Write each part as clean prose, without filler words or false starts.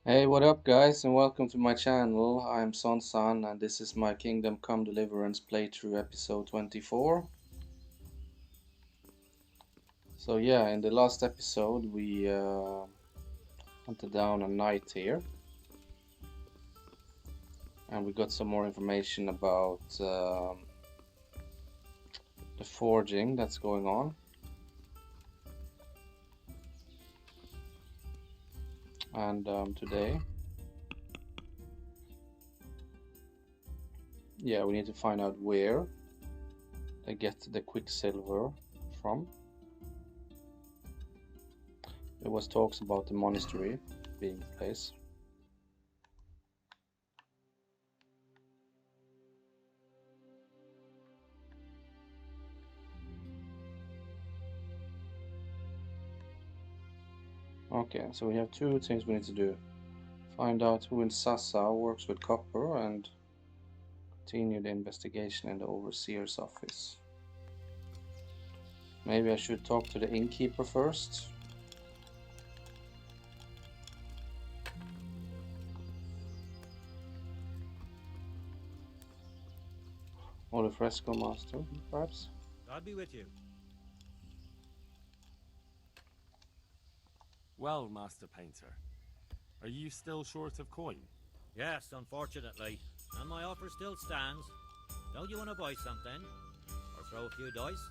Hey, what up, guys, and welcome to my channel. I'm San, and this is my Kingdom Come Deliverance playthrough episode 24. So yeah, in the last episode we hunted down a knight here, and we got some more information about the forging that's going on. And today, yeah, we need to find out where they get the quicksilver from. There was talks about the monastery being the place. Okay, so we have two things we need to do. Find out who in Sasa works with copper and continue the investigation in the overseer's office. Maybe I should talk to the innkeeper first. Or the fresco master, perhaps? I'll be with you. Well, Master Painter, are you still short of coin? Yes, unfortunately. And my offer still stands. Don't you want to buy something? Or throw a few dice?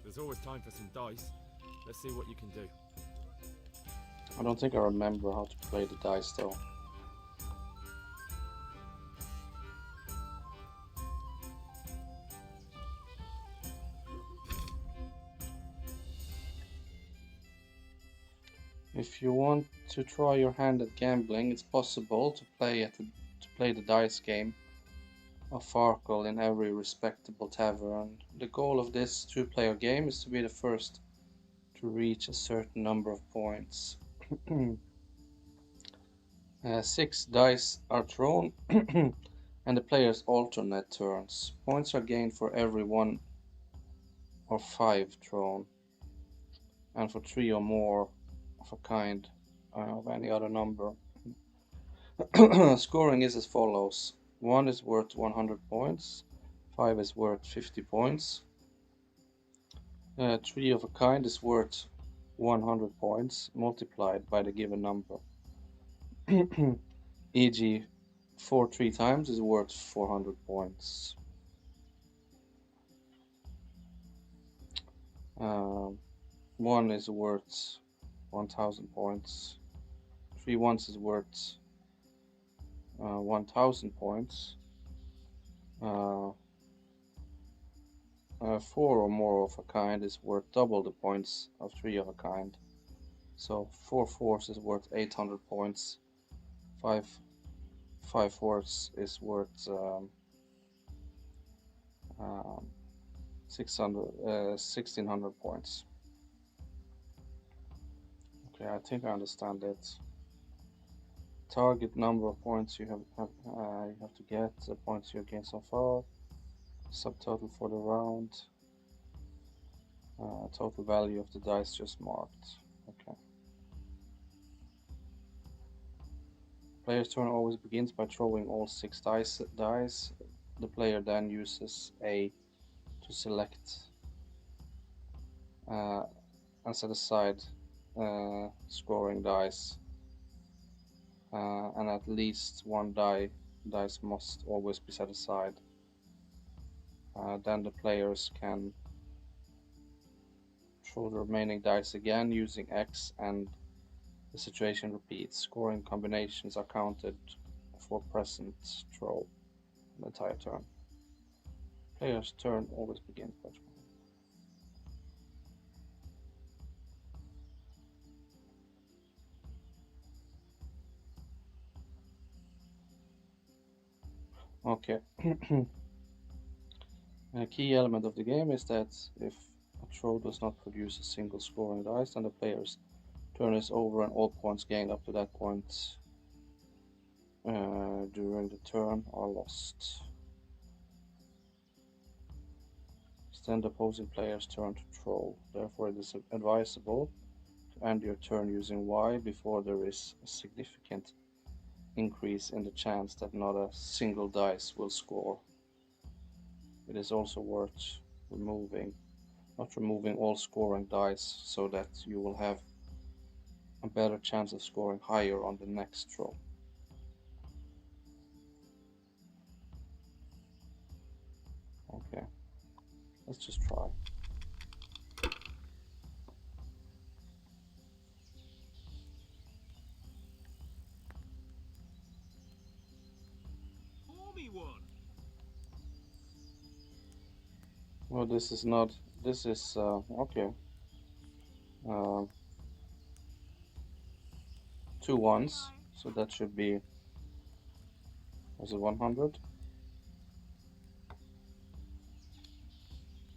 There's always time for some dice. Let's see what you can do. I don't think I remember how to play the dice though. If you want to try your hand at gambling, it's possible to play the dice game of Farkle in every respectable tavern. The goal of this two-player game is to be the first to reach a certain number of points. 6 dice are thrown and the players alternate turns. Points are gained for every 1 or 5 thrown, and for 3 or more of a kind of any other number. Scoring is as follows: 1 is worth 100 points, 5 is worth 50 points, 3 of a kind is worth 100 points multiplied by the given number. E.g., 4 3 times is worth 400 points. 1 is worth 1000 points. 3 ones is worth 1000 points. 4 or more of a kind is worth double the points of 3 of a kind. So 4 fours is worth 800 points. 5 fours is worth 1600 points. Okay, I think I understand it. Target number of points you have to get, the points you gain so far, subtotal for the round, total value of the dice just marked. Okay. Player's turn always begins by throwing all 6 dice. The player then uses A to select and set aside scoring dice, and at least 1 dice must always be set aside. Then the players can throw the remaining dice again using X, and the situation repeats. Scoring combinations are counted for present throw the entire turn. Player's turn always begins by throwing. Okay. A key element of the game is that if a throw does not produce a single scoring dice, then the player's turn is over and all points gained up to that point during the turn are lost. then the opposing player's turn to troll. Therefore, it is advisable to end your turn using Y before there is a significant increase in the chance that not a single dice will score. It is also worth not removing all scoring dice so that you will have a better chance of scoring higher on the next roll. Okay, let's just try. Well, this is not. This is okay. 2 ones, so that should be. Was it 100?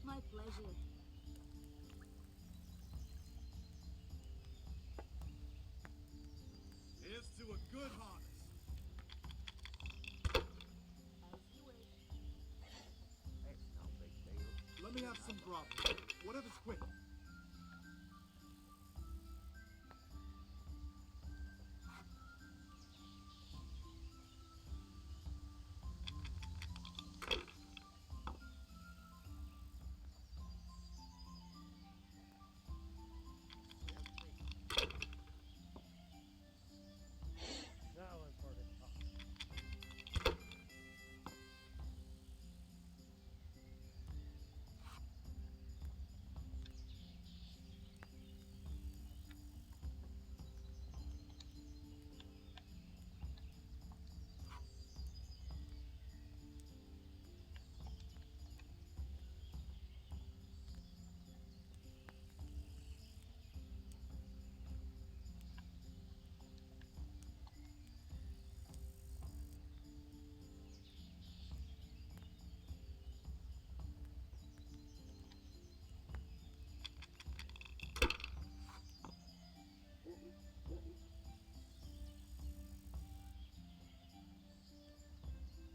My pleasure. Here's to a good harvest. As you wish. It's no big deal. Let me have some grub. Whatever's quick. Going for the top.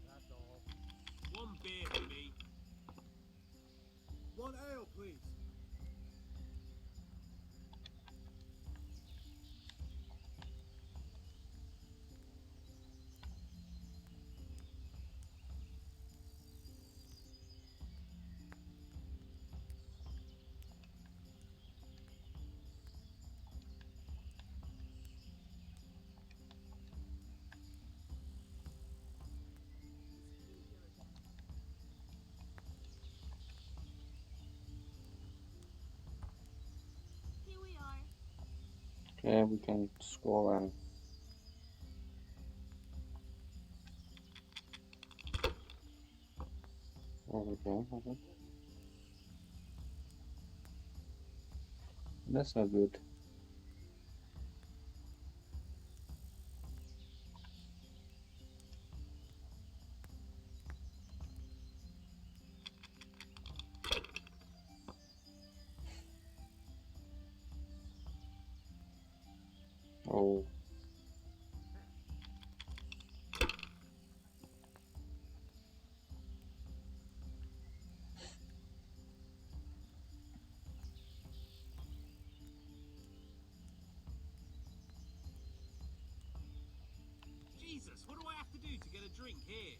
That's all. One beer for me. One ale, please. Here we are. Okay, we can score and. There we go. Okay. That's not good. Oh. Jesus, what do I have to do to get a drink here?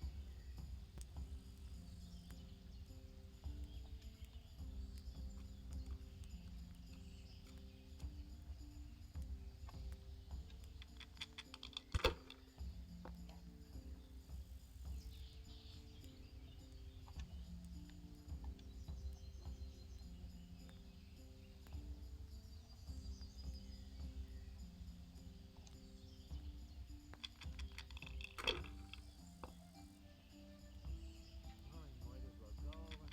I might as well go and...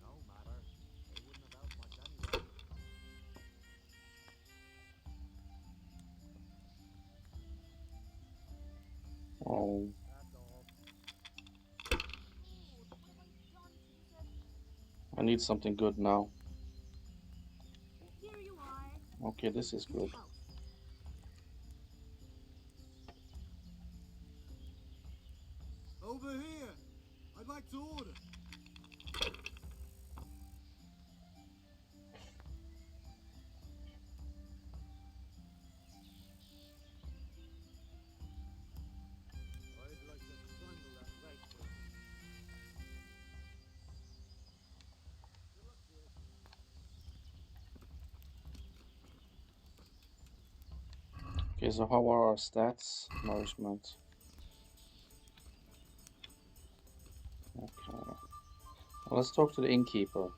No matter. They wouldn't have helped much anyway. Oh. That's all. Dude, what have I I need something good now. Here you are. Okay, this is good. Oh, Over here. I'd like to order. I'd like to strangle that right person. Okay, so how are our stats? Nourishment. Okay. Well, let's talk to the innkeeper.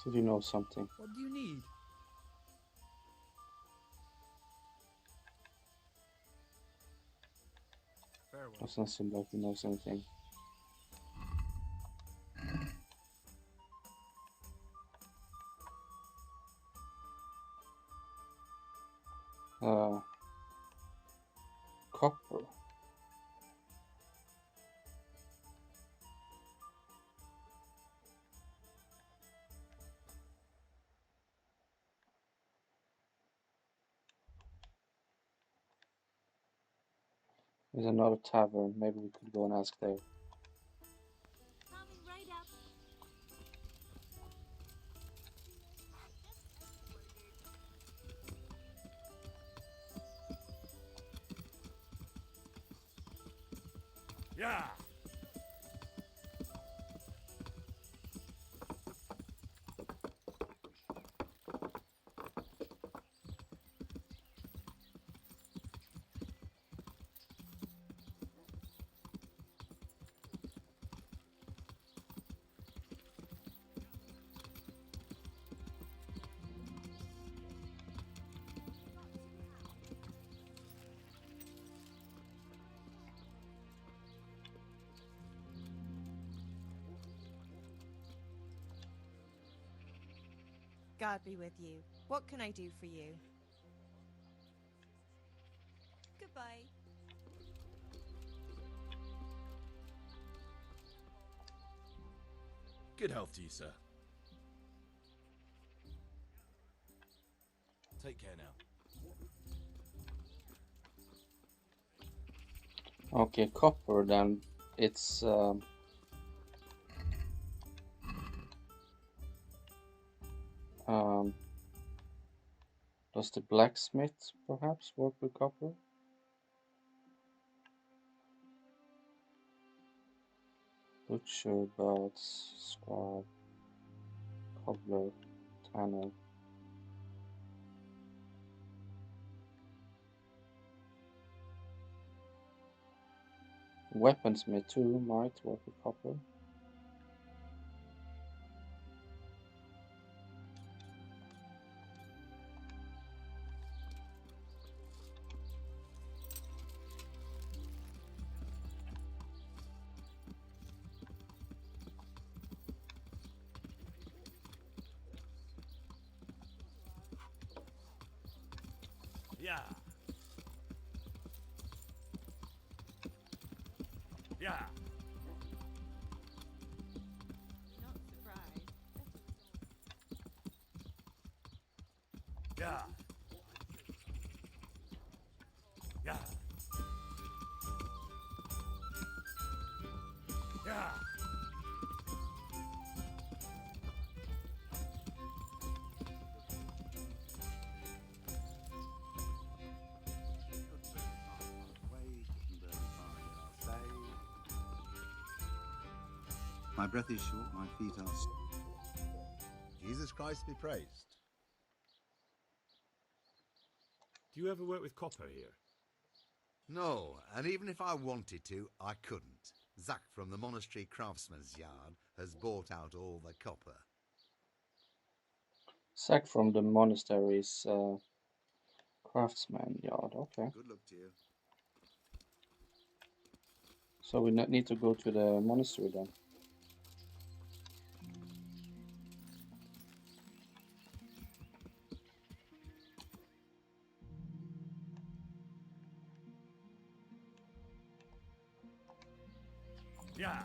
So do you know something? What do you need? Farewell. Doesn't seem like he knows anything. Copper. There's another tavern. Maybe we could go and ask there. coming right up. Yeah! God be with you. What can I do for you? Goodbye. Good health to you, sir. Take care now. Okay, copper then. It's does the blacksmith perhaps work with copper? Butcher, belts, scribe, cobbler, tanner. Weaponsmith too might work with copper. Yeah! Yeah! Not surprised. Yeah! Yeah! Yeah! My breath is short, my feet are... Jesus Christ be praised. Do you ever work with copper here? No, and even if I wanted to, I couldn't. Zach from the monastery craftsman's yard has bought out all the copper. Sack from the monastery's craftsman yard. Okay. Good luck to you. So we need to go to the monastery then. Yeah.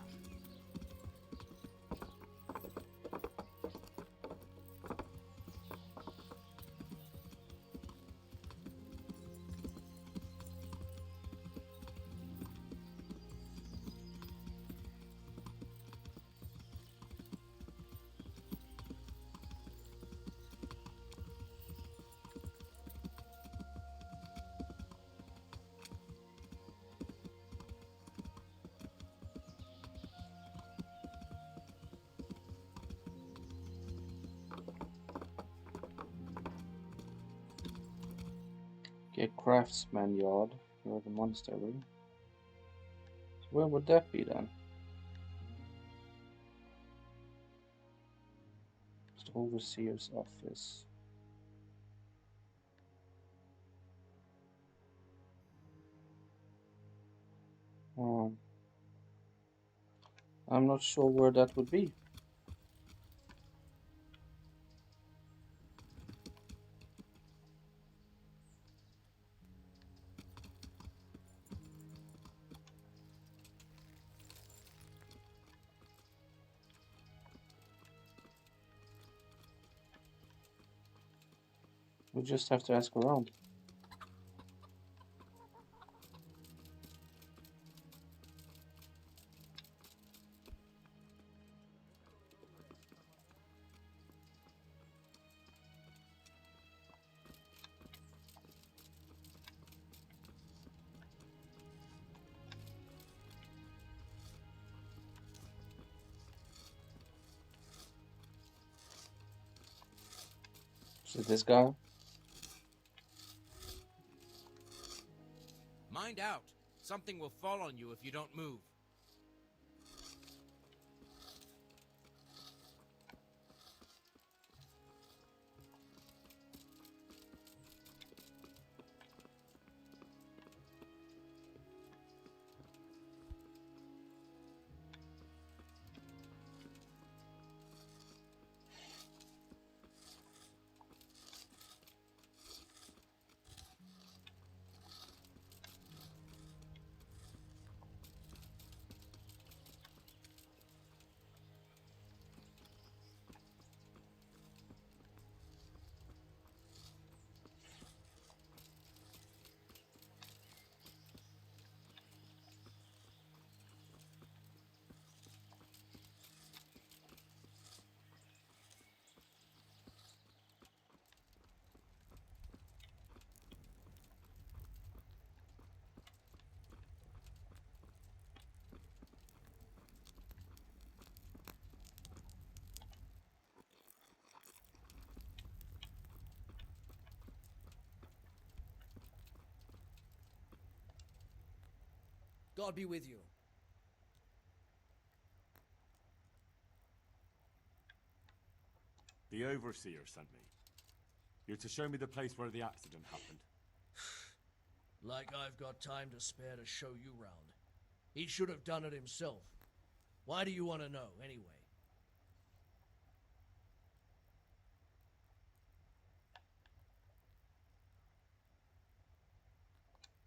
Okay, craftsman yard. Near the monastery. So where would that be then? Just overseer's office. I'm not sure where that would be. We just have to ask around. Is it this guy? Mind out. Something will fall on you if you don't move. God be with you. The Overseer sent me. You're to show me the place where the accident happened. Like I've got time to spare to show you round. He should have done it himself. Why do you want to know, anyway?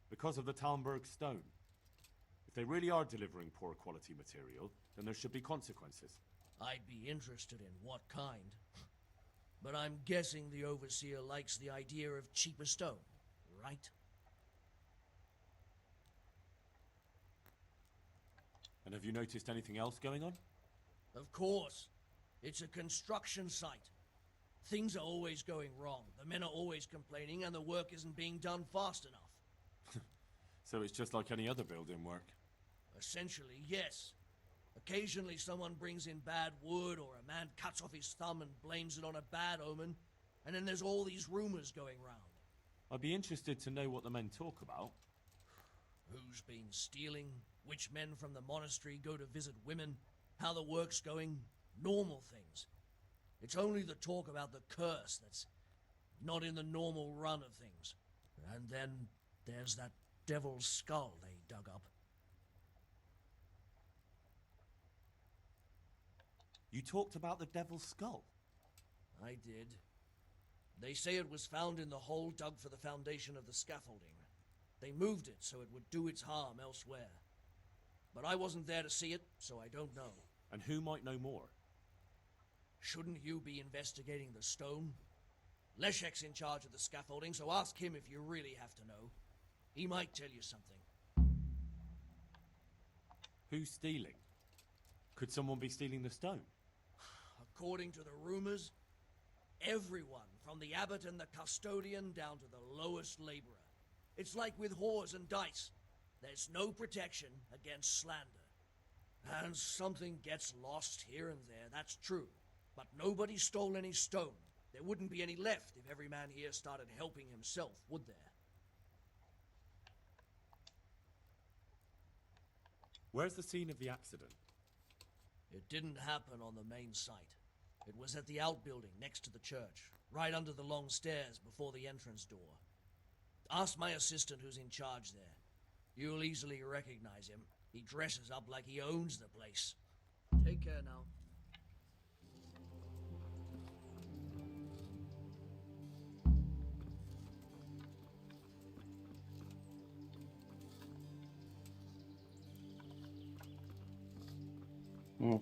Because of the Talmberg stone. If they really are delivering poor quality material, then there should be consequences. I'd be interested in what kind. But I'm guessing the Overseer likes the idea of cheaper stone, right? And have you noticed anything else going on? Of course. It's a construction site. Things are always going wrong. The men are always complaining and the work isn't being done fast enough. So it's just like any other building work? Essentially, yes. Occasionally someone brings in bad wood or a man cuts off his thumb and blames it on a bad omen, and then there's all these rumors going round. I'd be interested to know what the men talk about. Who's been stealing, which men from the monastery go to visit women, how the work's going, normal things. It's only the talk about the curse that's not in the normal run of things. And then there's that devil's skull they dug up. You talked about the Devil's Skull? I did. They say it was found in the hole dug for the foundation of the scaffolding. They moved it so it would do its harm elsewhere. but I wasn't there to see it, so I don't know. And who might know more? Shouldn't you be investigating the stone? Leszek's in charge of the scaffolding, so ask him if you really have to know. He might tell you something. Who's stealing? Could someone be stealing the stone? According to the rumors, everyone, from the abbot and the custodian down to the lowest laborer. It's like with whores and dice. There's no protection against slander. And something gets lost here and there, that's true. But nobody stole any stone. There wouldn't be any left if every man here started helping himself, would there? Where's the scene of the accident? It didn't happen on the main site. It was at the outbuilding next to the church, right under the long stairs before the entrance door. Ask my assistant who's in charge there. You'll easily recognize him. He dresses up like he owns the place. Take care now. Hmm.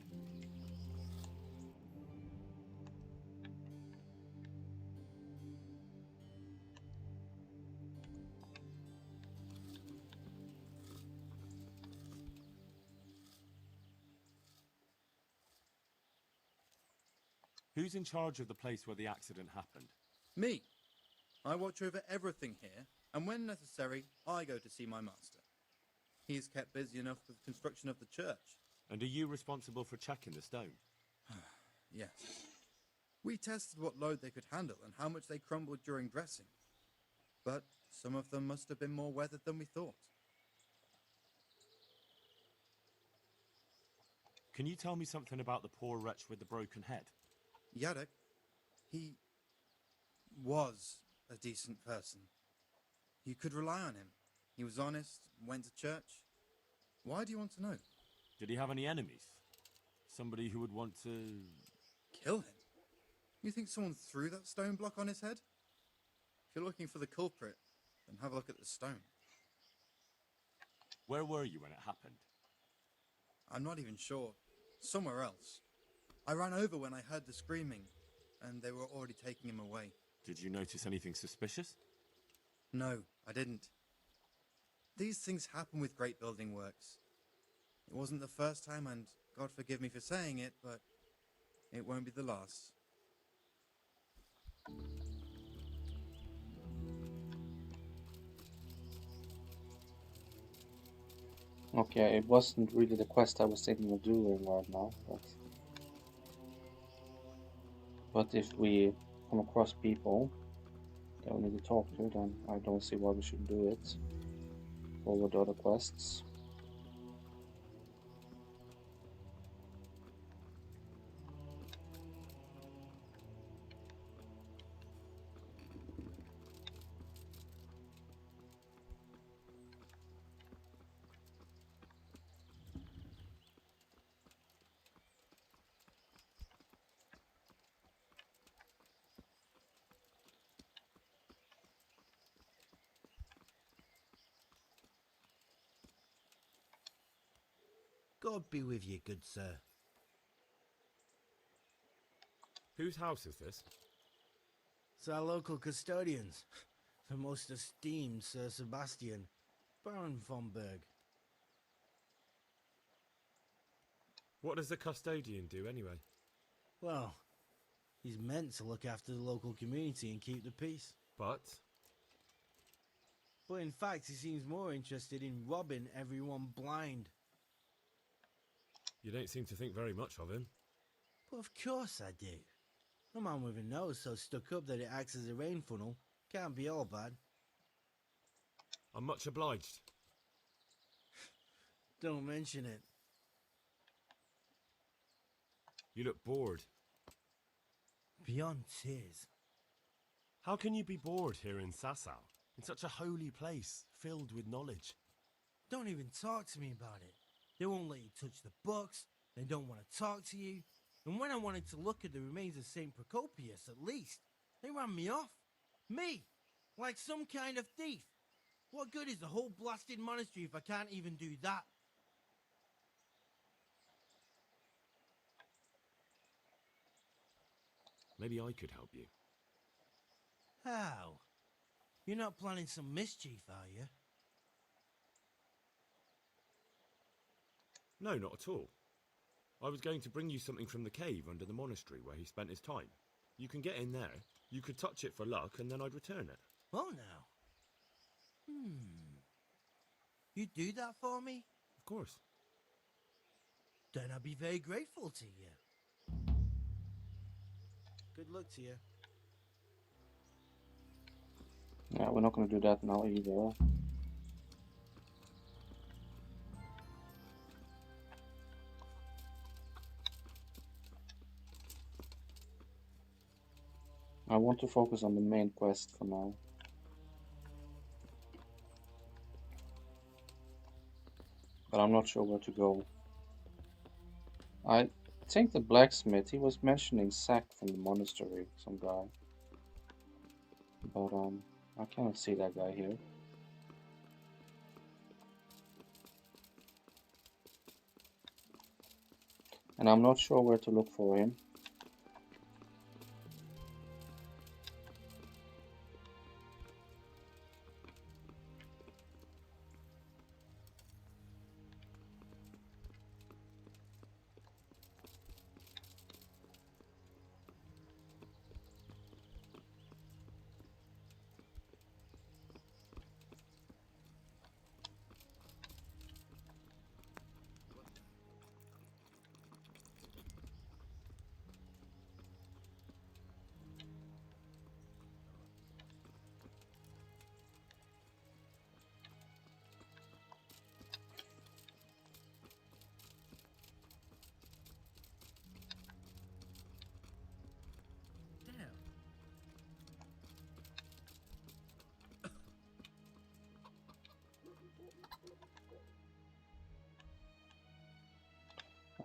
Who's in charge of the place where the accident happened? Me. I watch over everything here, and when necessary, I go to see my master. He is kept busy enough with the construction of the church. And are you responsible for checking the stone? Yes. We tested what load they could handle and how much they crumbled during dressing. But some of them must have been more weathered than we thought. Can you tell me something about the poor wretch with the broken head? Yadek, he was a decent person. You could rely on him. He was honest, went to church. Why do you want to know? Did he have any enemies? Somebody who would want to... Kill him? You think someone threw that stone block on his head? If you're looking for the culprit, then have a look at the stone. Where were you when it happened? I'm not even sure. Somewhere else. I ran over when I heard the screaming, and they were already taking him away. Did you notice anything suspicious? No, I didn't. These things happen with great building works. It wasn't the first time, and God forgive me for saying it, but it won't be the last. Okay, it wasn't really the quest I was thinking of doing right now, but if we come across people that we need to talk to, then I don't see why we should do it over the other quests. God be with you, good sir. Whose house is this? It's our local custodians, the most esteemed Sir Sebastian, Baron von Berg. What does the custodian do anyway? Well, he's meant to look after the local community and keep the peace. But in fact, he seems more interested in robbing everyone blind. you don't seem to think very much of him. But of course I do. A man with a nose so stuck up that it acts as a rain funnel can't be all bad. I'm much obliged. Don't mention it. You look bored. Beyond tears. How can you be bored here in Sasau, in such a holy place, filled with knowledge? Don't even talk to me about it. They won't let you touch the books. They don't want to talk to you. And when I wanted to look at the remains of St. Procopius, at least, they ran me off. Me! Like some kind of thief. What good is the whole blasted monastery if I can't even do that? Maybe I could help you. How? You're not planning some mischief, are you? No, not at all. I was going to bring you something from the cave under the monastery where he spent his time. You can get in there, you could touch it for luck, and then I'd return it. Oh, now. You'd do that for me? Of course. Then I'd be very grateful to you. Good luck to you. Yeah, we're not going to do that now either. I want to focus on the main quest for now. But I'm not sure where to go. I think the blacksmith, he was mentioning Zack from the monastery, some guy. But I cannot see that guy here. And I'm not sure where to look for him.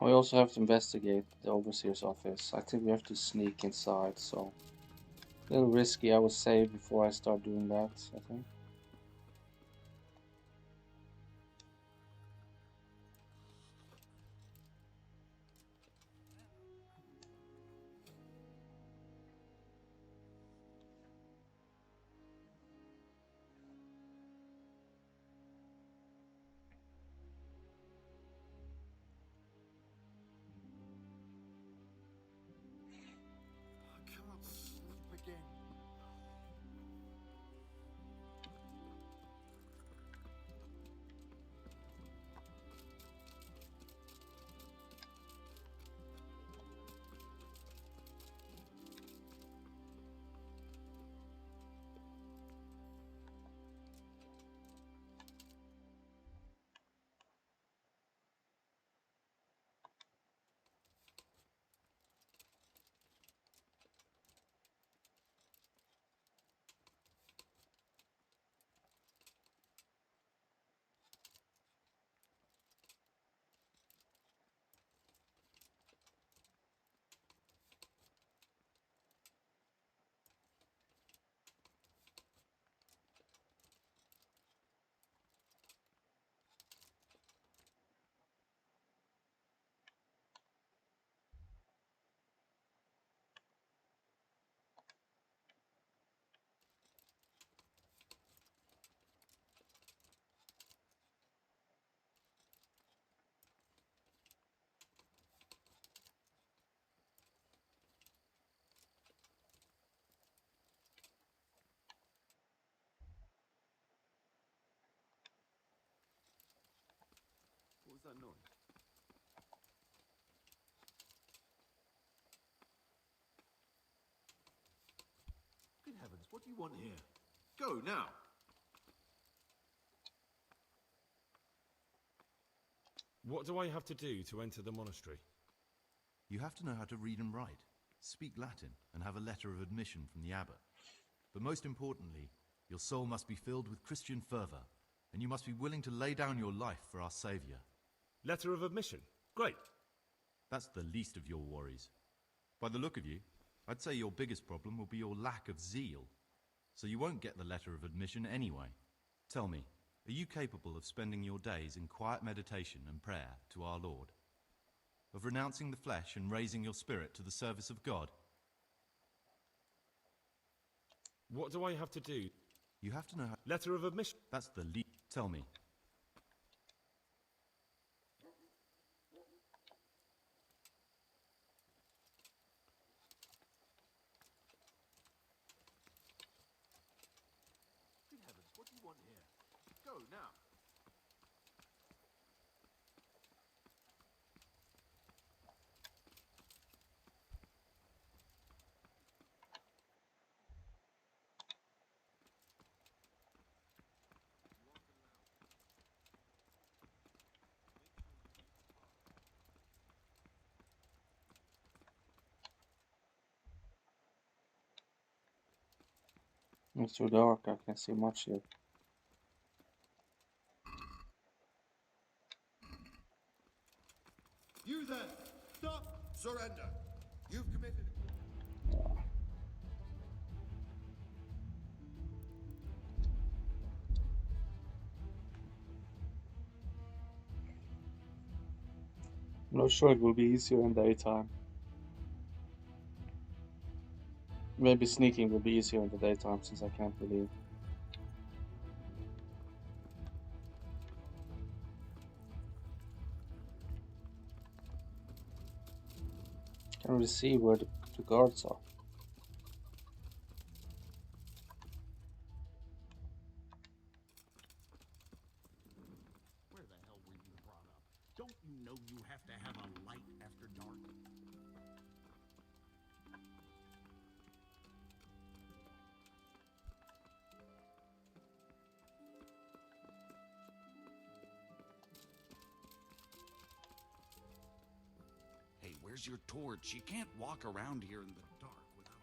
We also have to investigate the overseer's office. I think we have to sneak inside, so a little risky, I would say, before I start doing that, I think. I can't sleep again. What was that noise? Good heavens, what do you want here? Go now! What do I have to do to enter the monastery? You have to know how to read and write, speak Latin, and have a letter of admission from the abbot. But most importantly, your soul must be filled with Christian fervor, and you must be willing to lay down your life for our Saviour. Letter of admission? Great. That's the least of your worries. By the look of you, I'd say your biggest problem will be your lack of zeal. So you won't get the letter of admission anyway. Tell me, are you capable of spending your days in quiet meditation and prayer to our Lord? Of renouncing the flesh and raising your spirit to the service of God? What do I have to do? You have to know how... Letter of admission. That's the lead. Tell me. Good heavens, what do you want here? Go, now. It's too dark, I can't see much here. You then! Stop! Surrender! You've committed... I'm not sure it will be easier in daytime. Maybe sneaking will be easier in the daytime since I can't believe. Can't really see where the guards are. Where the hell were you brought up? Don't you know you have to have a light after dark? Hey, where's your torch? You can't walk around here in the dark without...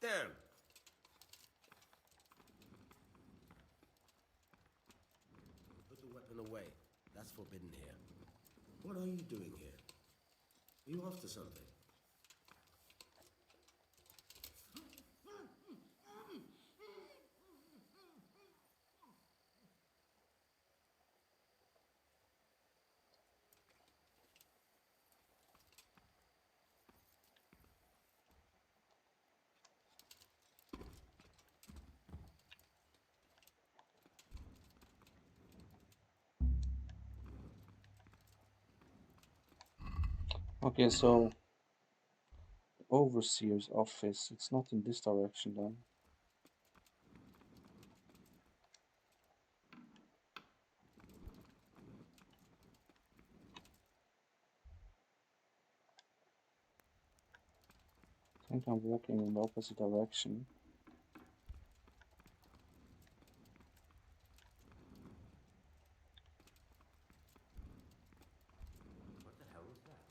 There! Put the weapon away. That's forbidden here. What are you doing here? Are you after something? Okay, so overseer's office. It's not in this direction then. I think I'm walking in the opposite direction. What the hell was that?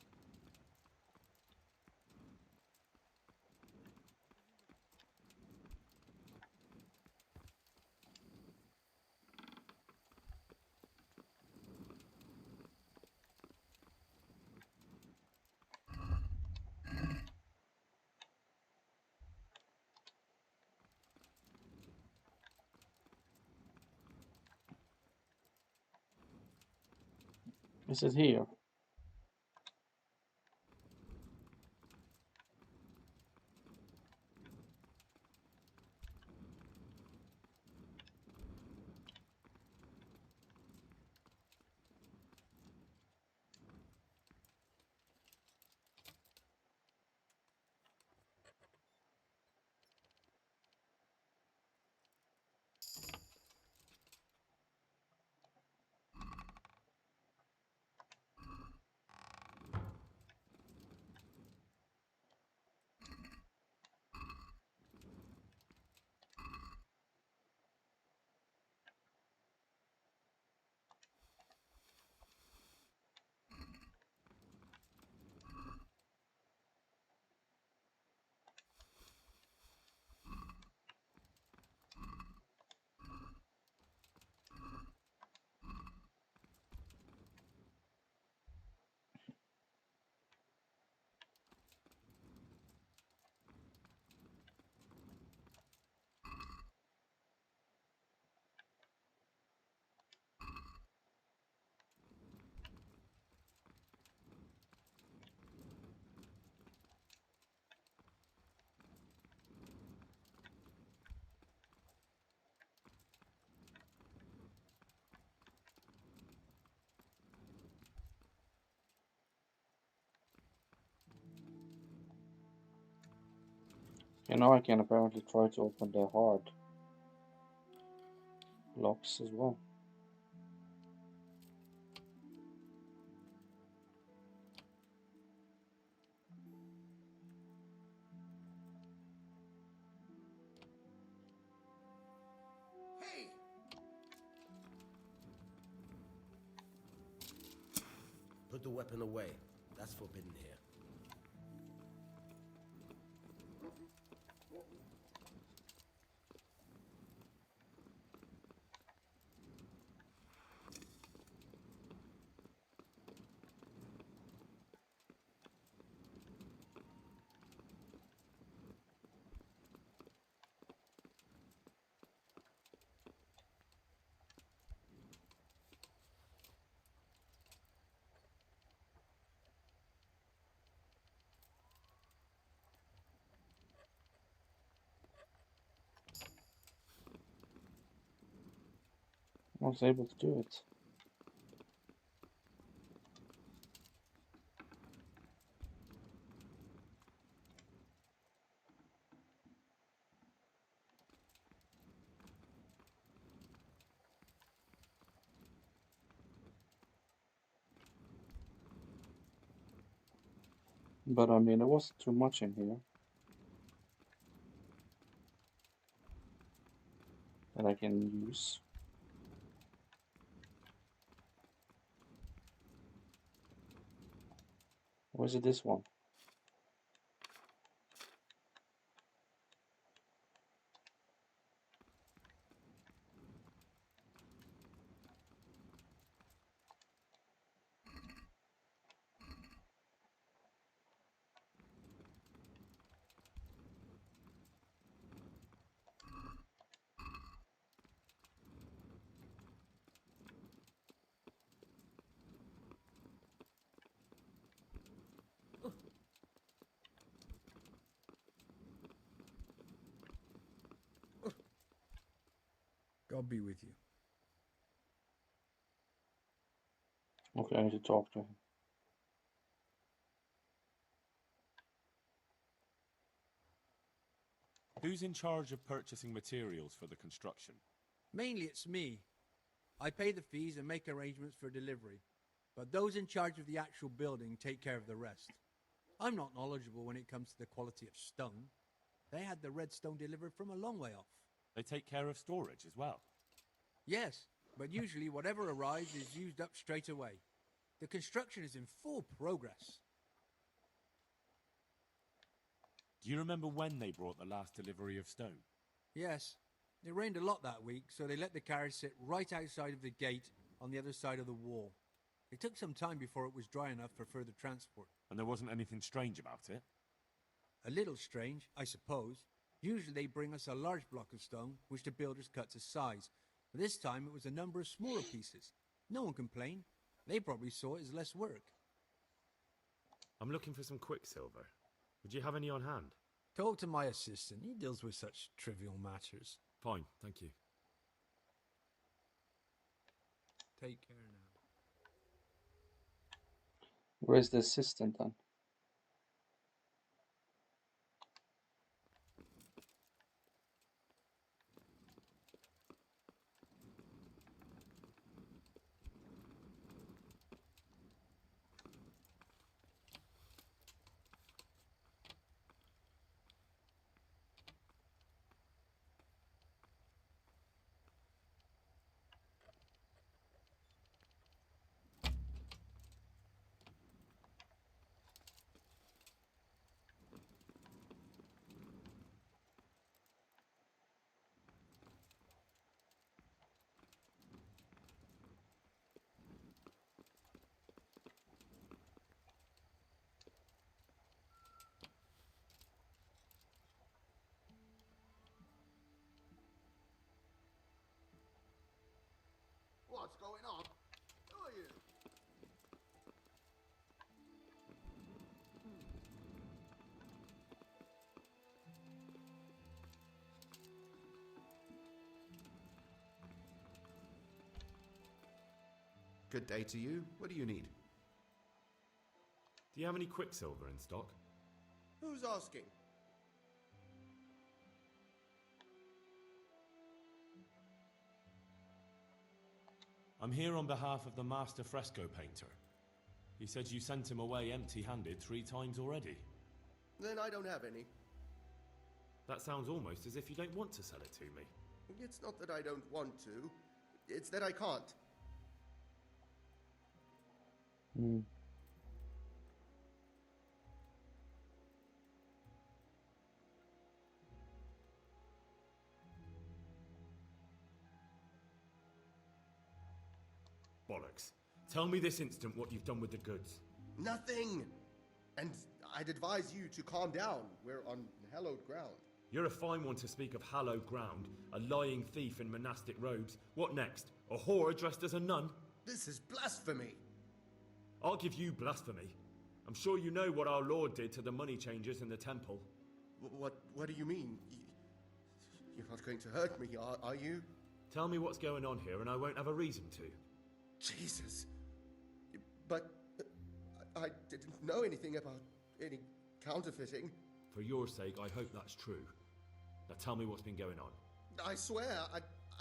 Is it here? You know, I can apparently try to open the hard locks as well. Hey! Put the weapon away. That's forbidden here. I was able to do it. But I mean, there wasn't too much in here that I can use. Or is it this one? God be with you. Okay, I need to talk to him. Who's in charge of purchasing materials for the construction? Mainly it's me. I pay the fees and make arrangements for delivery. But those in charge of the actual building take care of the rest. I'm not knowledgeable when it comes to the quality of stone. They had the red stone delivered from a long way off. They take care of storage as well. Yes, but usually whatever arrives is used up straight away. The construction is in full progress. Do you remember when they brought the last delivery of stone? Yes, it rained a lot that week, so they let the carriage sit right outside of the gate on the other side of the wall. It took some time before it was dry enough for further transport. And there wasn't anything strange about it? A little strange, I suppose. Usually they bring us a large block of stone, which the builders cut to size. But this time it was a number of smaller pieces. No one complained. They probably saw it as less work. I'm looking for some quicksilver. Would you have any on hand? Talk to my assistant. He deals with such trivial matters. Fine, thank you. Take care now. Where's the assistant then? What's going on? Who are you? Good day to you. What do you need? Do you have any quicksilver in stock? Who's asking? I'm here on behalf of the master fresco painter. He said you sent him away empty-handed 3 times already. Then I don't have any. That sounds almost as if you don't want to sell it to me. It's not that I don't want to. It's that I can't. Hmm. Bollocks. Tell me this instant what you've done with the goods. Nothing! And I'd advise you to calm down. We're on hallowed ground. You're a fine one to speak of hallowed ground, a lying thief in monastic robes. What next? A whore dressed as a nun? This is blasphemy! I'll give you blasphemy. I'm sure you know what our Lord did to the money changers in the temple. What do you mean? You're not going to hurt me, are you? Tell me what's going on here and I won't have a reason to. Jesus. But I didn't know anything about any counterfeiting. For your sake, I hope that's true. Now tell me what's been going on. I swear,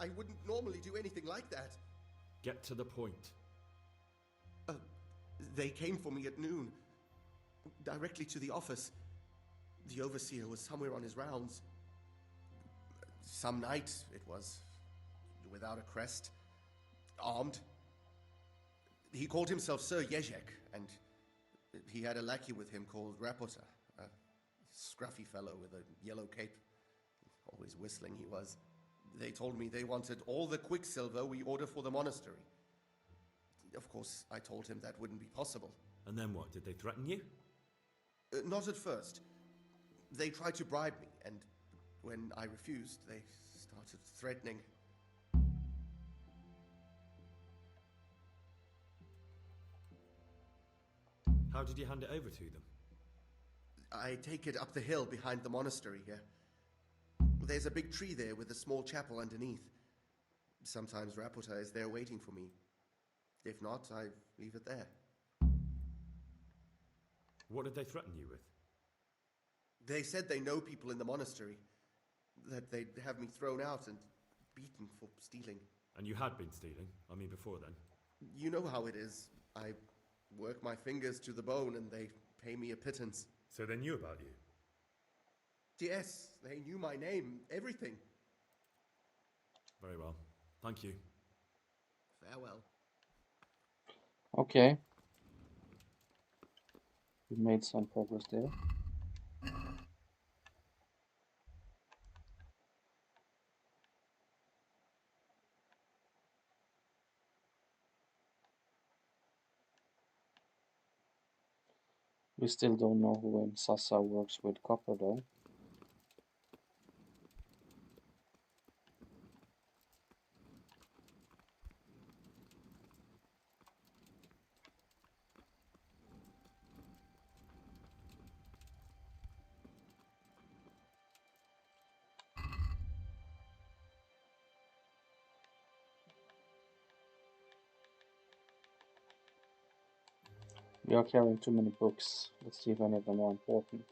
I wouldn't normally do anything like that. Get to the point. They came for me at noon. Directly to the office. The overseer was somewhere on his rounds. Some night, it was. Without a crest. Armed. He called himself Sir Jezek, and he had a lackey with him called Rapota, a scruffy fellow with a yellow cape. Always whistling he was. They told me they wanted all the quicksilver we order for the monastery. Of course, I told him that wouldn't be possible. And then what? Did they threaten you? Not at first. They tried to bribe me, and when I refused, they started threatening. How did you hand it over to them? I take it up the hill behind the monastery here. There's a big tree there with a small chapel underneath. Sometimes Rapota is there waiting for me. If not, I leave it there. What did they threaten you with? They said they know people in the monastery. That they'd have me thrown out and beaten for stealing. And you had been stealing? I mean, before then? You know how it is. I work my fingers to the bone and they pay me a pittance. So they knew about you? Yes, they knew my name, everything. Very well. Thank you. Farewell. Okay. We made some progress there. We still don't know who in Sasa works with copper though. We are carrying too many books. Let's see if any of them are important.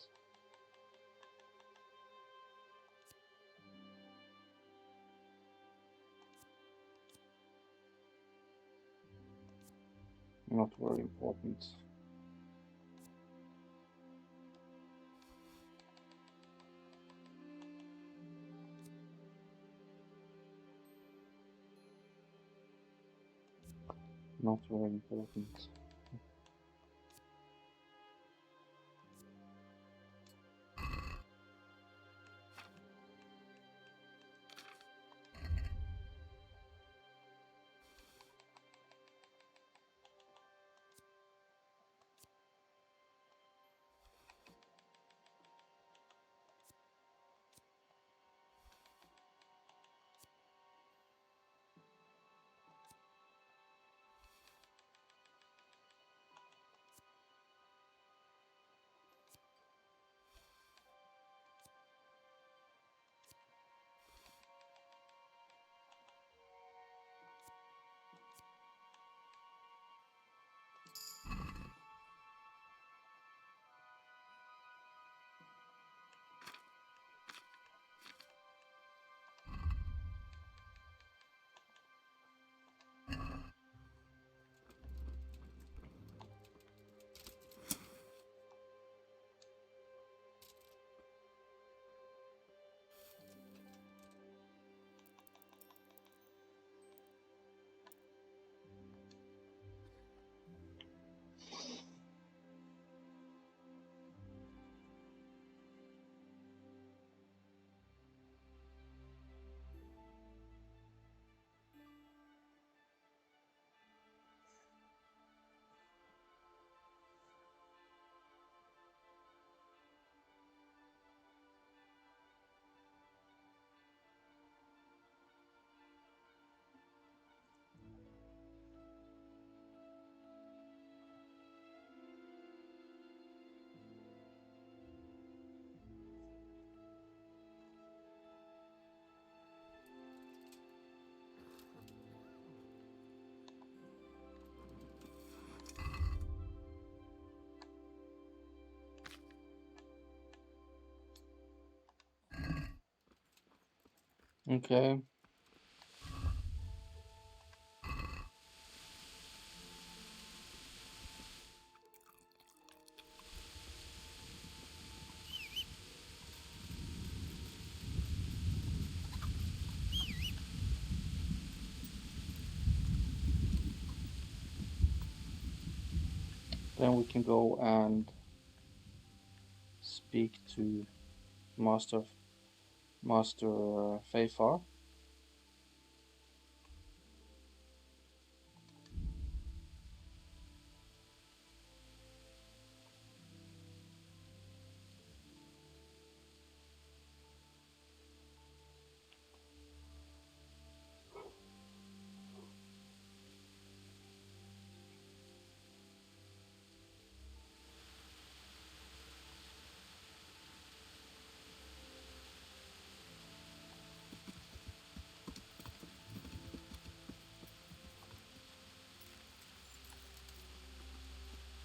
Not very important. Not very important. Okay. Then we can go and speak to Master Fayfar.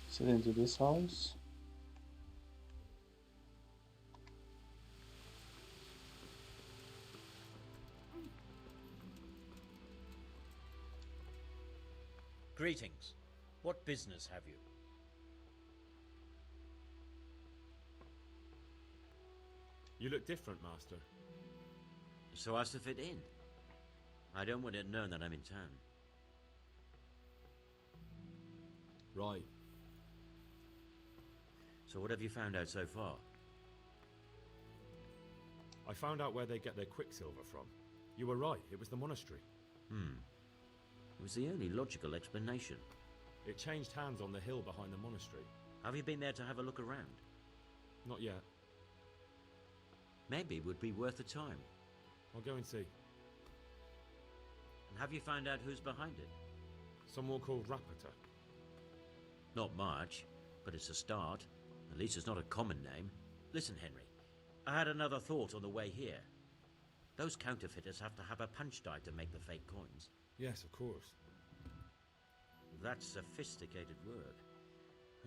Sit into this house. Greetings. What business have you? You look different, Master. So as to fit in. I don't want it known that I'm in town. Right. So what have you found out so far? I found out where they get their quicksilver from. You were right, it was the monastery. It was the only logical explanation. It changed hands on the hill behind the monastery. Have you been there to have a look around? Not yet. Maybe it would be worth the time. I'll go and see. And have you found out who's behind it? Someone called Rapita. Not much, but it's a start. At least it's not a common name. Listen, Henry, I had another thought on the way here. Those counterfeiters have to have a punch die to make the fake coins. Yes, of course. That's sophisticated work.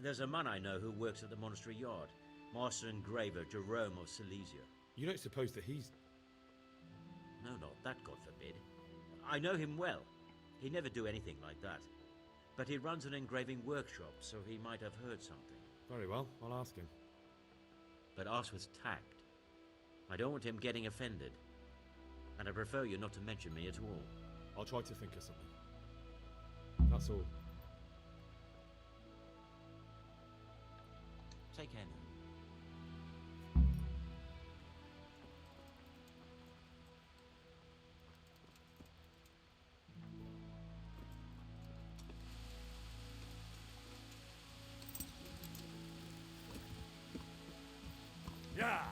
There's a man I know who works at the monastery yard, Master Engraver Jerome of Silesia. You don't suppose that he's... No, not that, God forbid. I know him well. He'd never do anything like that. But he runs an engraving workshop, so he might have heard something. Very well, I'll ask him. But ask with tact. I don't want him getting offended. And I prefer you not to mention me at all. I'll try to think of something. That's all. Take care now. Yeah!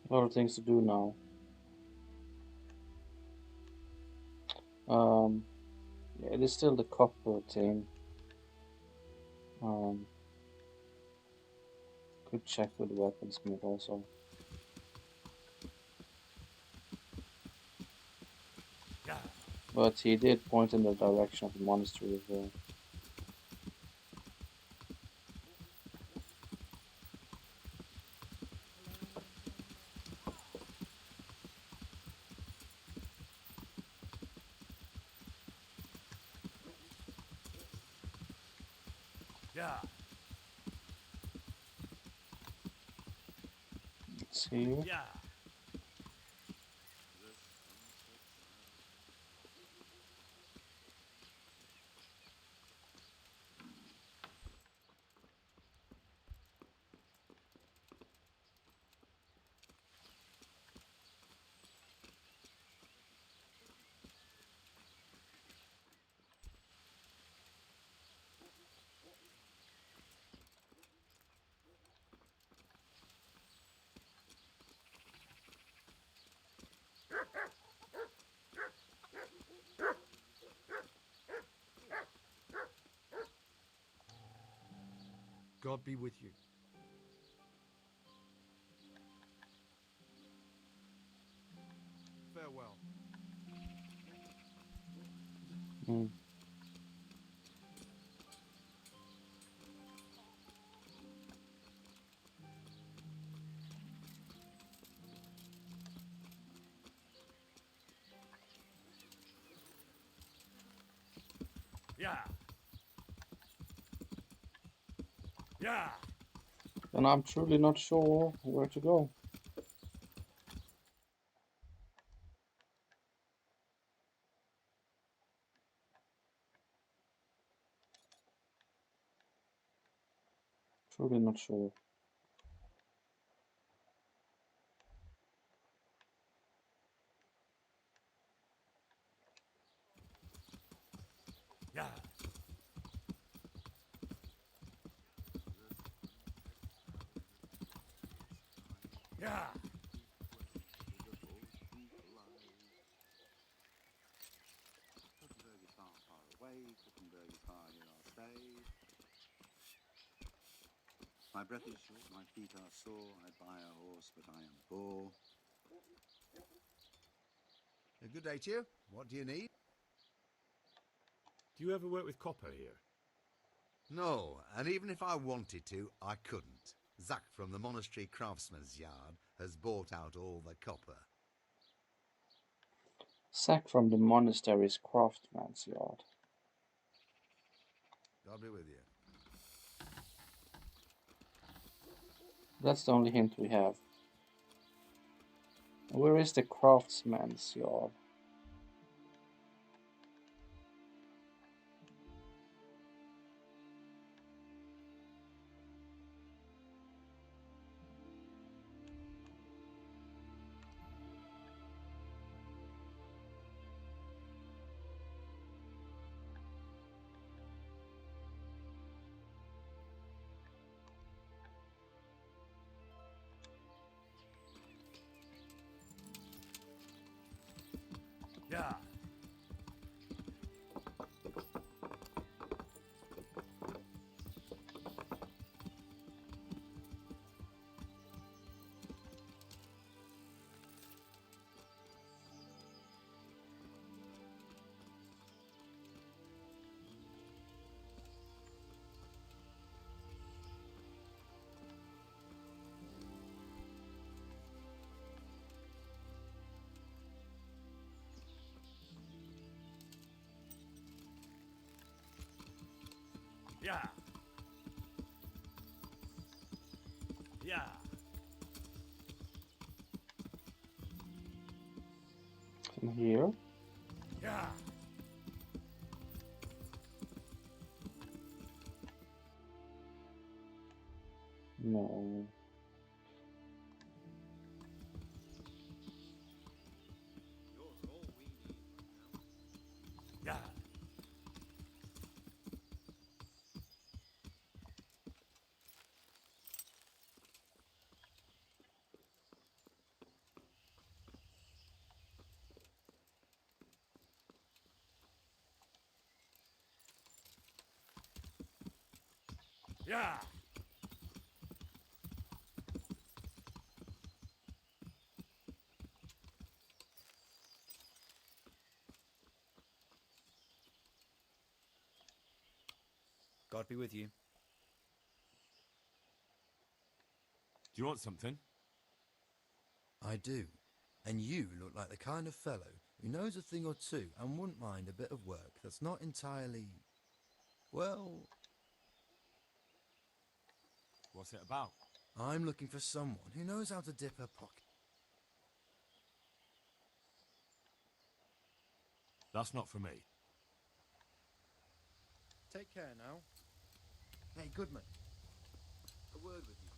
A lot of things to do now. Yeah, it is still the copper team. Could check with the weaponsmith also. Yeah. But he did point in the direction of the monastery as well. Yeah. Let's see. Yeah. God be with you. Farewell. Yeah. Yeah. And I'm truly not sure where to go. Truly not sure. Yeah. Yeah. Cookenberg is far, far away. Cookenberg is far, here I'll stay. My breath is short, my feet are sore. I buy a horse, but I am poor. A good day to you. What do you need? Do you ever work with copper here? No, and even if I wanted to, I couldn't. Zach from the monastery craftsman's yard has bought out all the copper. Sack from the monastery's craftsman's yard. God be with you. That's the only hint we have. Where is the craftsman's yard? Yeah. Yeah. Yeah. In here? Yeah. No. Yeah. Yeah. God be with you. Do you want something? I do. And you look like the kind of fellow who knows a thing or two and wouldn't mind a bit of work that's not entirely, well... What's it about? I'm looking for someone who knows how to dip her pocket. That's not for me. Take care now. Hey, Goodman. A word with you.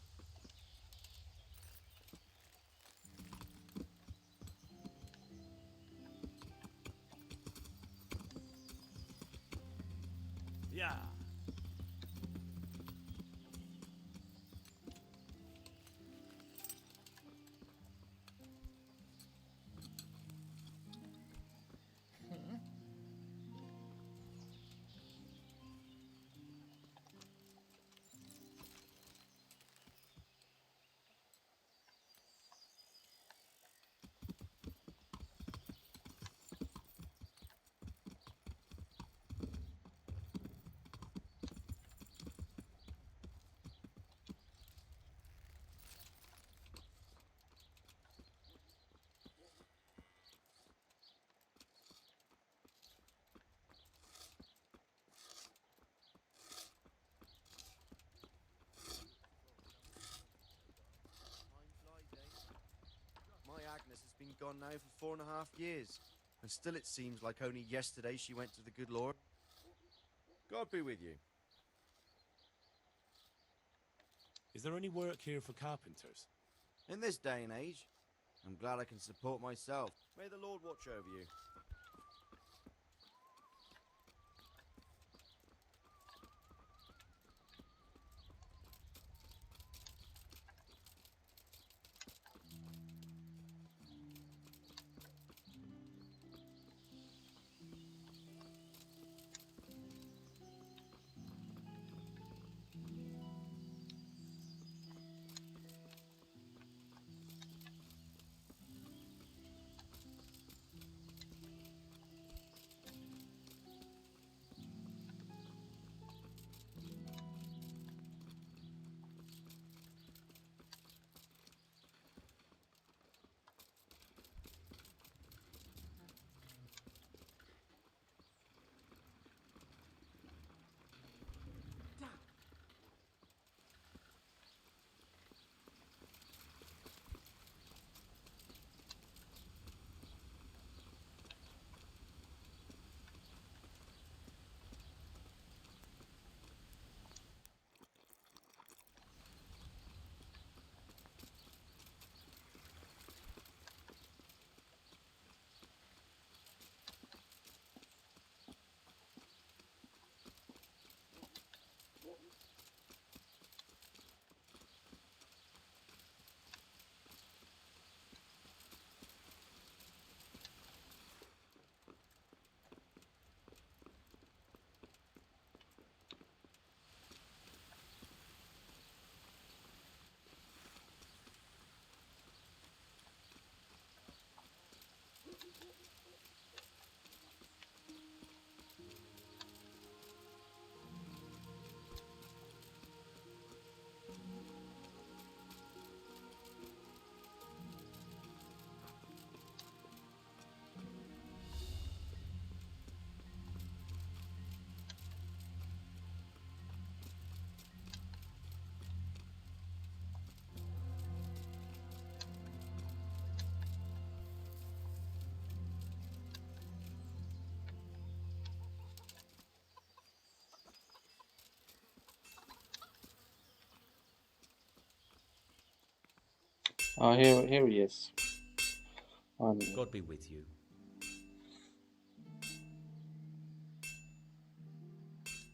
Yeah. been gone now for 4.5 years, and still it seems like only yesterday she went to the good Lord. God be with you. Is there any work here for carpenters? In this day and age, I'm glad I can support myself. May the Lord watch over you. Oh, here he is. God be with you.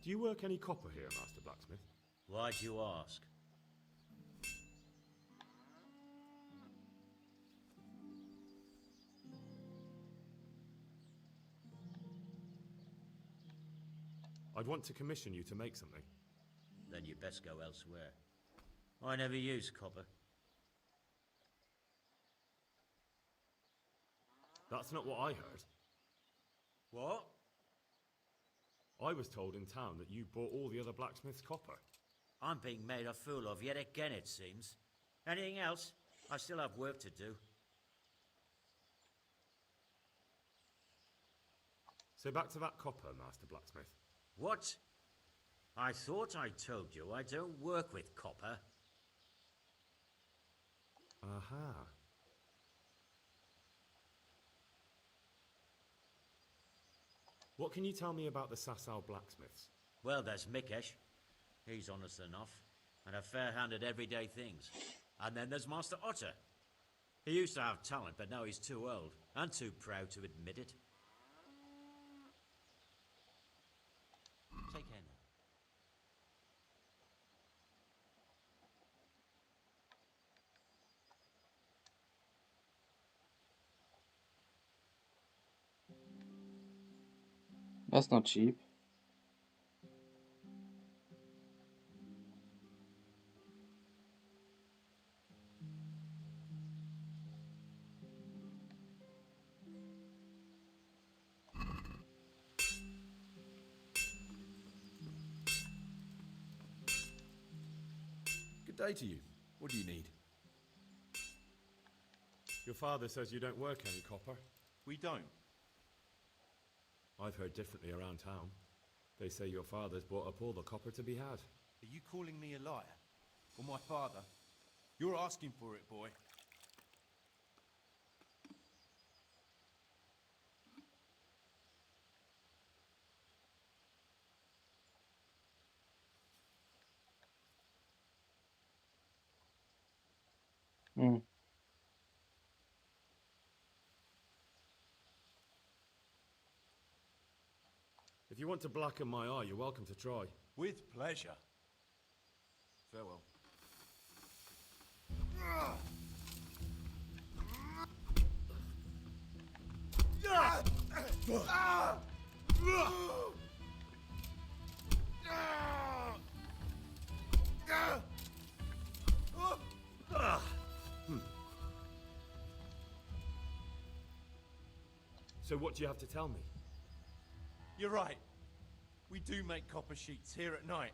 Do you work any copper here, Master Blacksmith? Why'd you ask? I'd want to commission you to make something. Then you best go elsewhere. I never use copper. That's not what I heard. What? I was told in town that you bought all the other blacksmiths' copper. I'm being made a fool of yet again, it seems. Anything else? I still have work to do. So back to that copper, Master Blacksmith. What? I thought I told you I don't work with copper. Aha. What can you tell me about the Sasau blacksmiths? Well, there's Mikesh. He's honest enough, and a fair hand at everyday things. And then there's Master Otter. He used to have talent, but now he's too old, and too proud to admit it. Take care now. That's not cheap. Good day to you. What do you need? Your father says you don't work any copper. We don't. I've heard differently around town. They say your father's bought up all the copper to be had. Are you calling me a liar? Or my father? You're asking for it, boy. Mm. If you want to blacken my eye, you're welcome to try. With pleasure. Farewell. So what do you have to tell me? You're right. We do make copper sheets here at night.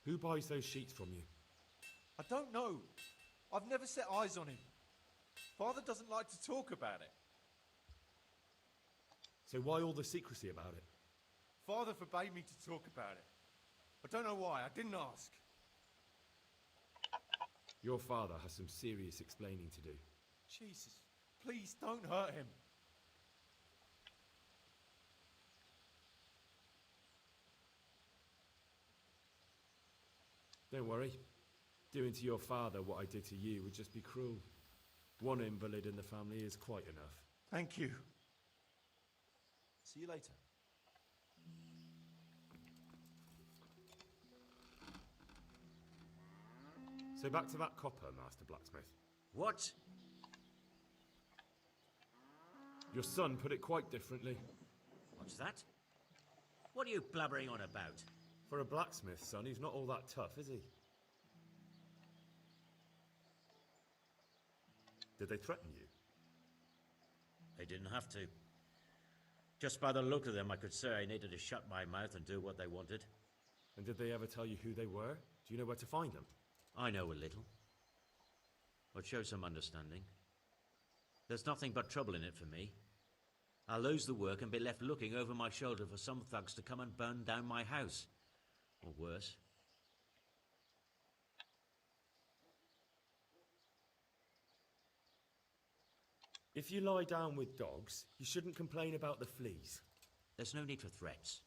Who buys those sheets from you? I don't know. I've never set eyes on him. Father doesn't like to talk about it. So why all the secrecy about it? Father forbade me to talk about it. I don't know why. I didn't ask. Your father has some serious explaining to do. Jesus, please don't hurt him. Don't worry. Doing to your father what I did to you would just be cruel. One invalid in the family is quite enough. Thank you. See you later. So back to that copper, Master Blacksmith. What? Your son put it quite differently. What's that? What are you blabbering on about? For a blacksmith, son, he's not all that tough, is he? Did they threaten you? They didn't have to. Just by the look of them, I could say I needed to shut my mouth and do what they wanted. And did they ever tell you who they were? Do you know where to find them? I know a little. I'd show some understanding. There's nothing but trouble in it for me. I'll lose the work and be left looking over my shoulder for some thugs to come and burn down my house. Or worse. If you lie down with dogs, you shouldn't complain about the fleas. There's no need for threats.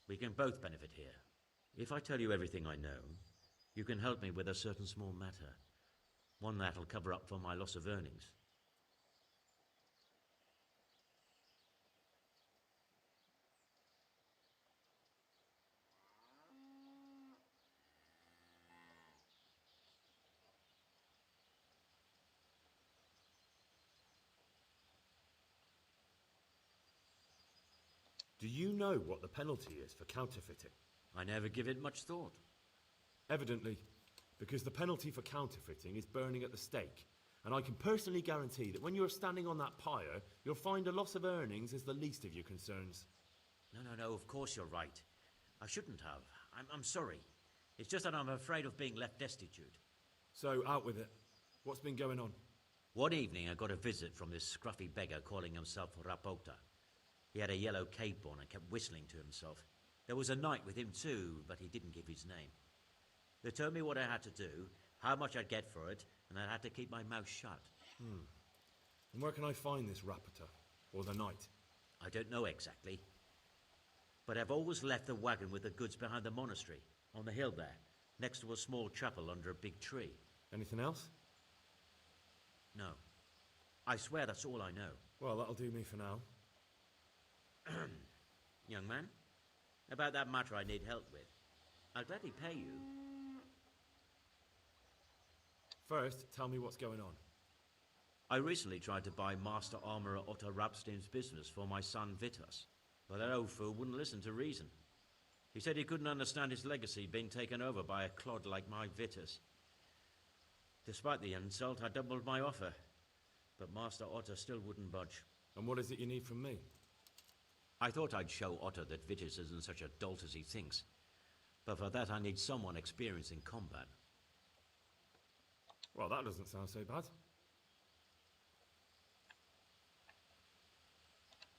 We can both benefit here. If I tell you everything I know, you can help me with a certain small matter. One that'll cover up for my loss of earnings. Do you know what the penalty is for counterfeiting? I never give it much thought. Evidently, because the penalty for counterfeiting is burning at the stake. And I can personally guarantee that when you're standing on that pyre, you'll find a loss of earnings is the least of your concerns. No, of course you're right. I shouldn't have. I'm sorry. It's just that I'm afraid of being left destitute. So, out with it. What's been going on? One evening I got a visit from this scruffy beggar calling himself Rapota. He had a yellow cape on and kept whistling to himself. There was a knight with him too, but he didn't give his name. They told me what I had to do, how much I'd get for it, and I had to keep my mouth shut. And where can I find this Rapota? Or the knight? I don't know exactly. But I've always left the wagon with the goods behind the monastery, on the hill there, next to a small chapel under a big tree. Anything else? No. I swear that's all I know. Well, that'll do me for now. Young man, about that matter I need help with. I'll gladly pay you. First, tell me what's going on. I recently tried to buy Master Armourer Otto Rapstein's business for my son Vitus, but that old fool wouldn't listen to reason. He said he couldn't understand his legacy being taken over by a clod like my Vitus. Despite the insult, I doubled my offer, but Master Otto still wouldn't budge. And what is it you need from me? I thought I'd show Otto that Vitus isn't such a dolt as he thinks, but for that I need someone experienced in combat. Well, that doesn't sound so bad.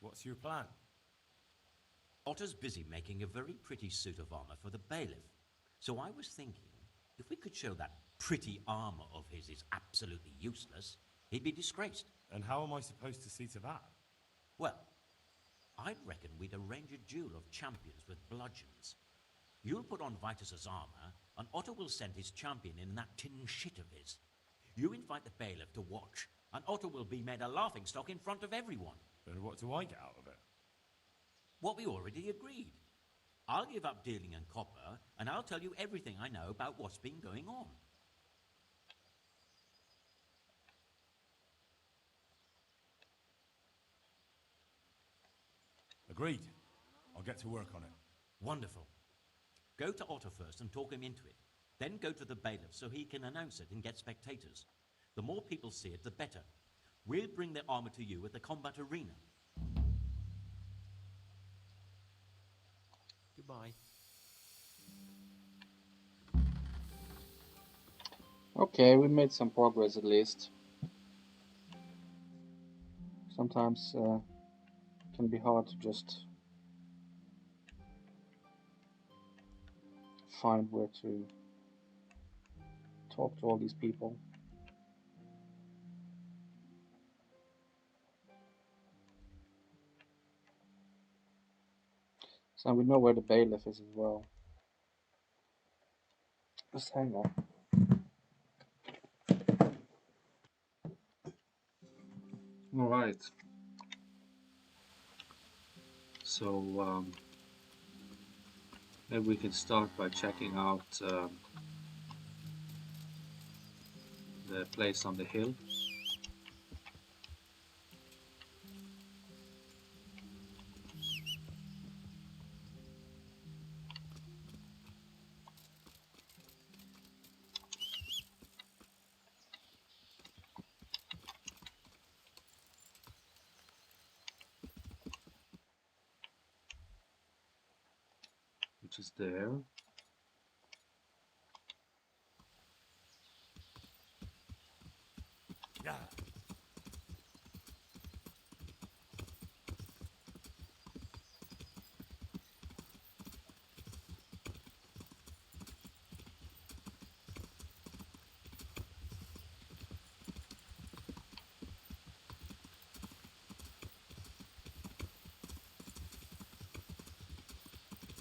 What's your plan? Otto's busy making a very pretty suit of armor for the bailiff, so I was thinking, if we could show that pretty armor of his is absolutely useless, he'd be disgraced. And how am I supposed to see to that? Well, I'd reckon we'd arrange a duel of champions with bludgeons. You'll put on Vitus's armor, and Otto will send his champion in that tin shit of his. You invite the bailiff to watch, and Otto will be made a laughingstock in front of everyone. And what do I get out of it? What we already agreed. I'll give up dealing in copper, and I'll tell you everything I know about what's been going on. Agreed. I'll get to work on it. Wonderful. Go to Otto first and talk him into it. Then go to the bailiff so he can announce it and get spectators. The more people see it, the better. We'll bring the armor to you at the combat arena. Goodbye. Okay, we made some progress at least. Sometimes it can be hard to just find where to talk to all these people. So we know where the bailiff is as well. Just hang on. Alright. So maybe we can start by checking out the place on the hill. Which is there. Yeah.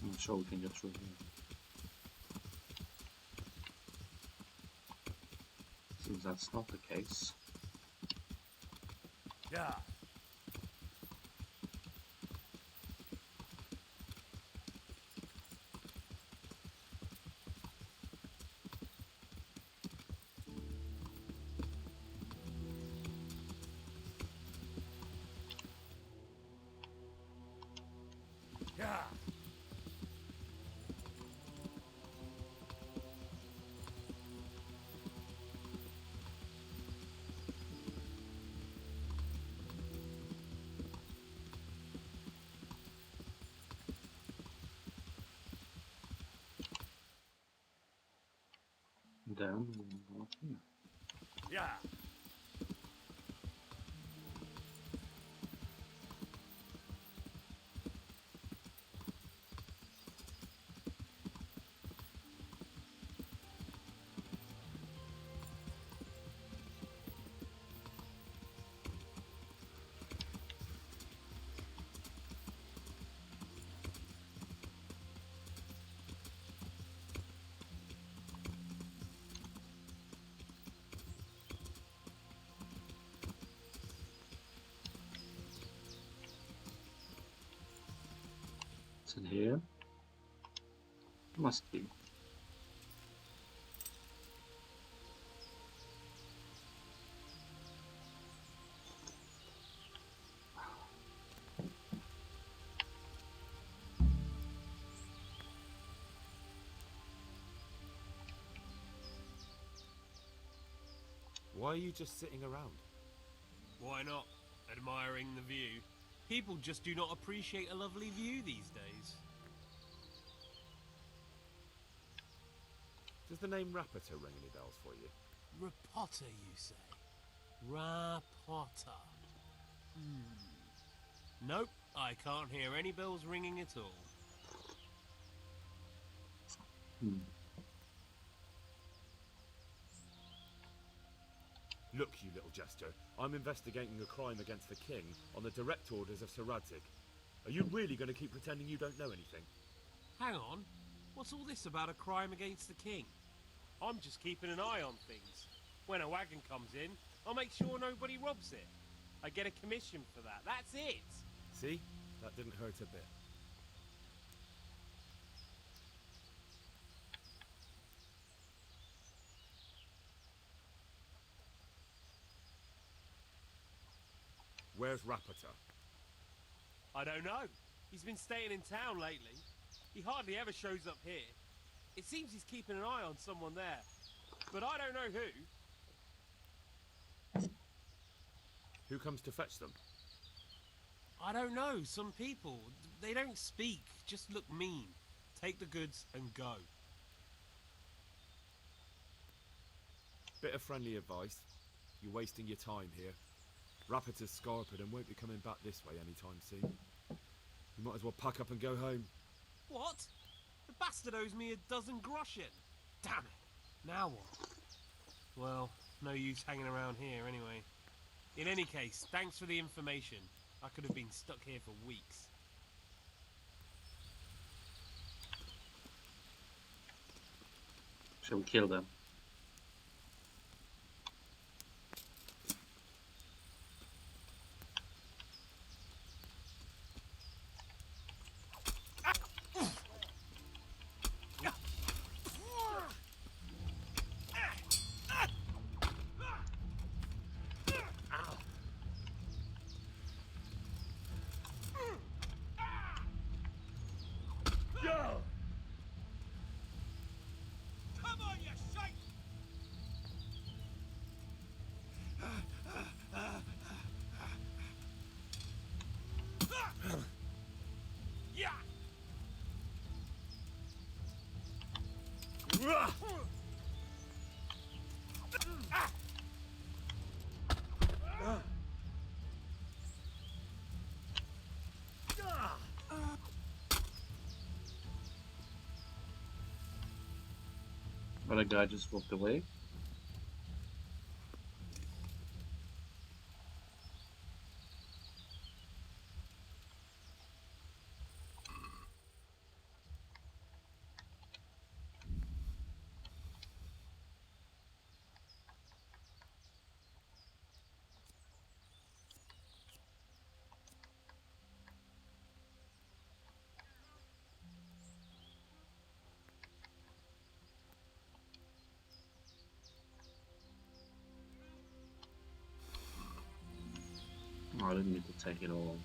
I'm sure we can get through here. Seems that's not the case. Yeah. Yeah. Then we'll go here. Yeah. It's in here. Must be. Why are you just sitting around? Why not? Admiring the view. People just do not appreciate a lovely view these days. Does the name Rapita ring any bells for you? Rapota, you say? Rapota. Nope, I can't hear any bells ringing at all. Look, you little jester, I'm investigating a crime against the king on the direct orders of Sir Radzig. Are you really going to keep pretending you don't know anything? Hang on. What's all this about a crime against the king? I'm just keeping an eye on things. When a wagon comes in, I'll make sure nobody robs it. I get a commission for that. That's it. See? That didn't hurt a bit. Where's Rapata? I don't know. He's been staying in town lately. He hardly ever shows up here. It seems he's keeping an eye on someone there. But I don't know who. Who comes to fetch them? I don't know. Some people. They don't speak. Just look mean. Take the goods and go. Bit of friendly advice. You're wasting your time here. Rapata's scarpered and won't be coming back this way anytime soon. You might as well pack up and go home. What? The bastard owes me 12 Groschen. Damn it. Now what? Well, no use hanging around here anyway. In any case, thanks for the information. I could have been stuck here for weeks. Shall we kill them? Come on, you shite! Yeah! But the guy just walked away. Oh, I didn't need to take it all.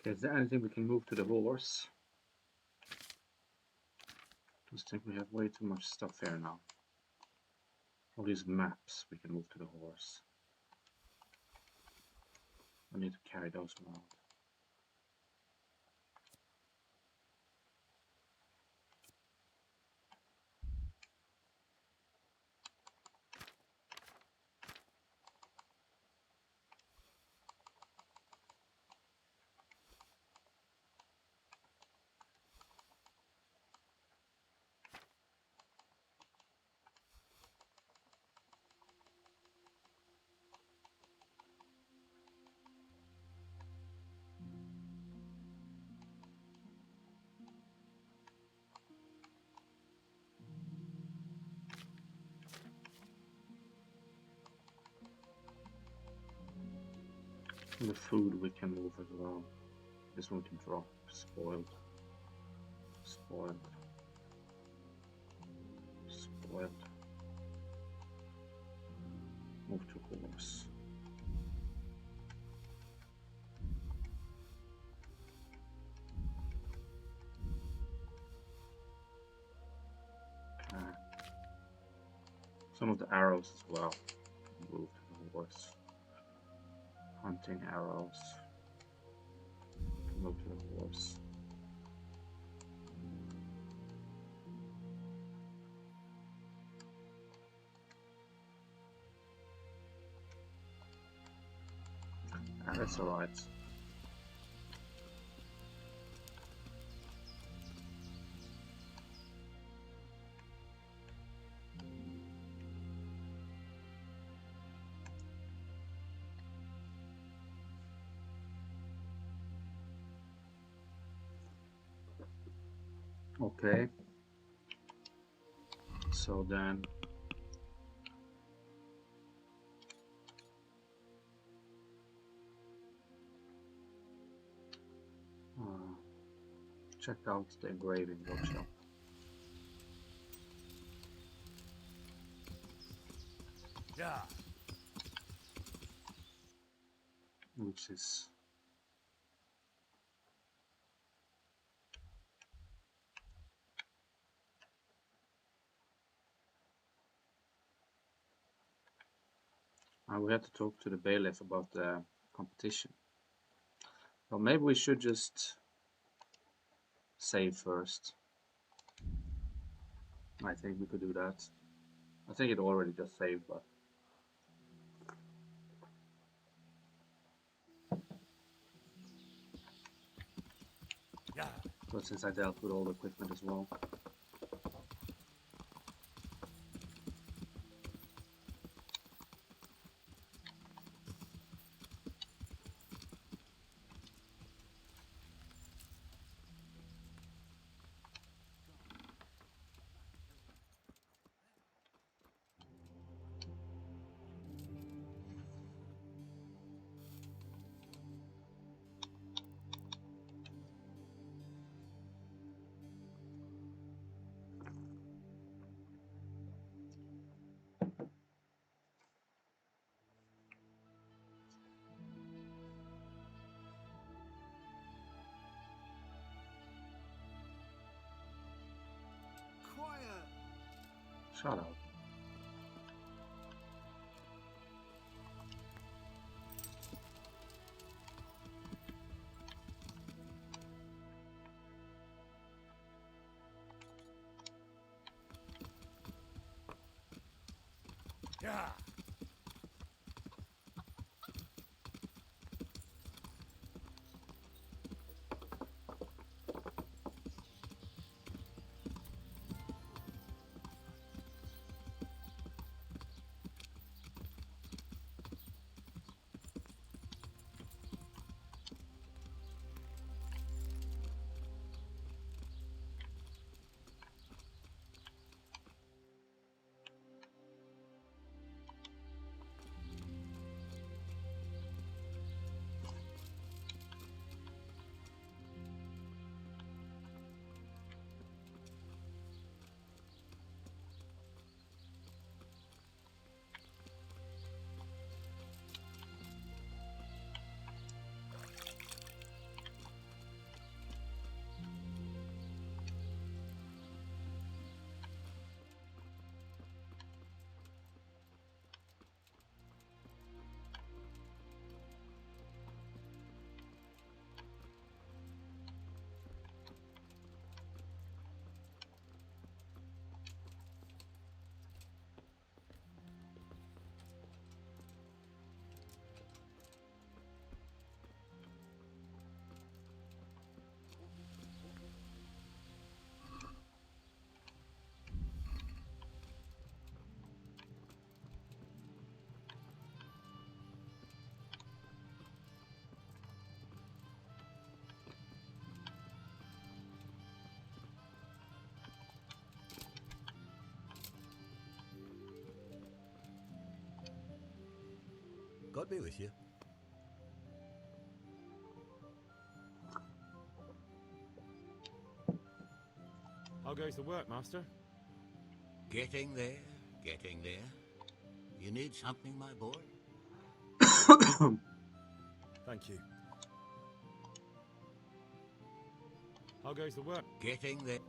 Okay, is there anything we can move to the horse? Just think we have way too much stuff here now. All these maps we can move to the horse. I need to carry those around. The food we can move as well. This one can drop. Spoiled. Spoiled. Spoiled. Move to horse. Okay. Some of the arrows as well. Move to the horse. Hunting arrows. Move to the horse. That's alright. Okay. So then check out the engraving workshop. Yeah. Which is we have to talk to the bailiff about the competition. Well, maybe we should just save first. I think we could do that. I think it already just saved, but yeah. But since I dealt with all the equipment as well. Quiet! Shut up. Yeah. God be with you. How goes the work, Master? Getting there, getting there. You need something, my boy? Thank you. How goes the work? Getting there.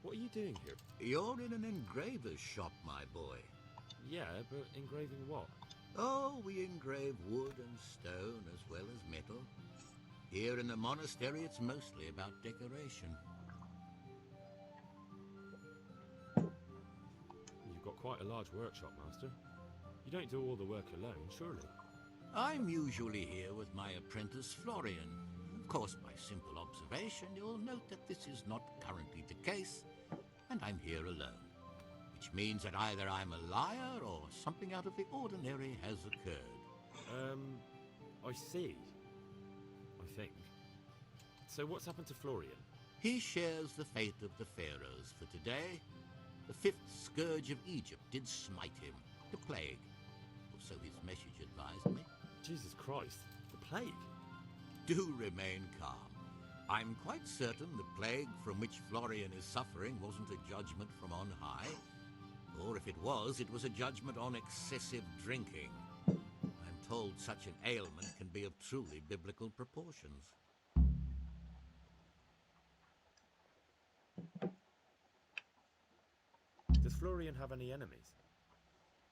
What are you doing here? You're in an engraver's shop, my boy. Yeah, but engraving what? Oh, we engrave wood and stone as well as metal. Here in the monastery, it's mostly about decoration. You've got quite a large workshop, Master. You don't do all the work alone, surely? I'm usually here with my apprentice, Florian. Of course, by simple observation, you'll note that this is not currently the case, and I'm here alone. Which means that either I'm a liar or something out of the ordinary has occurred. I see. I think. So what's happened to Florian? He shares the fate of the pharaohs for today. The fifth scourge of Egypt did smite him, the plague. Or so his message advised me. Jesus Christ, the plague? Do remain calm. I'm quite certain the plague from which Florian is suffering wasn't a judgment from on high. Or if it was a judgment on excessive drinking. I'm told such an ailment can be of truly biblical proportions. Does Florian have any enemies?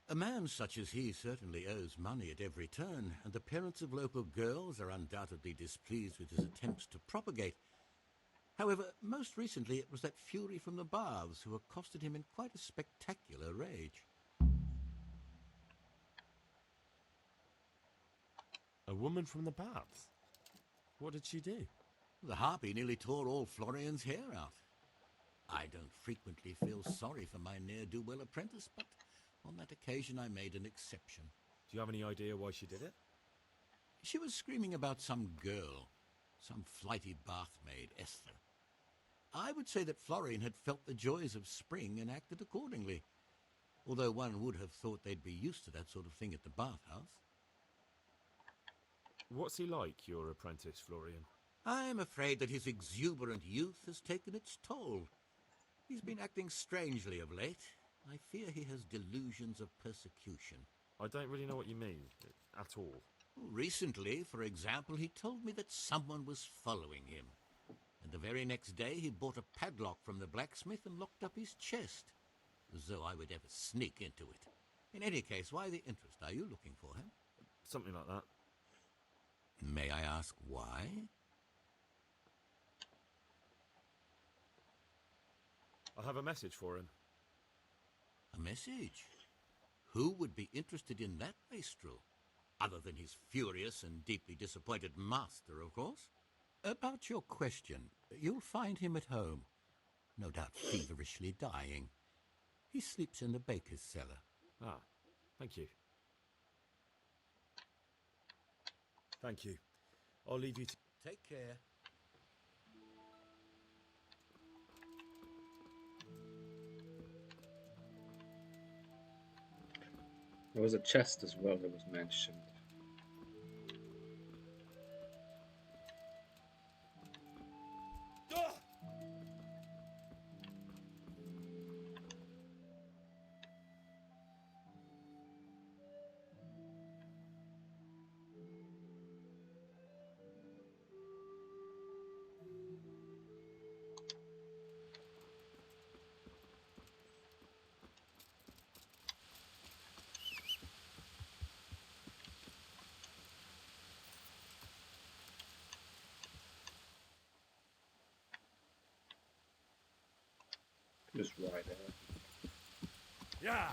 A man such as he certainly owes money at every turn, and the parents of local girls are undoubtedly displeased with his attempts to propagate. However, most recently it was that fury from the baths who accosted him in quite a spectacular rage. A woman from the baths? What did she do? The harpy nearly tore all Florian's hair out. I don't frequently feel sorry for my ne'er-do-well apprentice, but on that occasion I made an exception. Do you have any idea why she did it? She was screaming about some girl, some flighty bath-maid, Esther. I would say that Florian had felt the joys of spring and acted accordingly, although one would have thought they'd be used to that sort of thing at the bathhouse. What's he like, your apprentice, Florian? I'm afraid that his exuberant youth has taken its toll. He's been acting strangely of late. I fear he has delusions of persecution. I don't really know what you mean, at all. Recently, for example, he told me that someone was following him. And the very next day he bought a padlock from the blacksmith and locked up his chest. As though I would ever sneak into it. In any case, why the interest? Are you looking for him? Something like that. May I ask why? I have a message for him. A message? Who would be interested in that wastrel? Other than his furious and deeply disappointed master, of course. About your question, you'll find him at home. No doubt feverishly dying. He sleeps in the baker's cellar. Ah, thank you. Thank you. I'll leave you to... Take care. There was a chest as well that was mentioned. Just right there. Yeah!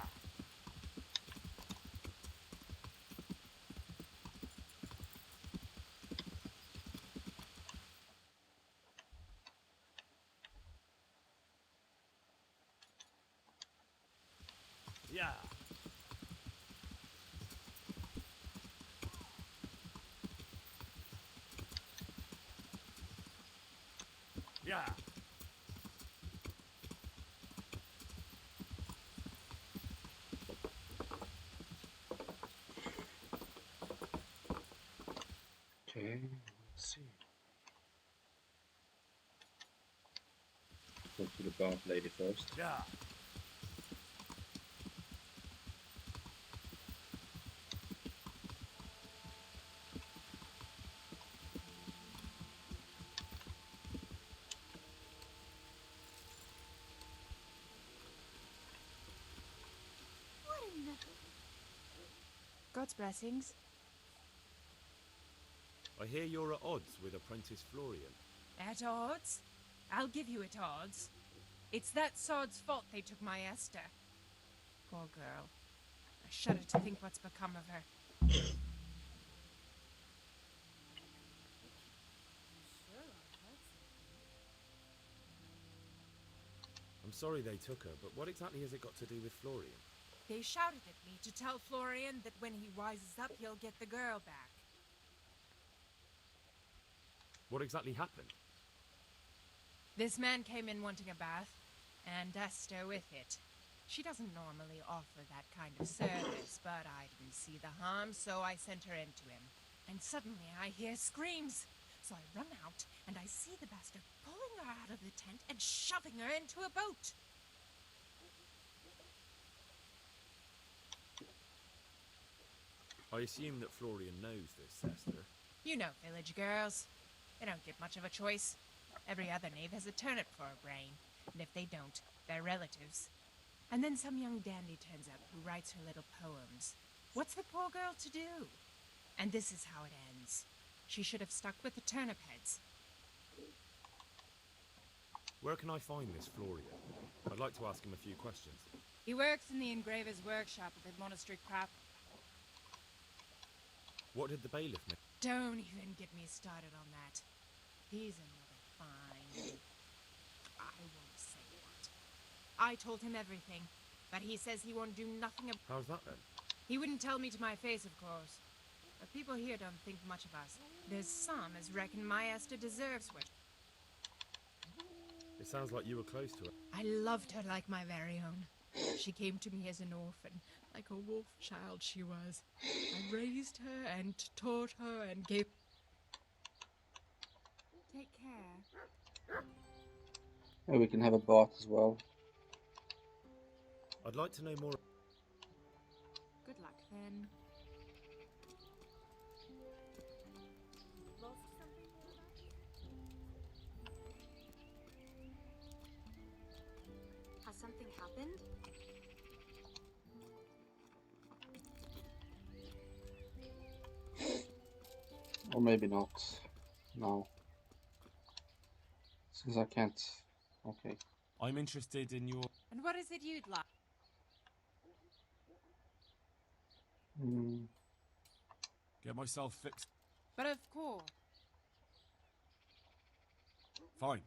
Yeah! Yeah! Okay, let's see. Go to the bath lady first. Yeah. What in the... God's blessings. I hear you're at odds with Apprentice Florian. At odds? I'll give you at odds. It's that sod's fault they took my Esther. Poor girl. I shudder to think what's become of her. I'm sorry they took her, but what exactly has it got to do with Florian? They shouted at me to tell Florian that when he rises up, he'll get the girl back. What exactly happened? This man came in wanting a bath, and Esther with it. She doesn't normally offer that kind of service, but I didn't see the harm, so I sent her in to him. And suddenly I hear screams. So I run out, and I see the bastard pulling her out of the tent and shoving her into a boat. I assume that Florian knows this, Esther. You know village girls. They don't get much of a choice. Every other knave has a turnip for a brain, and if they don't, they're relatives. And then some young dandy turns up who writes her little poems. What's the poor girl to do? And this is how it ends. She should have stuck with the turnip heads. Where can I find this Florian? I'd like to ask him a few questions. He works in the engraver's workshop at the monastery crop. What did the bailiff make? Don't even get me started on that. He's another fine... I won't say what. I told him everything, but he says he won't do nothing about... How's that then? He wouldn't tell me to my face, of course. But people here don't think much of us. There's some as reckon my Esther deserves what... It sounds like you were close to her. I loved her like my very own. She came to me as an orphan, like a wolf child she was. I raised her and taught her and gave... Take care. Yeah, we can have a bath as well. I'd like to know more. Good luck then. Lost something hereabouts? Has something happened? Or maybe not. No. Since I can't... Okay. I'm interested in your... And what is it you'd like? Get myself fixed. But of course. Fine.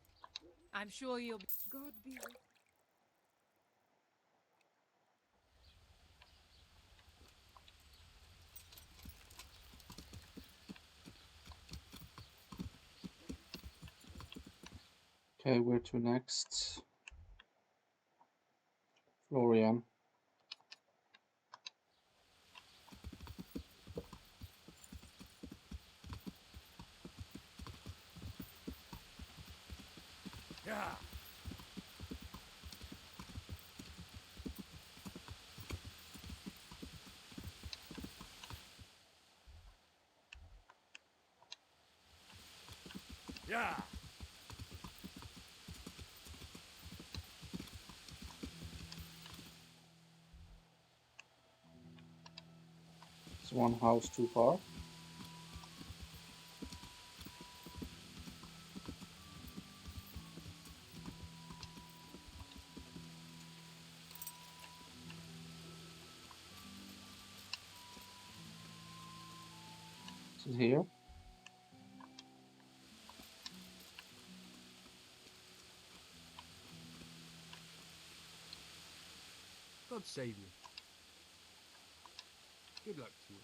I'm sure you'll be... God be with... Okay, where to next? Florian. Yeah. Yeah. Is one house too far? Is it here? God save you. Good luck to you.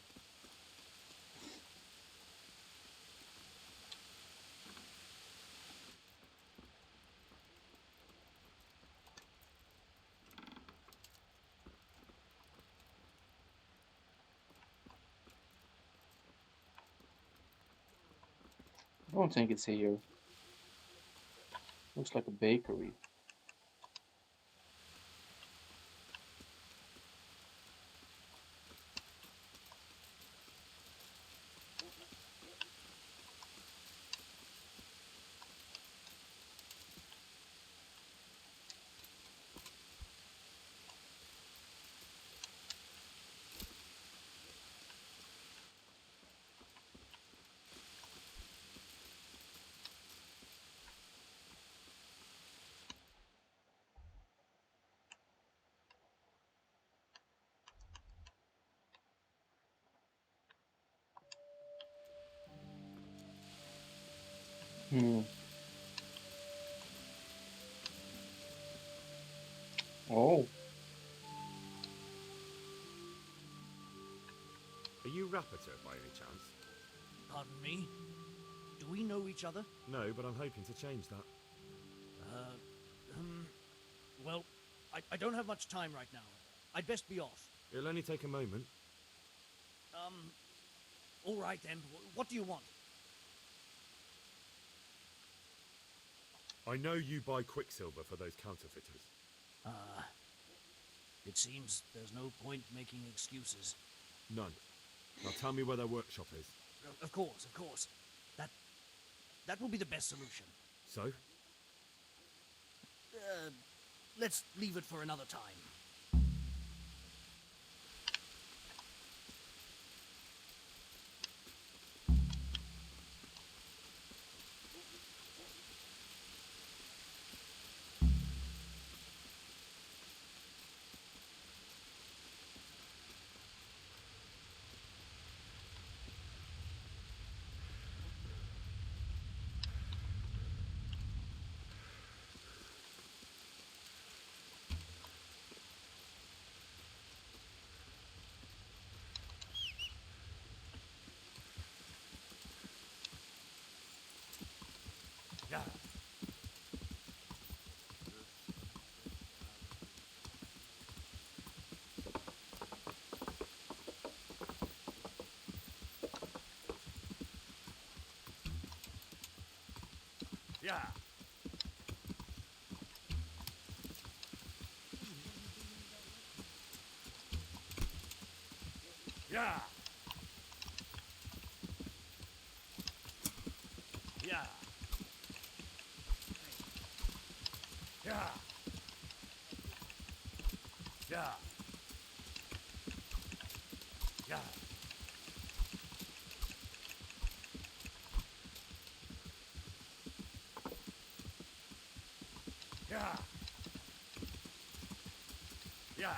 don't think it's here. Looks like a bakery. Hmm. Oh. Are you Rapiter by any chance? Pardon me? Do we know each other? No, but I'm hoping to change that. Well, I don't have much time right now. I'd best be off. It'll only take a moment. All right then. What do you want? I know you buy Quicksilver for those counterfeiters. It seems there's no point making excuses. None. Now tell me where their workshop is. Of course, of course. That will be the best solution. So? Let's leave it for another time. Yeah. Yeah. Yeah. Yeah. Yeah. Yeah. Yeah. Yeah. Yeah.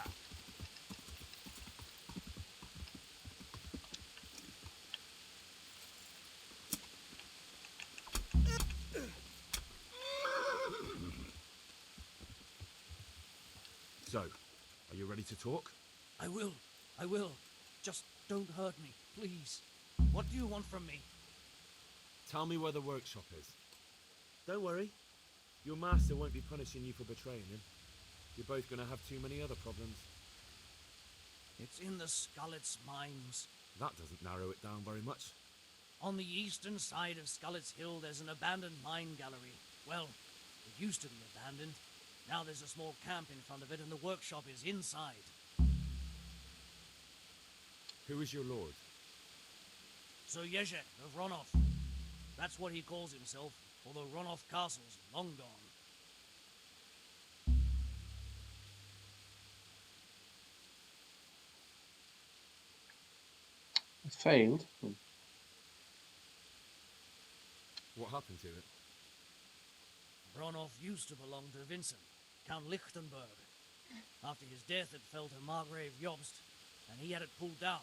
So, are you ready to talk? I will. I will. Just don't hurt me, please. What do you want from me? Tell me where the workshop is. Don't worry. Your master won't be punishing you for betraying him. You're both going to have too many other problems. It's in the Skullet's mines. That doesn't narrow it down very much. On the eastern side of Skullet's Hill, there's an abandoned mine gallery. Well, it used to be abandoned. Now there's a small camp in front of it, and the workshop is inside. Who is your lord? Sir Yezhek of Ronov. That's what he calls himself, although Ronov Castle's long gone. It failed. What happened to it? Ronov used to belong to Vincent, Count Lichtenberg. After his death, it fell to Margrave Jobst, and he had it pulled down.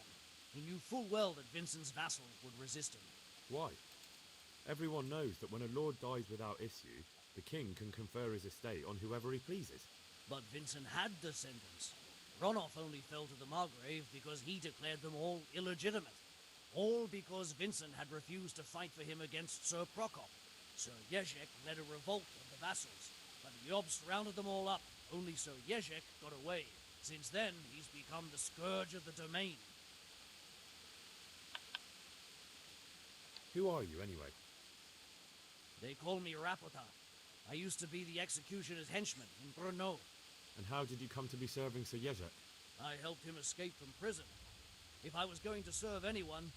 He knew full well that Vincent's vassals would resist him. Why? Everyone knows that when a lord dies without issue, the king can confer his estate on whoever he pleases. But Vincent had descendants. Ronov only fell to the Margrave because he declared them all illegitimate. All because Vincent had refused to fight for him against Sir Prokop. Sir Yezhek led a revolt of the vassals, but the Jobst rounded them all up. Only Sir Yezhek got away. Since then, he's become the scourge of the domain. Who are you, anyway? They call me Rapota. I used to be the executioner's henchman in Brno. And how did you come to be serving Sir Jezek? I helped him escape from prison. If I was going to serve anyone,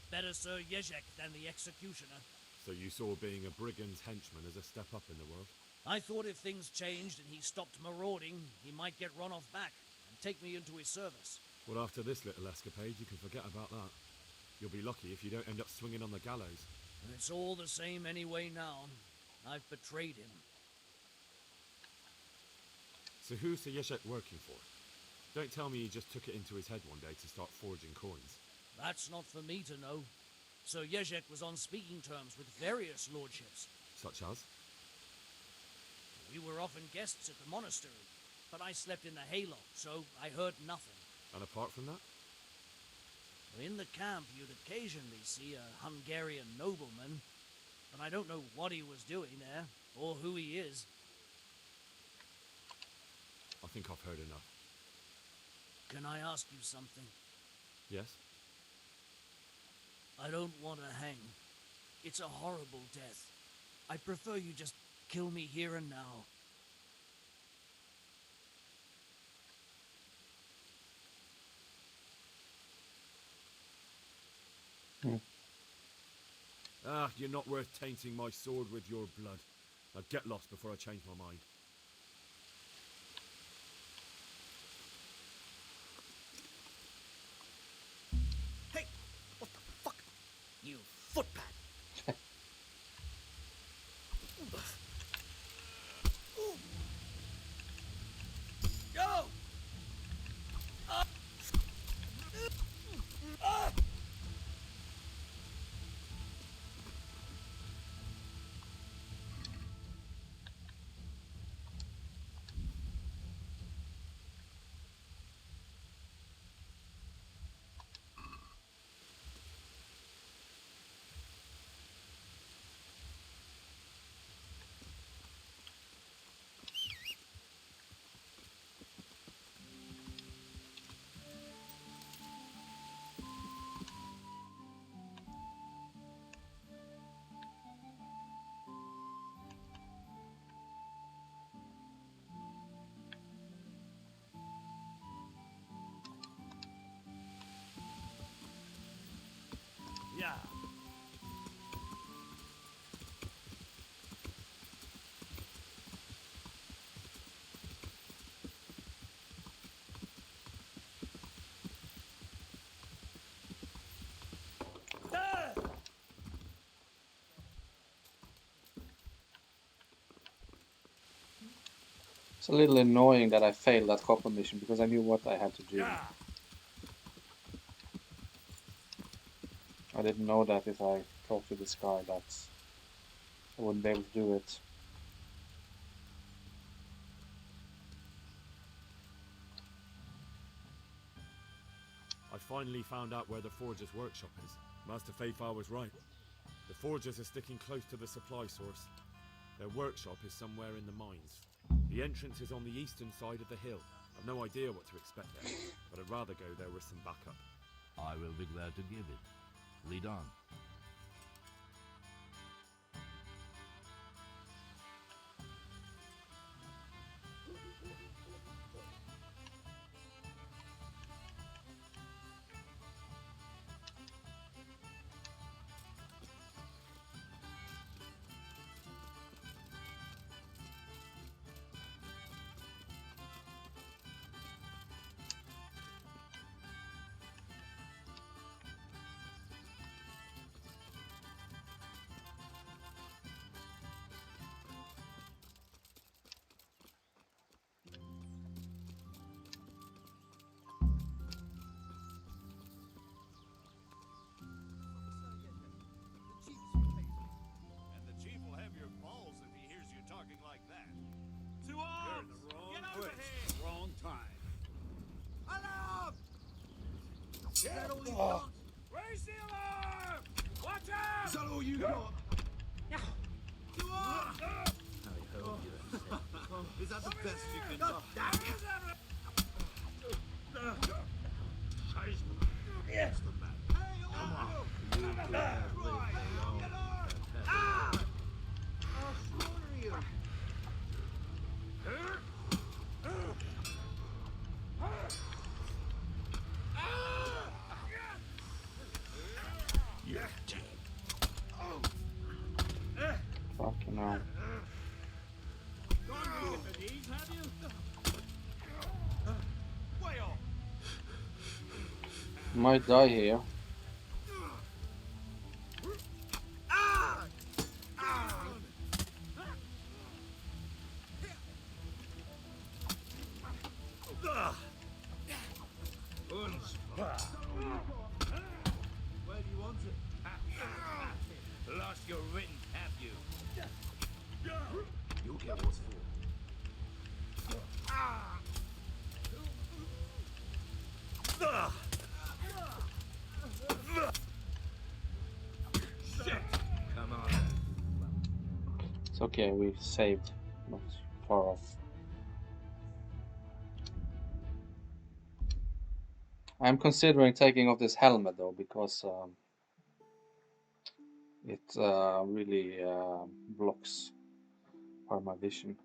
better Sir Jezek than the executioner. So you saw being a brigand's henchman as a step up in the world? I thought if things changed and he stopped marauding, he might get Ronoff back and take me into his service. Well, after this little escapade, you can forget about that. You'll be lucky if you don't end up swinging on the gallows. And it's all the same anyway now. I've betrayed him. So who's Sir Jezek working for? Don't tell me he just took it into his head one day to start forging coins. That's not for me to know. Sir Jezek was on speaking terms with various lordships. Such as? We were often guests at the monastery, but I slept in the hayloft, so I heard nothing. And apart from that? In the camp, you'd occasionally see a Hungarian nobleman, but I don't know what he was doing there, or who he is. I think I've heard enough. Can I ask you something? Yes? I don't want to hang. It's a horrible death. I prefer you just kill me here and now. Ah, you're not worth tainting my sword with your blood. Now get lost before I change my mind. Hey! What the fuck? You footpad! Go! Yeah. It's a little annoying that I failed that copper mission because I knew what I had to do. I didn't know that if I talked to this guy that I wouldn't be able to do it. I finally found out where the Forger's workshop is. Master Fafar was right. The Forgers are sticking close to the supply source. Their workshop is somewhere in the mines. The entrance is on the eastern side of the hill. I've no idea what to expect there, but I'd rather go there with some backup. I will be glad to give it. Lead on. Oh. Raise the alarm! Watch out! Is that all you got? Two arms! Is that the best you can do? Yes. Hey, come on. You Might die here. Where do you want it? Lost your written, have you? You'll get what's for. Come on. It's okay, we've saved. Not far off. I'm considering taking off this helmet though, because it really blocks part of my vision.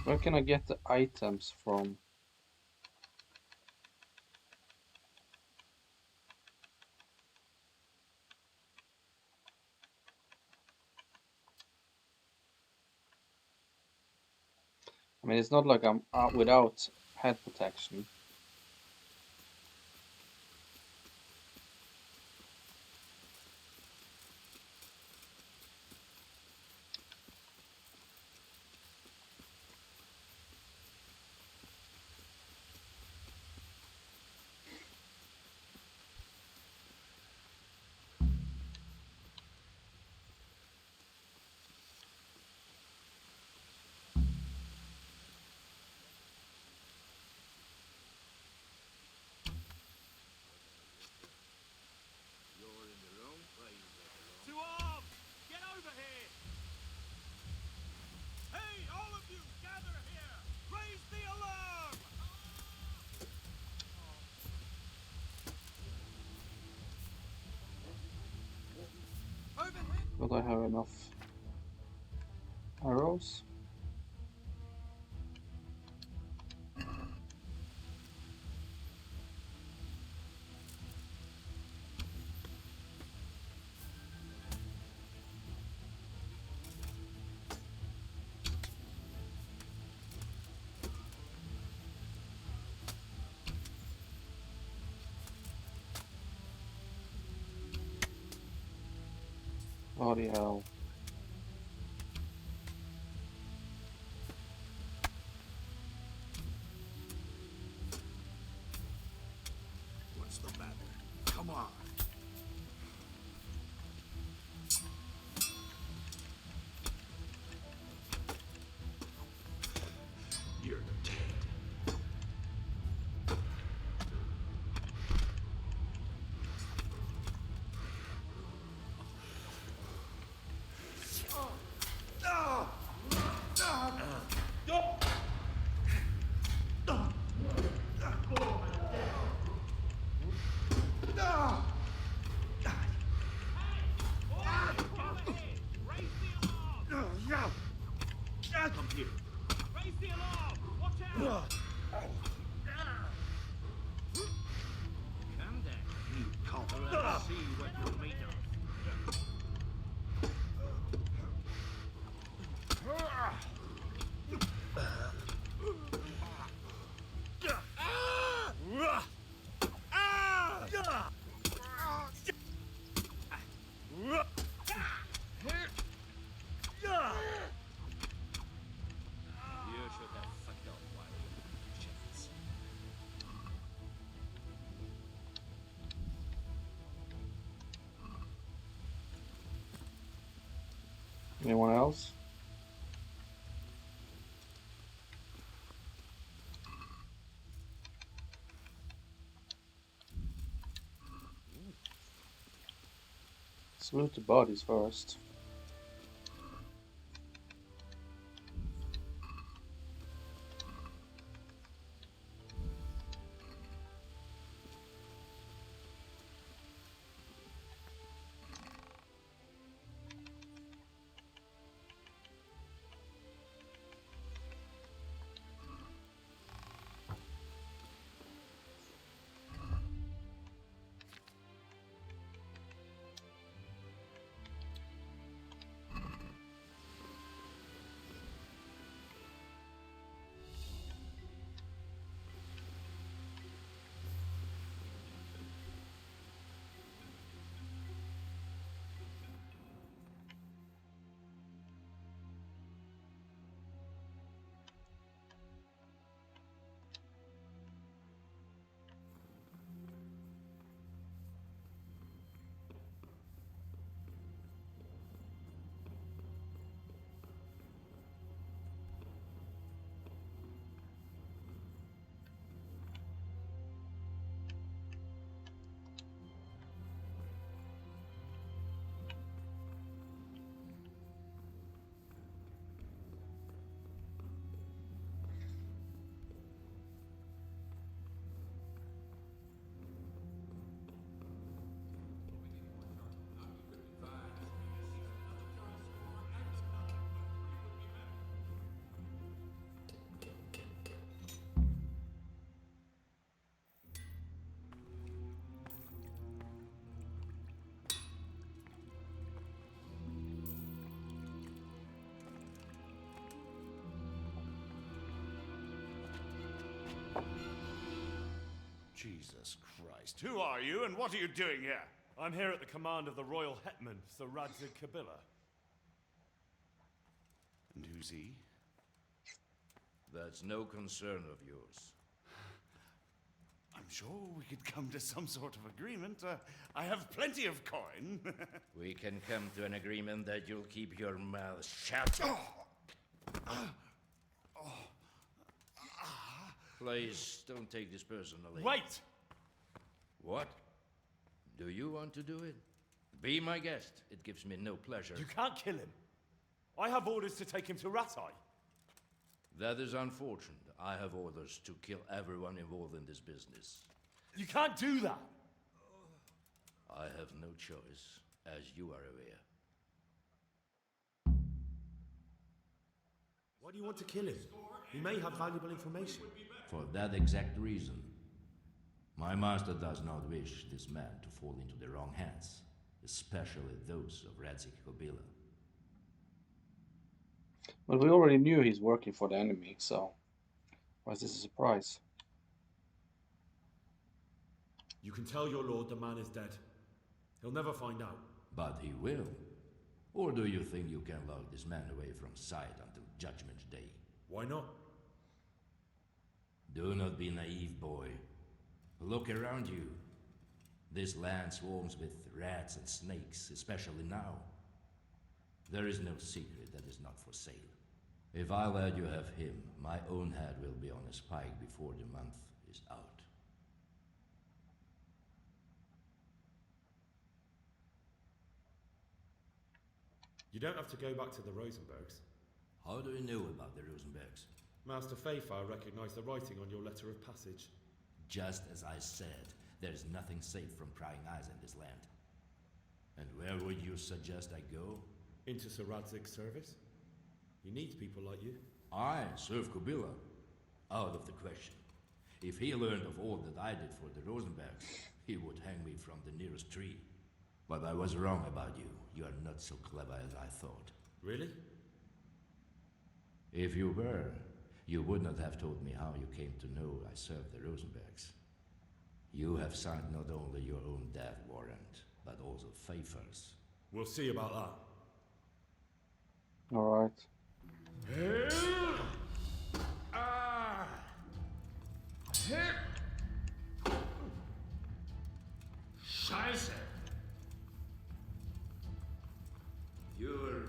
Where can I get the items from? I mean, it's not like I'm out without head protection. To arms! Get over here! Hey, all of you, gather here! Raise the alarm! Will I have enough arrows? Bloody hell. What's the matter? Come on. You're dead. Come here. Raise the alarm! Watch out! Come down. You can't. Let's see what you're made of. You should have fucked up while you had the chance. Anyone else? Let's loot the bodies first. Who are you, and what are you doing here? I'm here at the command of the royal hetman, Sir Radzig Kabila. And who's he? That's no concern of yours. I'm sure we could come to some sort of agreement. I have plenty of coin. We can come to an agreement that you'll keep your mouth shut. Please, don't take this personally. Wait! What? Do you want to do it? Be my guest. It gives me no pleasure. You can't kill him. I have orders to take him to Ratai. That is unfortunate. I have orders to kill everyone involved in this business. You can't do that! I have no choice, as you are aware. Why do you want to kill him? He may have valuable information. For that exact reason. My master does not wish this man to fall into the wrong hands, especially those of Radzig Kabila. Well, we already knew he's working for the enemy, so why is this a surprise? You can tell your lord the man is dead. He'll never find out. But he will. Or do you think you can lock this man away from sight until Judgment Day? Why not? Do not be naive, boy. Look around you. This land swarms with rats and snakes, especially now. There is no secret that is not for sale. If I let you have him, my own head will be on a spike before the month is out. You don't have to go back to the Rosenbergs. How do you know about the Rosenbergs? Master Fayfire recognized the writing on your letter of passage. Just as I said, there is nothing safe from prying eyes in this land. And where would you suggest I go? Into Sir Radzig's service? He needs people like you. I serve Kabila. Out of the question. If he learned of all that I did for the Rosenbergs, he would hang me from the nearest tree. But I was wrong about you. You are not so clever as I thought. Really? If you were, you would not have told me how you came to know I served the Rosenbergs. You have signed not only your own death warrant, but also Pfeiffer's. We'll see about that. All right. Scheiße! You're...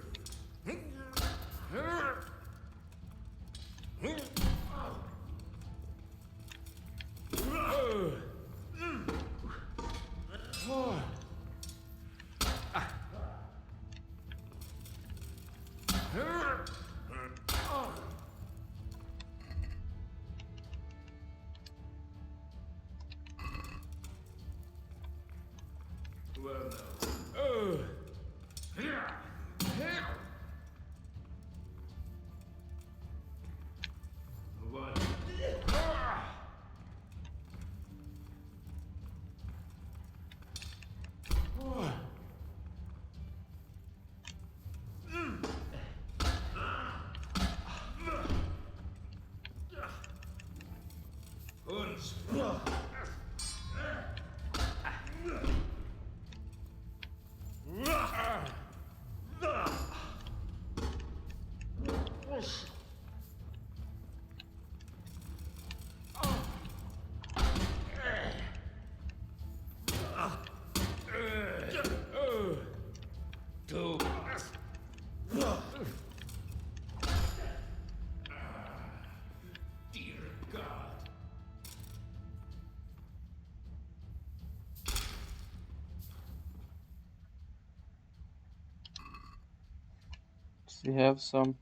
Does he have some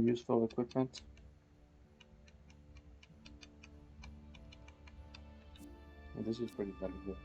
useful equipment? Well, this is pretty valuable.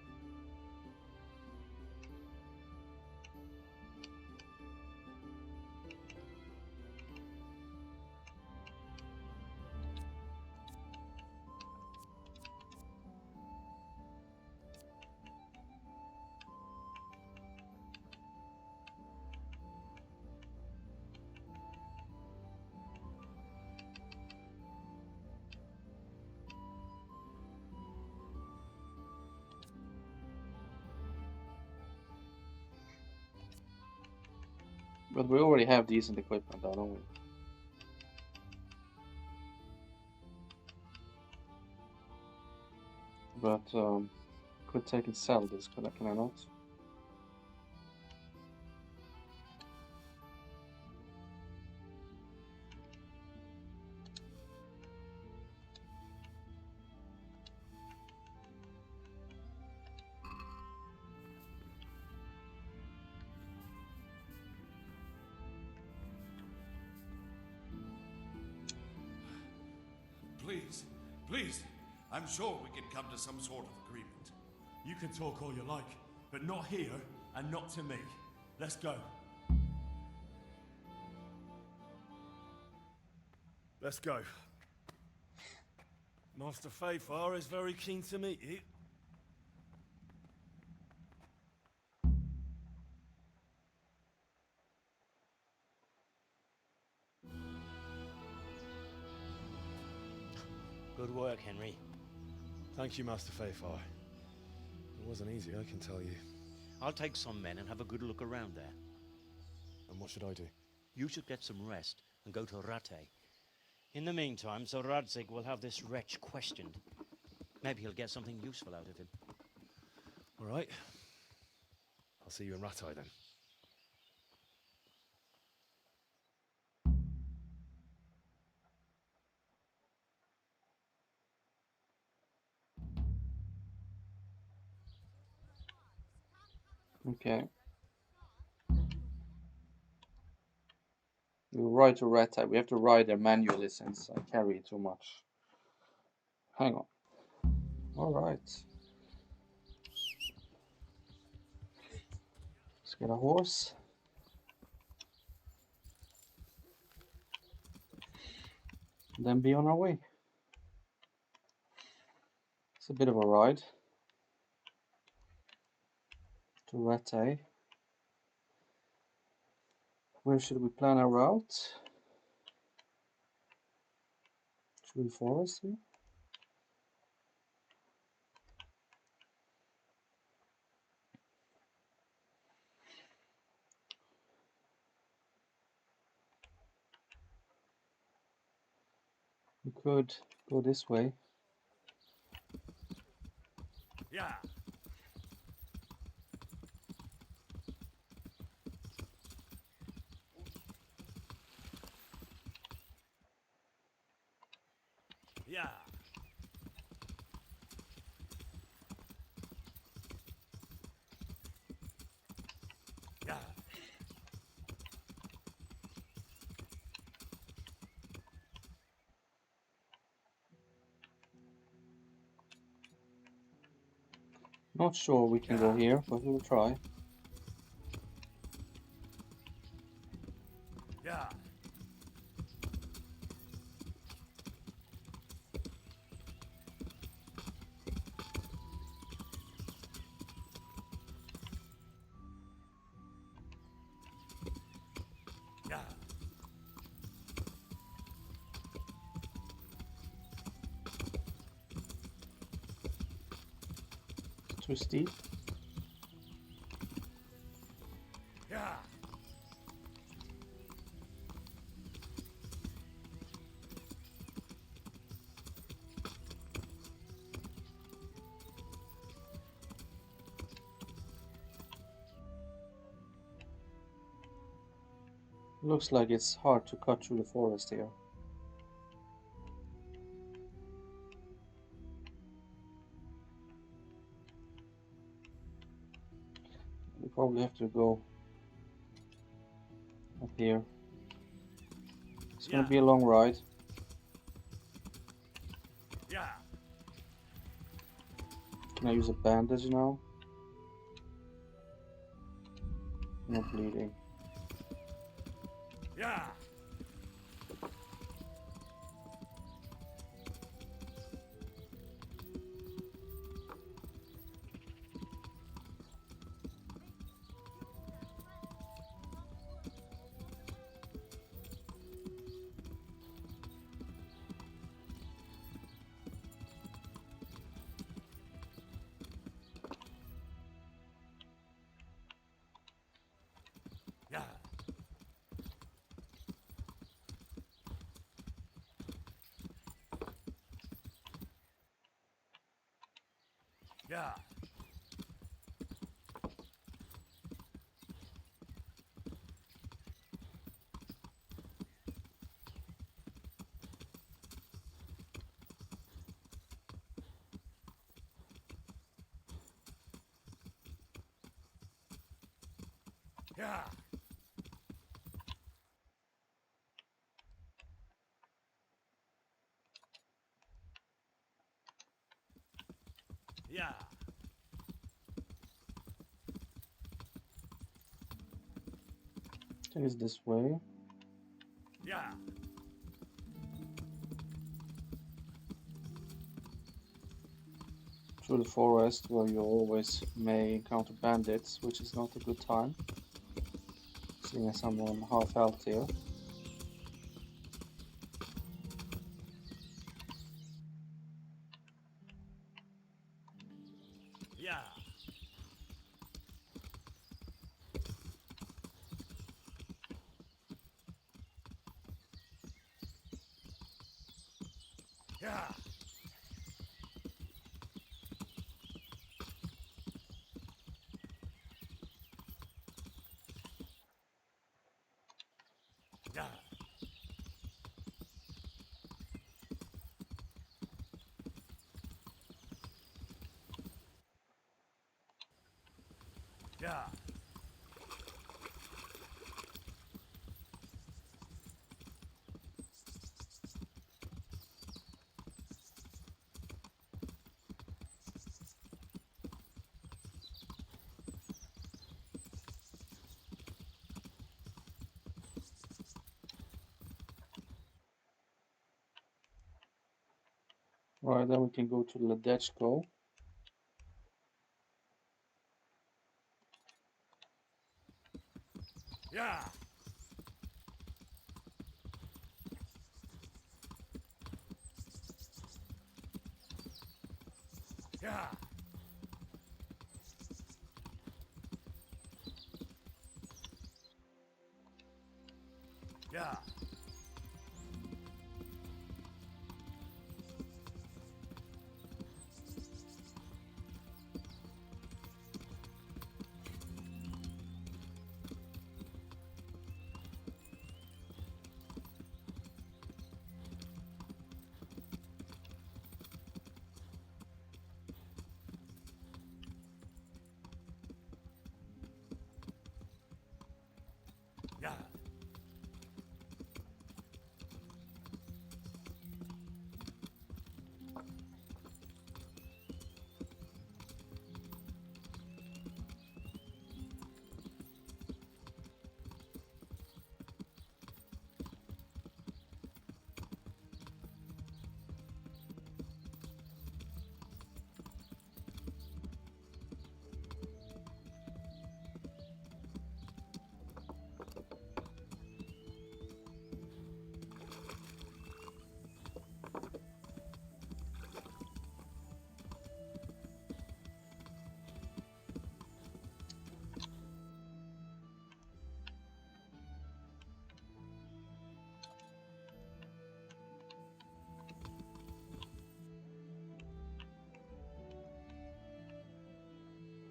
But we already have decent equipment, don't we? But could take and sell this, can I not? Please, please, I'm sure we can come to some sort of agreement. You can talk all you like, but not here and not to me. Let's go. Let's go. Master Fayfar is very keen to meet you. Good work, Henry. Thank you, Master Fayfar. It wasn't easy, I can tell you. I'll take some men and have a good look around there. And what should I do? You should get some rest and go to Rattay. In the meantime, Sir Radzig will have this wretch questioned. Maybe he'll get something useful out of him. All right. I'll see you in Rattay then. Okay. We'll ride to Rattay. We have to ride there manually since I carry too much. Hang on. Alright. Let's get a horse. Then be on our way. It's a bit of a ride to Rattay. Where should we plan our route? Through the forest here? We could go this way. Yeah. Yeah. Yeah. Not sure we can go here, but we'll try. Yeah. Yeah. Too steep. Yeah. Looks like it's hard to cut through the forest here. We probably have to go up here. It's gonna be a long ride. Yeah. Can I use a bandage now? No bleeding. Yeah. Yeah. Yeah. Yeah. Yeah. It is this way. Yeah. Through the forest, where you always may encounter bandits, which is not a good time, seeing as I'm on half health here. Yeah. Yeah. Yeah. Yeah. Right, then we can go to Ledechko. Yeah. Yeah. Yeah. Yeah.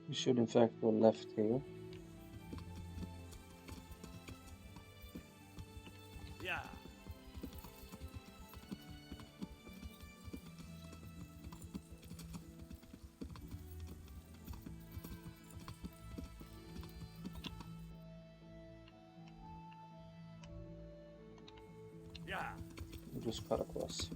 We should in fact go left here. Yeah. Yeah. We'll just cut across.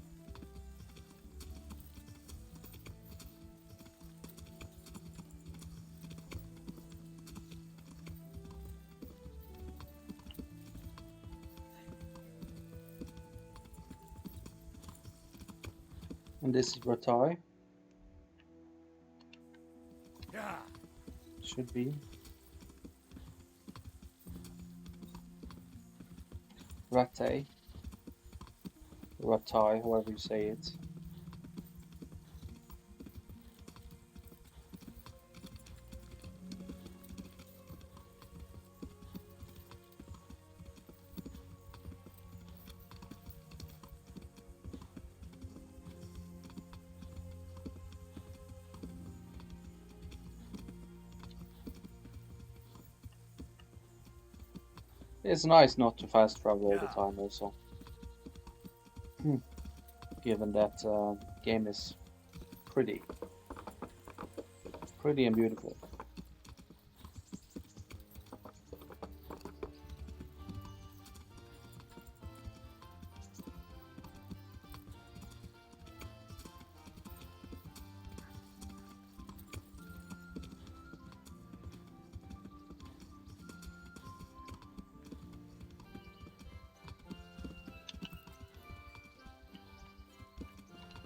And this is Ratai. Yeah. Should be. Ratai. Ratai, however you say it. It's nice not to fast travel all the time also. Given that game is pretty and beautiful.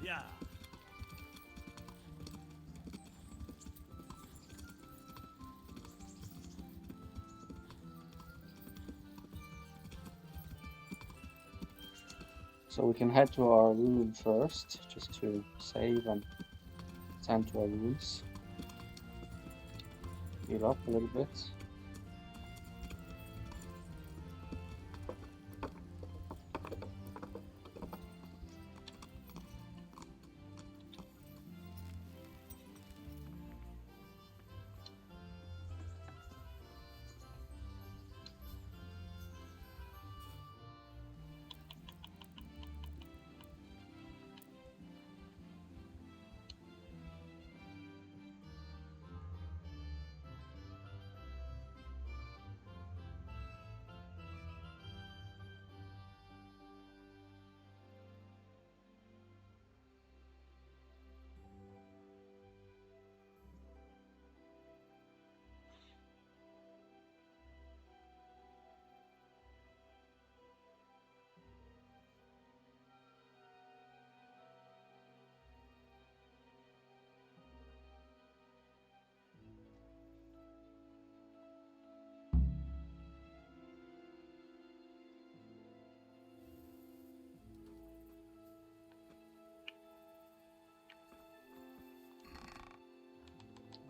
Yeah. So we can head to our room first, just to save and tend to our wounds. Heal up a little bit.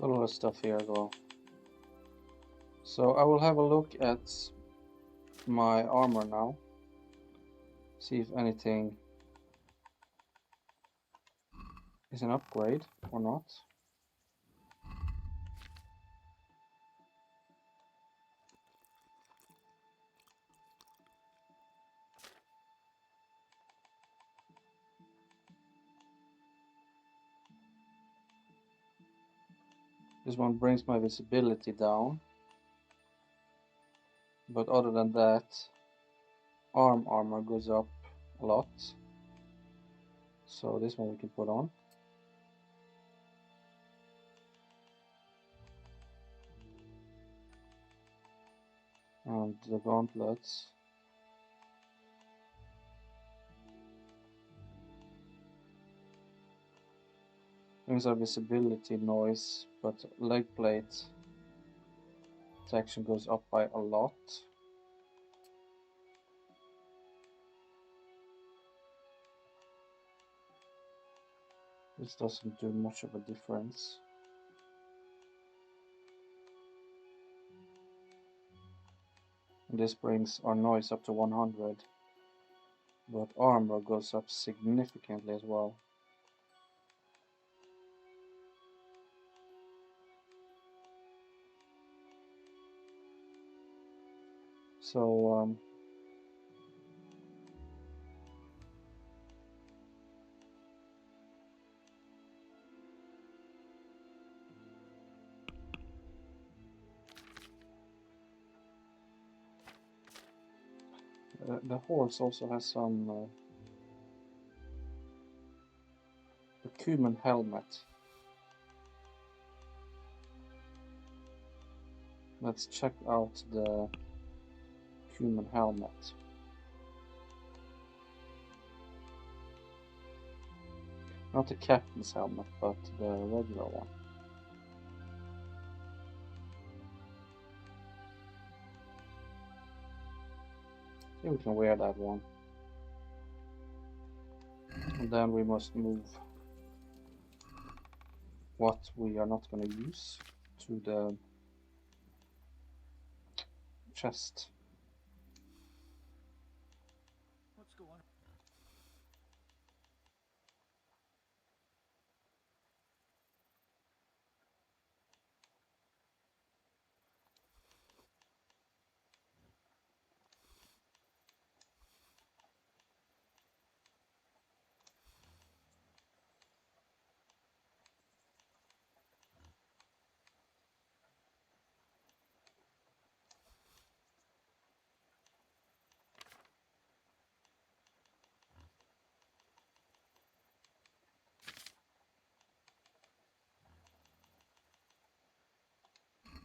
A lot of stuff here as well. So I will have a look at my armor now. See if anything is an upgrade or not. This one brings my visibility down. But other than that, armor goes up a lot. So this one we can put on. And the gauntlets. Things are visibility, noise, but leg plate protection goes up by a lot. This doesn't do much of a difference. And this brings our noise up to 100, but armor goes up significantly as well. So the horse also has some a cumin helmet. Let's check out the cumin helmet. Not the captain's helmet, but the regular one. See if we can wear that one. And then we must move what we are not going to use to the chest. What's going on?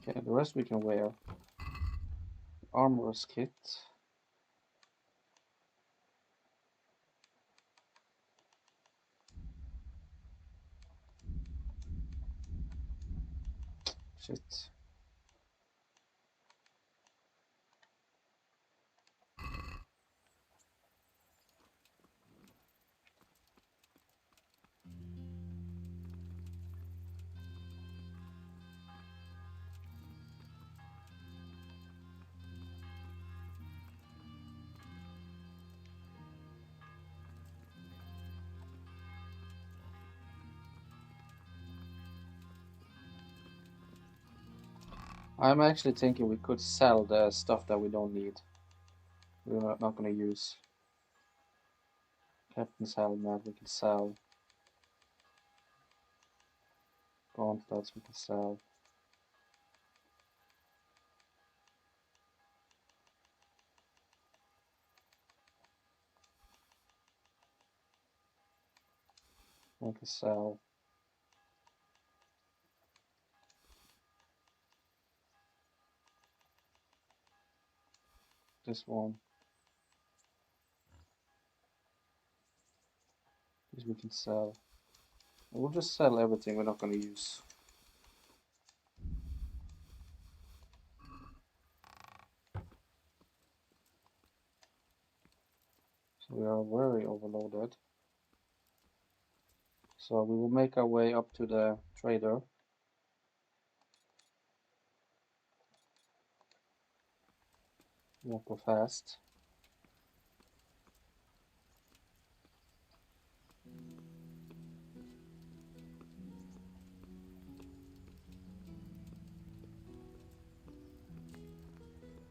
Okay, the rest we can wear. Armorer's kit. Shit. I'm actually thinking we could sell the stuff that we don't need. We're not going to use. Captain's helmet we can sell. Gauntlets we can sell. We can sell. This one. This we can sell. We'll just sell everything we're not going to use. So we are very overloaded. So we will make our way up to the trader. Won't go fast.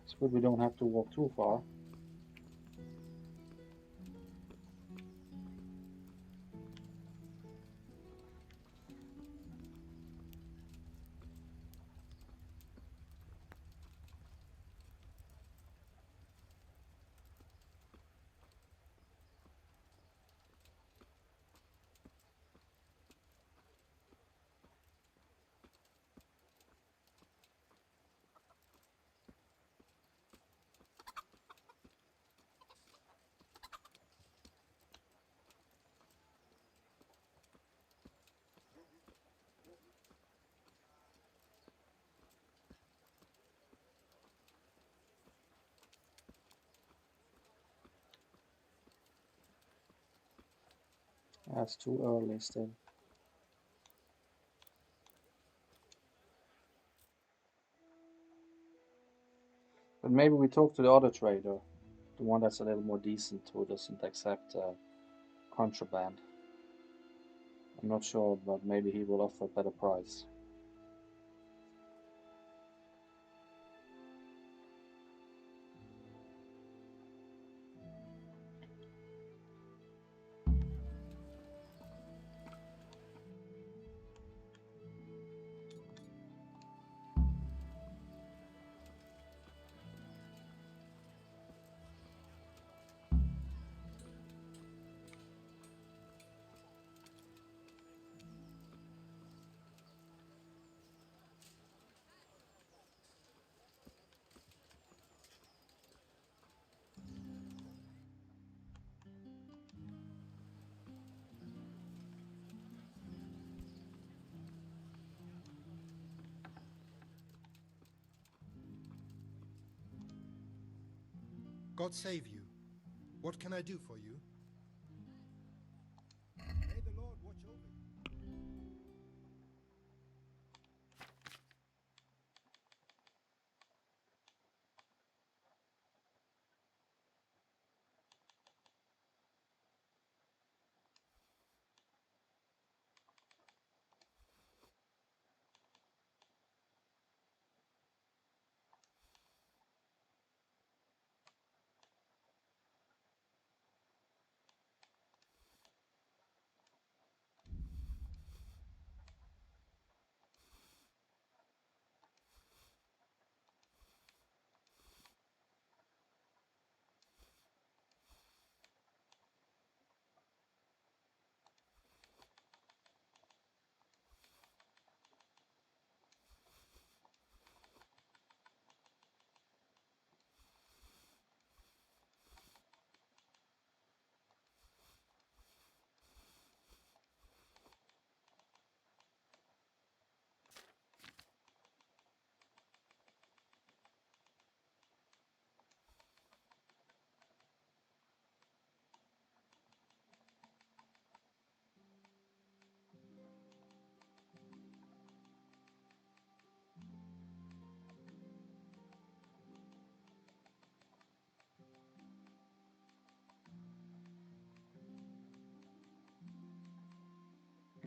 It's good we don't have to walk too far. That's too early still. But maybe we talk to the other trader, the one that's a little more decent, who doesn't accept contraband. I'm not sure, but maybe he will offer a better price. God save you. What can I do for you? May the Lord watch over you.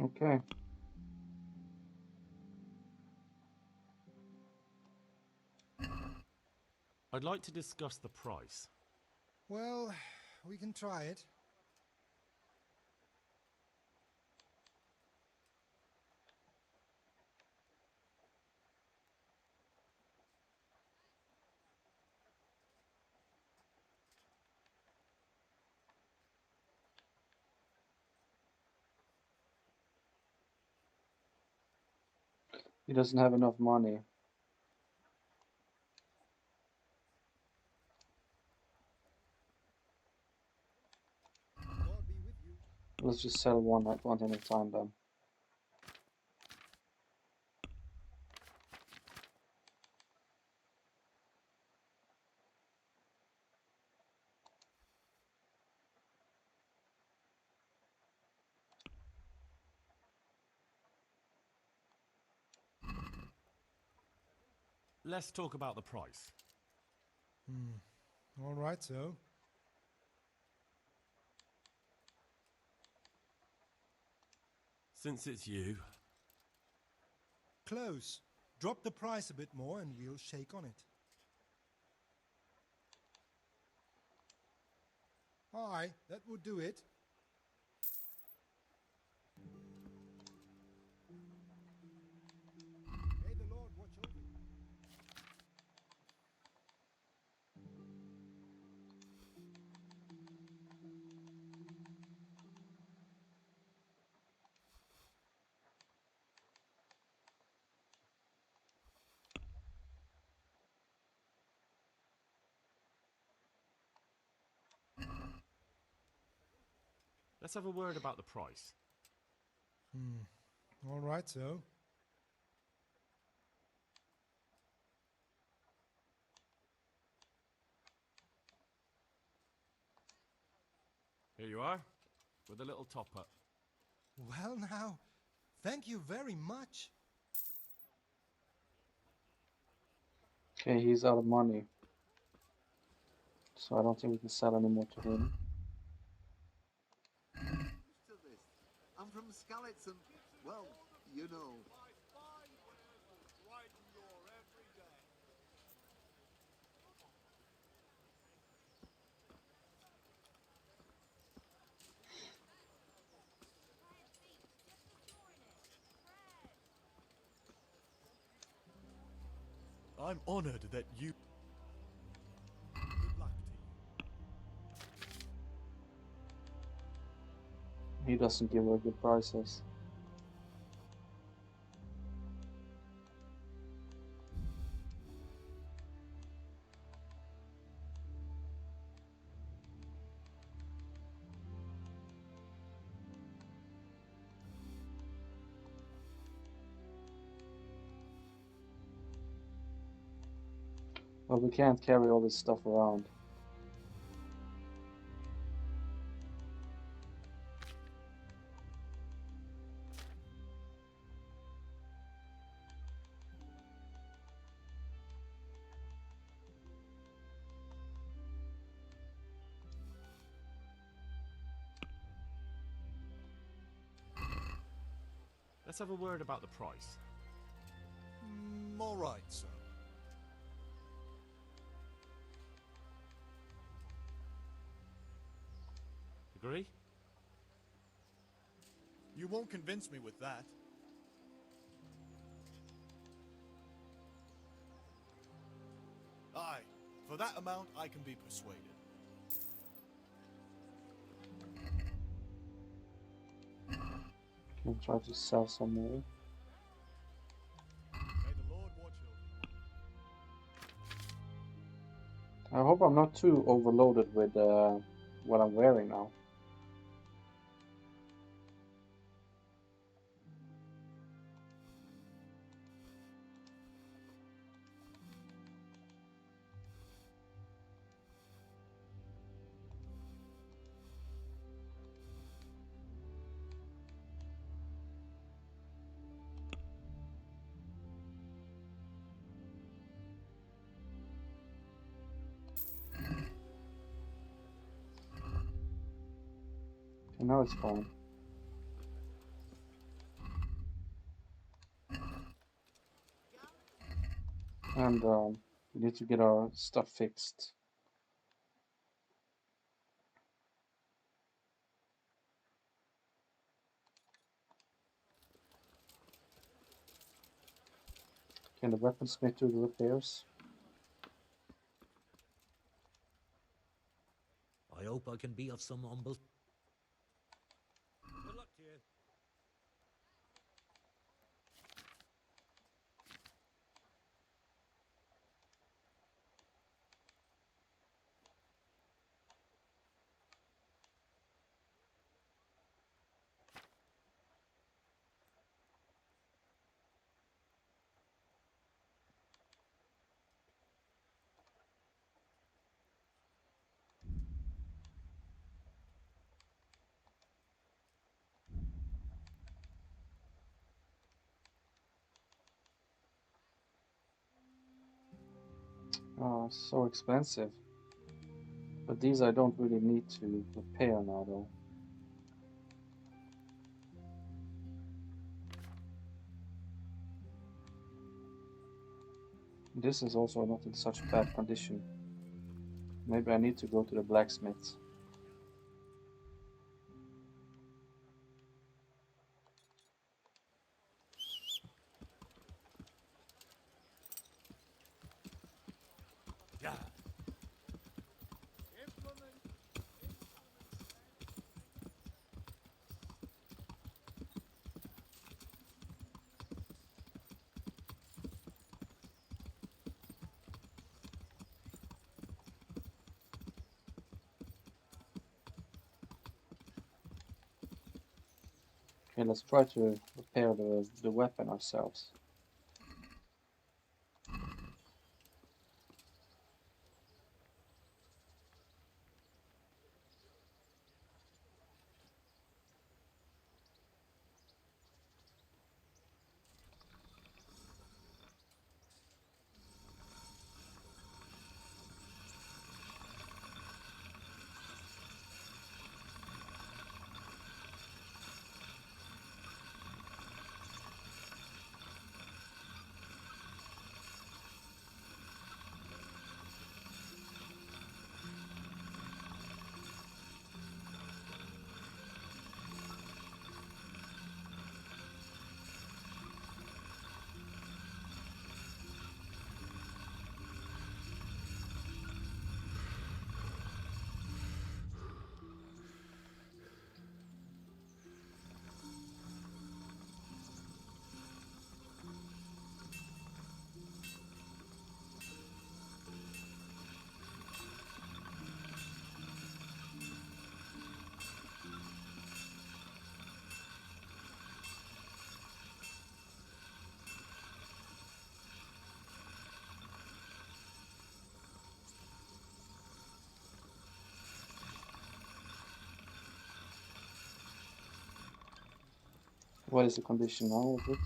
Okay. I'd like to discuss the price. Well, we can try it. He doesn't have enough money. God be with you. Let's just sell one at a time then. Let's talk about the price. All right, so. Since it's you. Close. Drop the price a bit more and we'll shake on it. Aye, that would do it. May the Lord watch over you. Let's have a word about the price. All right, so. Here you are, with a little top-up. Well now, thank you very much. Okay, he's out of money. So I don't think we can sell any more to him. I'm from Skalitz and, well, you know. I'm honored that you... Good luck to you. He doesn't give her good prices. But we can't carry all this stuff around. Let's have a word about the price. All right, sir. Agree? You won't convince me with that. Aye, for that amount I can be persuaded. Can try to sell some more. May the Lord watch over you. I hope I'm not too overloaded with what I'm wearing now. Okay, now it's fine. And we need to get our stuff fixed. Can the weaponsmith do the repairs? I hope I can be of some humble. Good luck to you. Oh, so expensive. But these I don't really need to repair now though. This is also not in such bad condition. Maybe I need to go to the blacksmith. Yeah. Okay, let's try to repair the weapon ourselves. What is the condition now of it?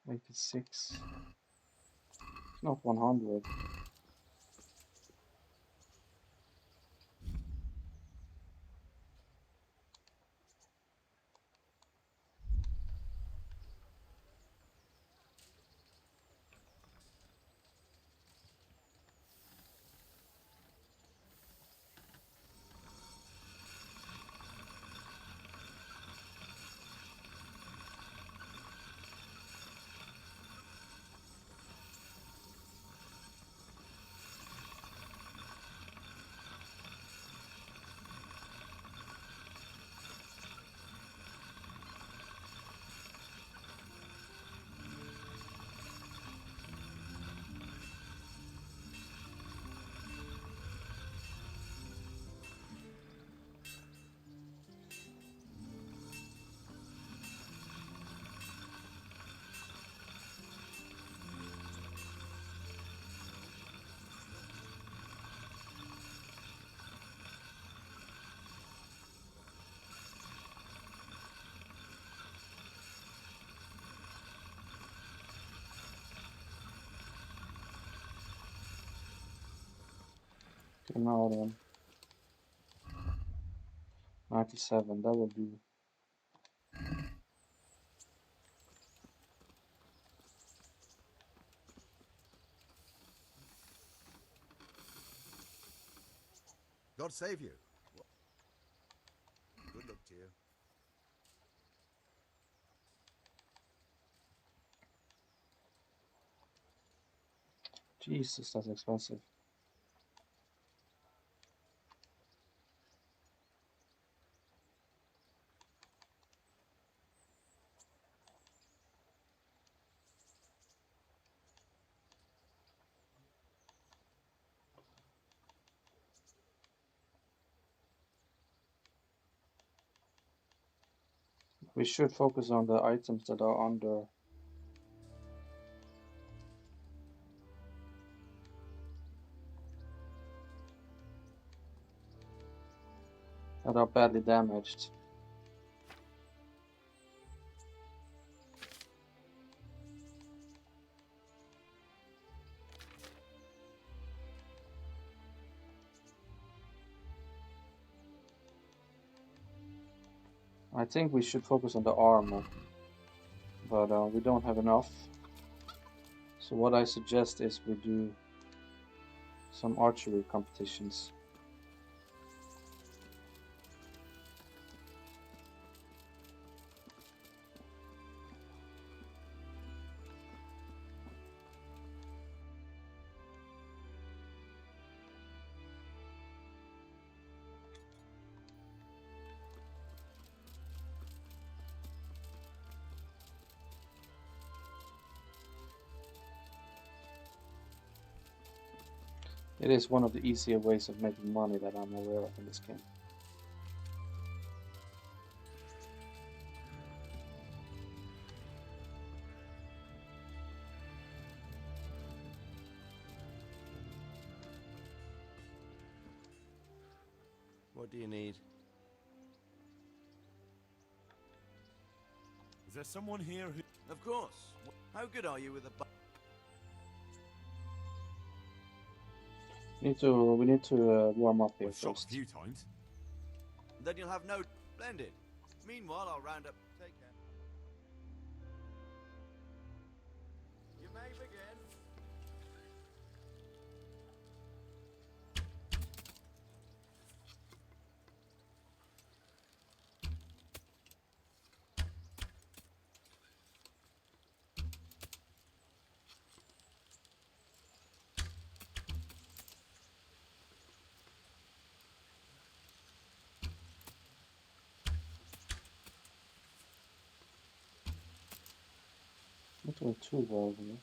86. It's not 100. Okay, now then. 97, that will do. God save you. Good luck to you. Jesus, that's expensive. We should focus on the items that are under. That are badly damaged. I think we should focus on the armor, but we don't have enough. So what I suggest is we do some archery competitions. It is one of the easier ways of making money that I'm aware of in this game. What do you need? Is there someone here who... Of course. How good are you with a... We need to warm up here shot first. a few times. Then you'll have no... Splendid. Meanwhile, I'll round up... Take care. You may begin. Not doing too well here.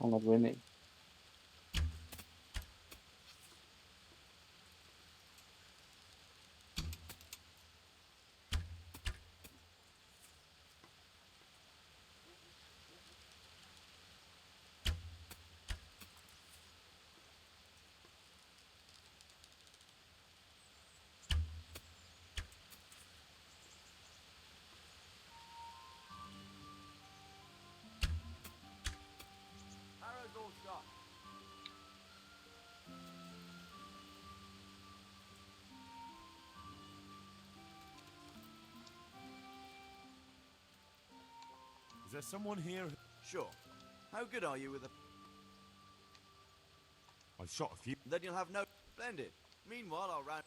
I'm not winning. Arrows all shot. Is there someone here who... Sure. How good are you with a... I've shot a few... Then you'll have no... Splendid. Meanwhile, I'll round...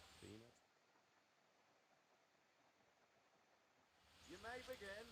You may begin.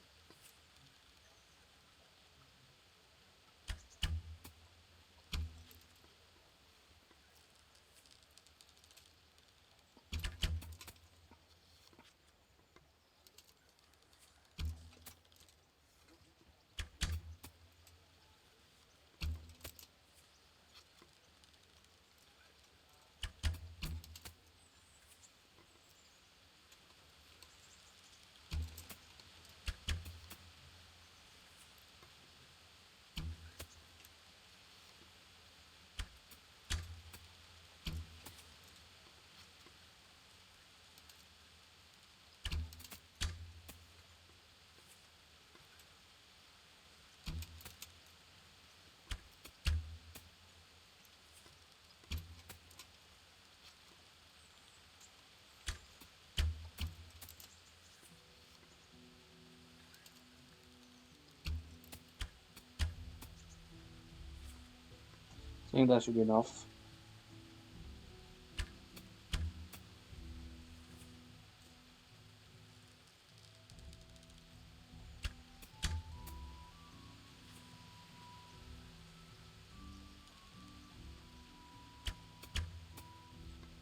I think that should be enough.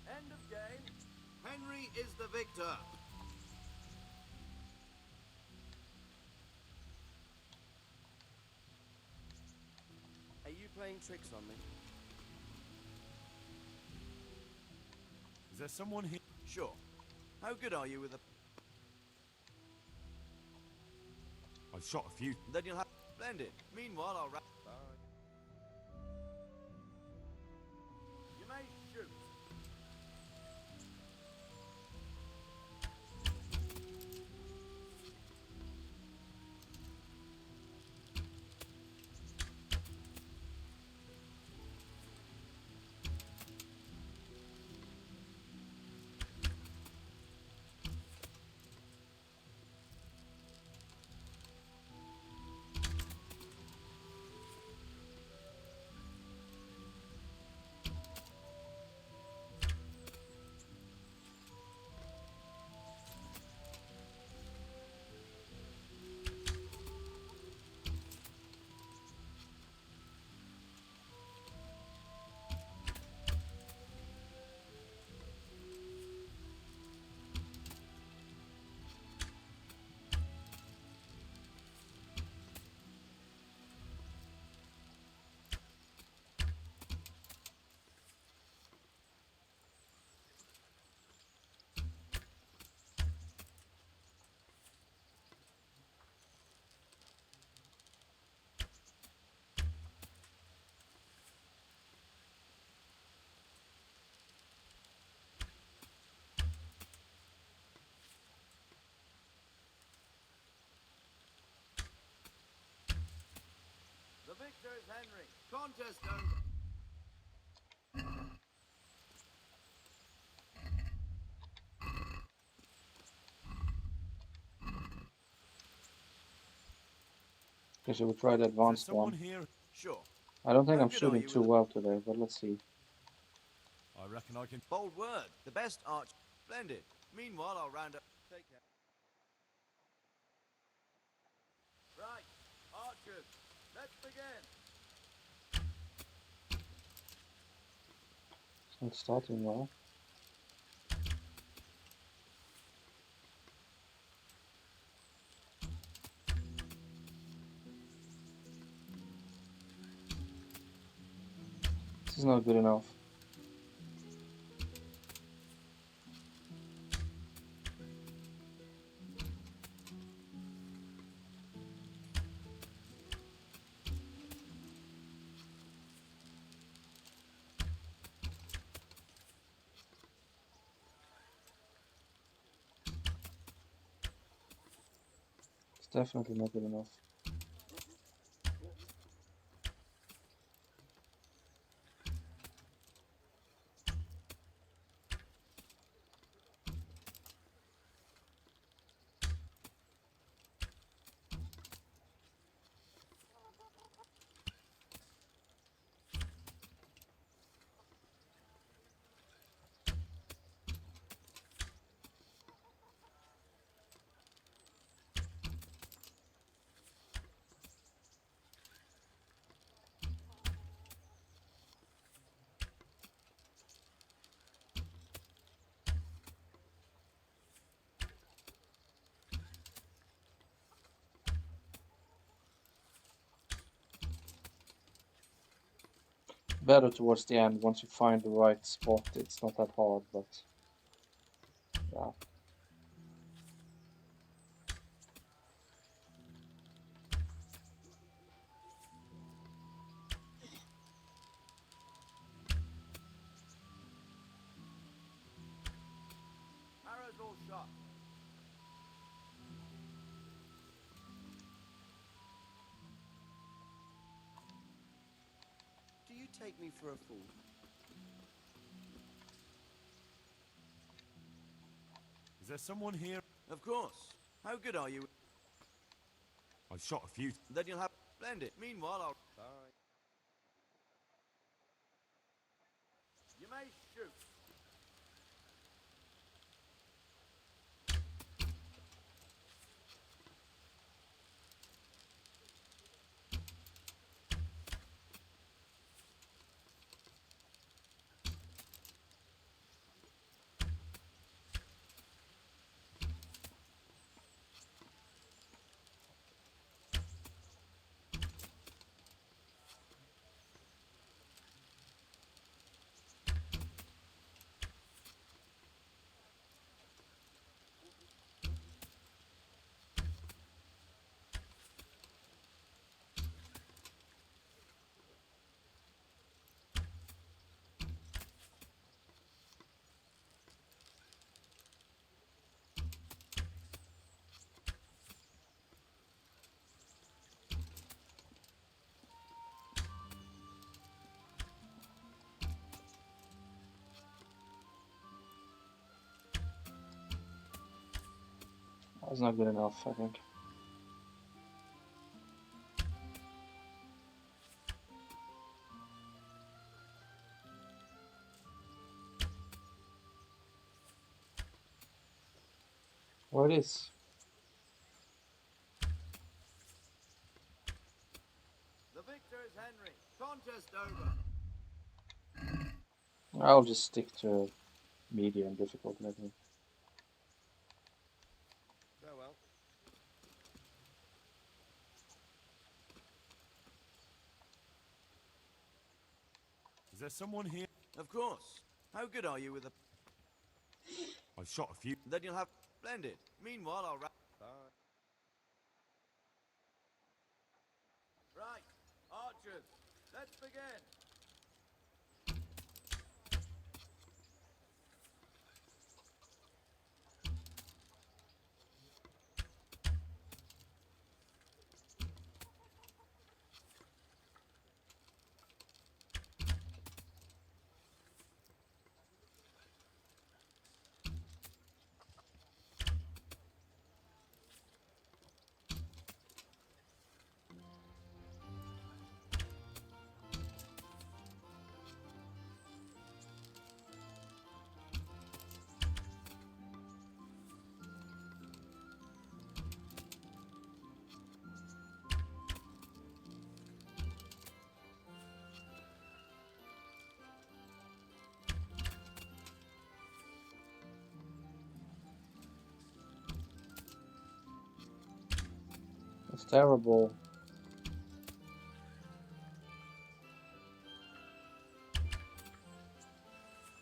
End of game. Henry is the victor. Are you playing tricks on me? Is there someone here? Sure. How good are you with a... I've shot a few. Then you'll have... Splendid. Meanwhile, I'll wrap... Bye. You may shoot. The victor is Henry. Contest over. Okay, so we'll try the advanced one. Here? Sure. I don't think How I'm good are shooting you too with a- well today, but let's see. I reckon I can. Bold word. The best arch. Splendid. Meanwhile, I'll round up. Take care. Right. Archers. Let's begin. It's not starting well. This is not good enough. It's definitely not good enough. Better towards the end, once you find the right spot, it's not that hard, but yeah. Arrows all shot. Do you take me for a fool? Is there someone here? Of course. How good are you? I've shot a few. Then you'll have... Splendid. Meanwhile, I'll... Bye. You may shoot. That's not good enough, I think. What is? The victor is Henry. Contest over. I'll just stick to medium difficulty, I think. Farewell. Is there someone here? Of course. How good are you with a... I've shot a few. Then you'll have... Splendid. Meanwhile, I'll wrap... Bye. Right. Archers, let's begin. It's terrible.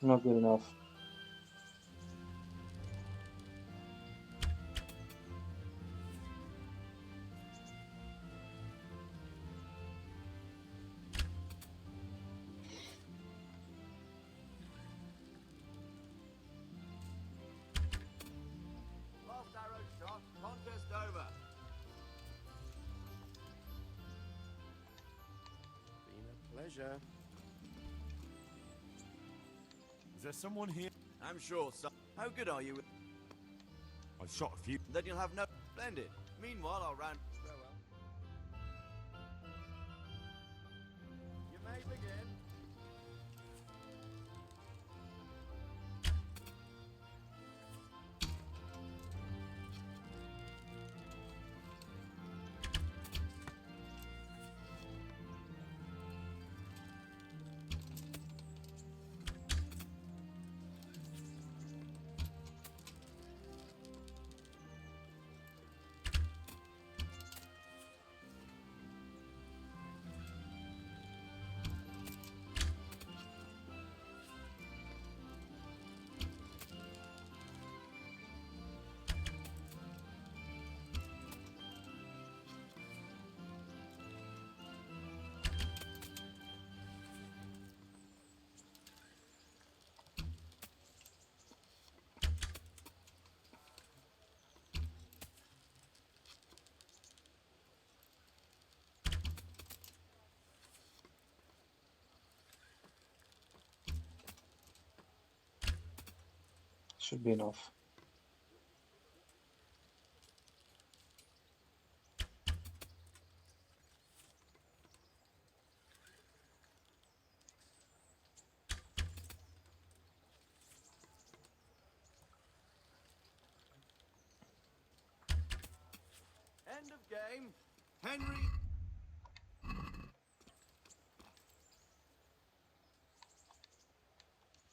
Not good enough. Last arrow shot. Contest over. Been a pleasure. Is there someone here? I'm sure, son. How good are you with... I've shot a few. Then you'll have no... Splendid. Meanwhile, I'll round... Farewell. You may begin. Should be enough. game? Henry?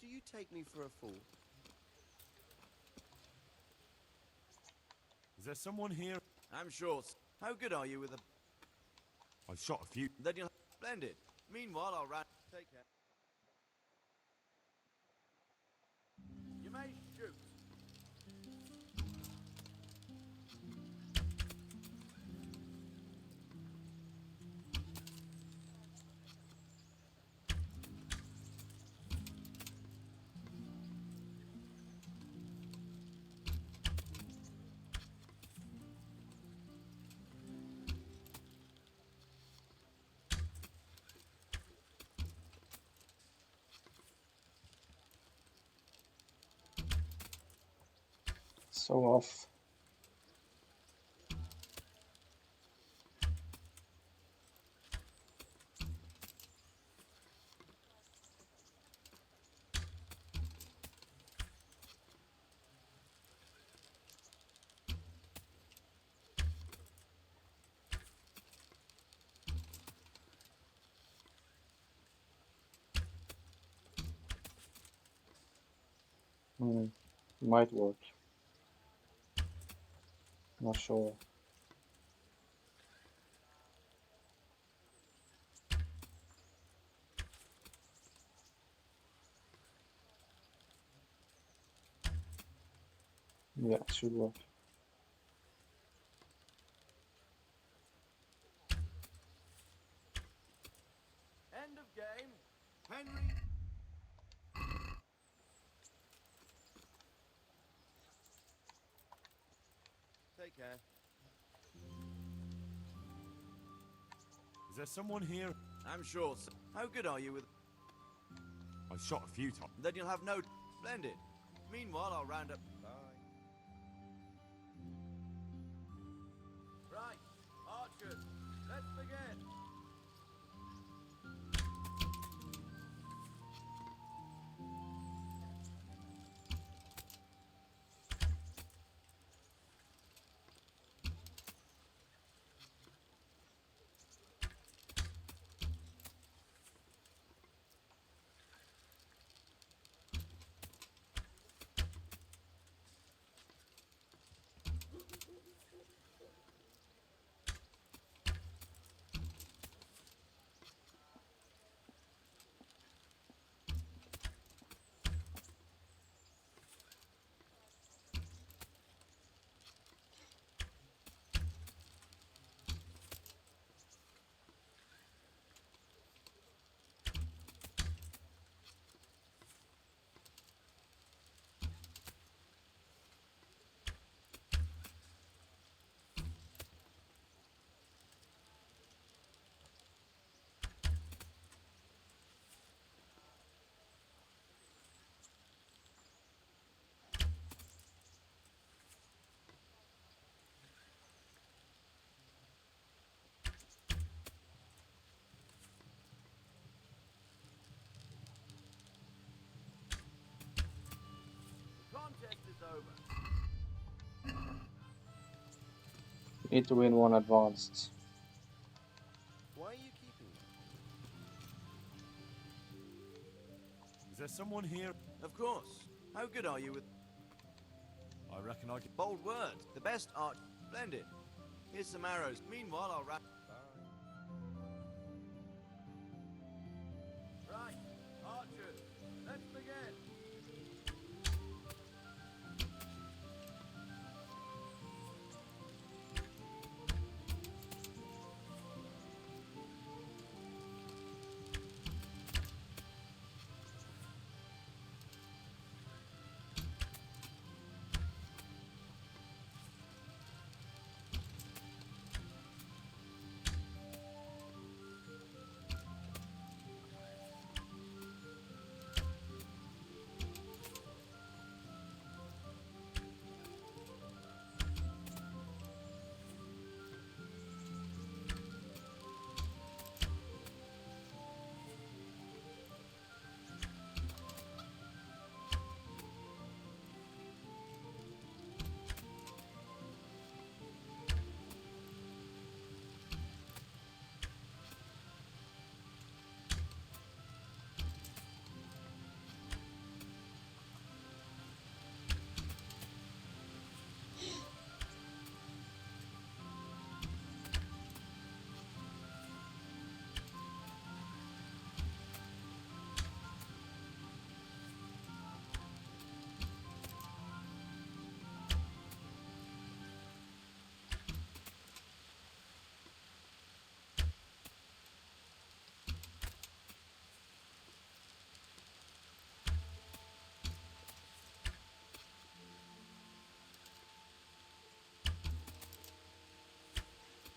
Do you take me for a fool? Is there someone here? I'm sure. How good are you with a... I've shot a few. Then you'll... Splendid. Meanwhile, I'll run... Take care. You may shoot. So off. Might work. Not sure. Yeah, it should work. End of game. Henry? Take care. Is there someone here? I'm sure. How good are you with... I've shot a few times. Then you'll have no... Splendid. Meanwhile, I'll round up... Bye. Right. Archers, let's begin. Contest is over. Need to win one advanced. Why are you keeping them? Is there someone here? Of course. How good are you with... I reckon I could... Bold words. The best art... Splendid. Here's some arrows. Meanwhile, I'll wrap... Right. Archers, let's begin.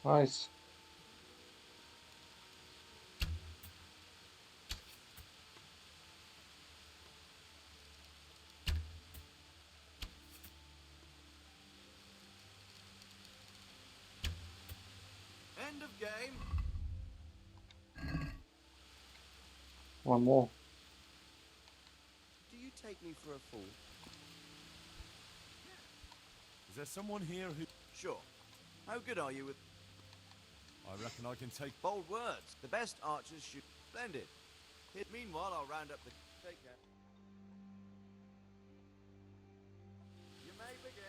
Nice. End of game. One more. Do you take me for a fool? Is there someone here who... Sure. How good are you with... I reckon I can take... Bold words. The best archers shoot. Splendid. Meanwhile, I'll round up the... Take care. You may begin.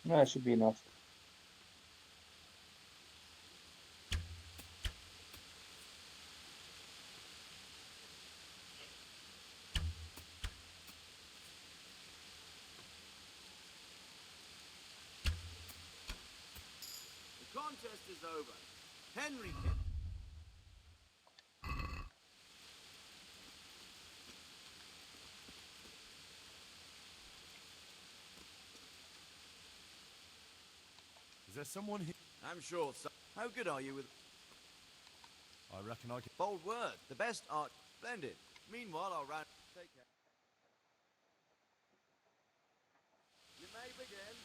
That should be enough. The contest is over. Henry... Is there someone here? I'm sure, so... How good are you with... I reckon I can... Bold word. The best art... Splendid. Meanwhile, I'll round... Take care. You may begin.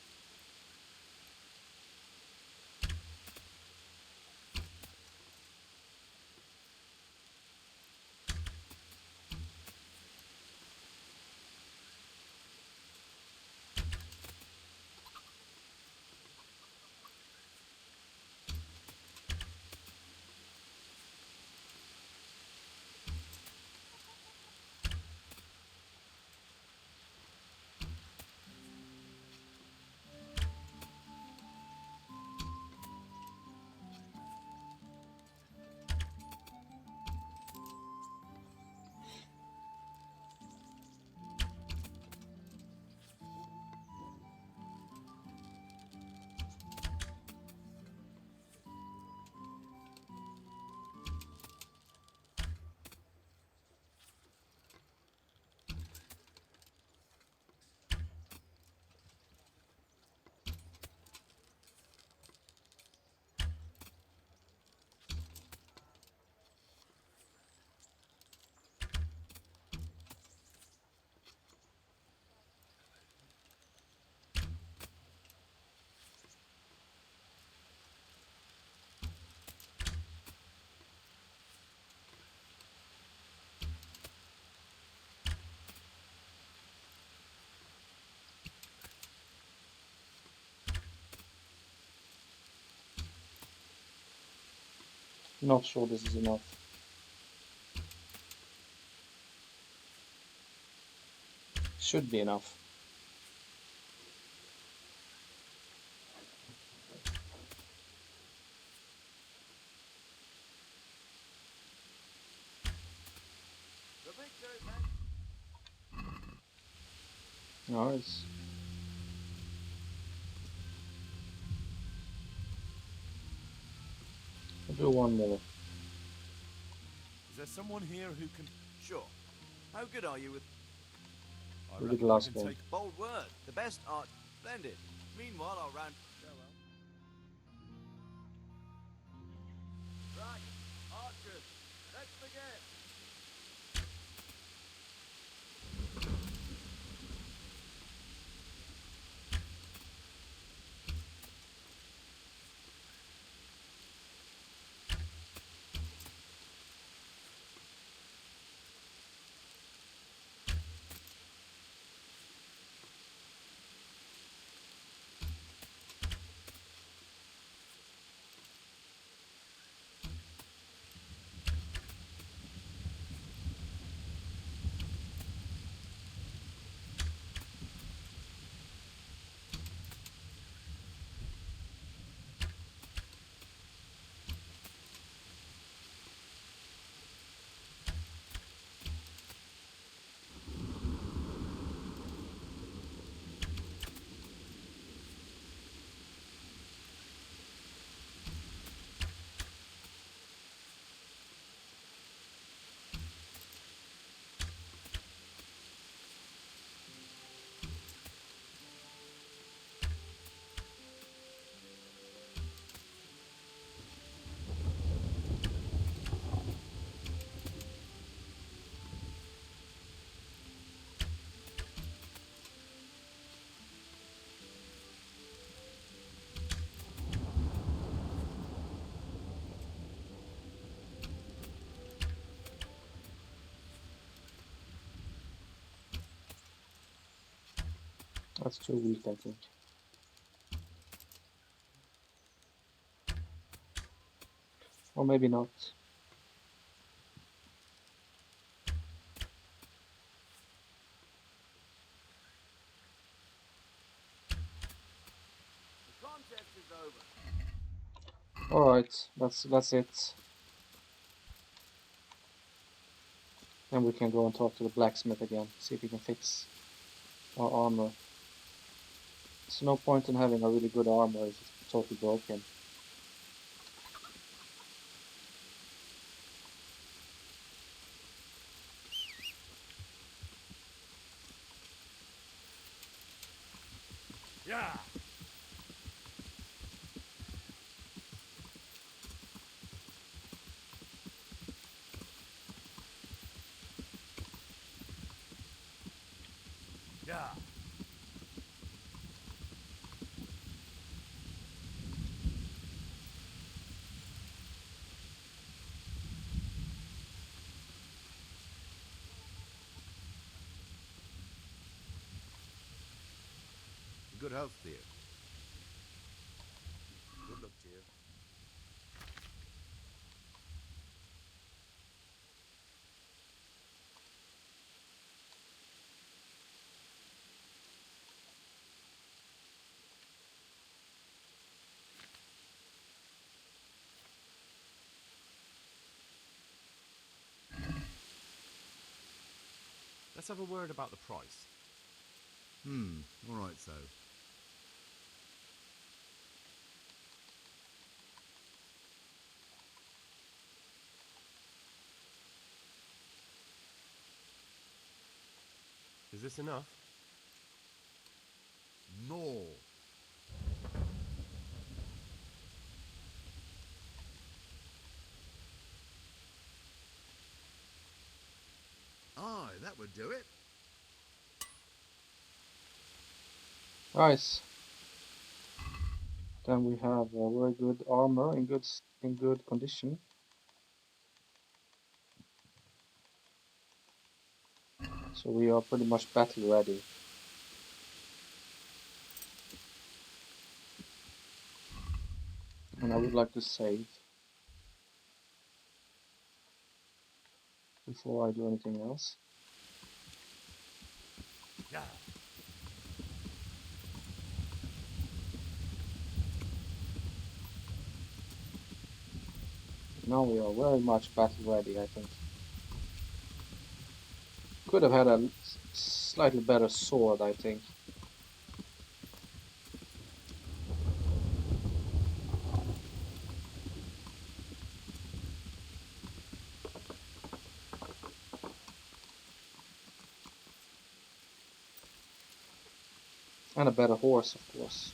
Not sure this is enough. Should be enough. The victor is... Nice. I'll do one more. Is there someone here who can... Sure. How good are you with... I We did reckon I last can game. take... Bold word. The best art. Splendid. Meanwhile, I'll round... Right. Archers. Let's begin. That's too weak, I think. Or maybe not. The contest is over. Alright, that's it. Then we can go and talk to the blacksmith again, see if he can fix our armor. There's no point in having a really good armor if it's totally broken. Yeah! Yeah! Good health, dear. Good luck to you. Let's have a word about the price. All right, so. Is this enough? No. Aye, that would do it. Nice. Then we have a very good armor in good condition. So we are pretty much battle ready. And I would like to save before I do anything else. Yeah. Now we are very much battle ready, I think. Could have had a slightly better sword, I think. And a better horse, of course.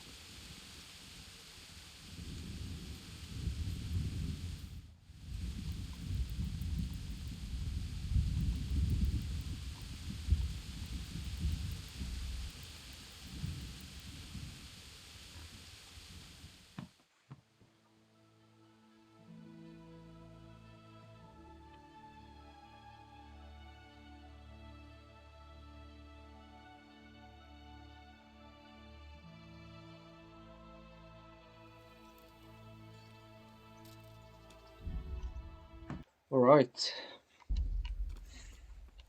Alright.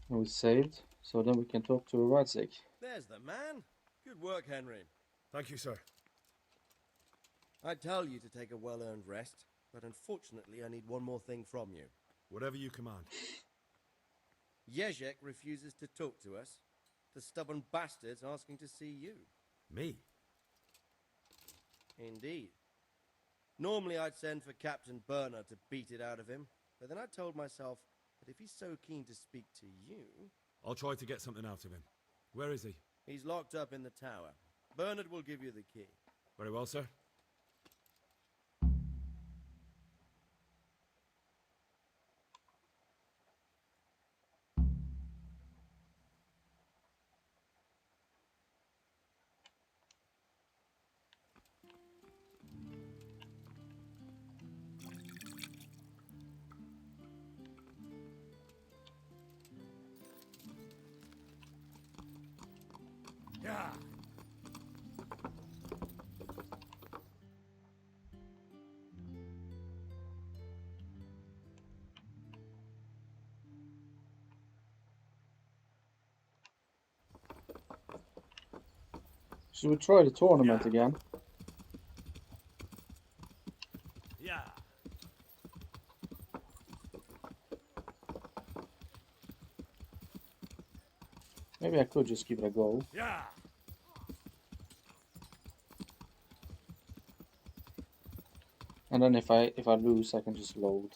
We saved, so then we can talk to Radzig. There's the man. Good work, Henry. Thank you, sir. I tell you to take a well-earned rest, but unfortunately I need one more thing from you. Whatever you command. Jezek refuses to talk to us. The stubborn bastard's asking to see you. Me? Indeed. Normally I'd send for Captain Burner to beat it out of him, but then I told myself that if he's so keen to speak to you... I'll try to get something out of him. Where is he? He's locked up in the tower. Bernard will give you the key. Very well, sir. Yeah. Should we try the tournament again? Yeah. Maybe I could just give it a go. Yeah. And then if I lose, I can just load.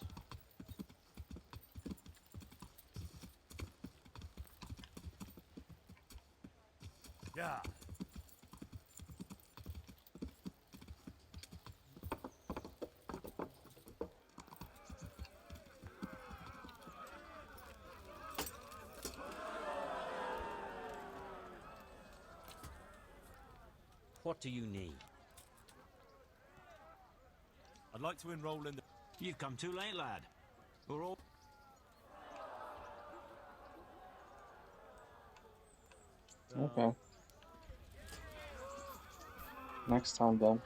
Yeah. What do you need? I'd like to enroll in the... You've come too late, lad. We're all... Okay. Next time then.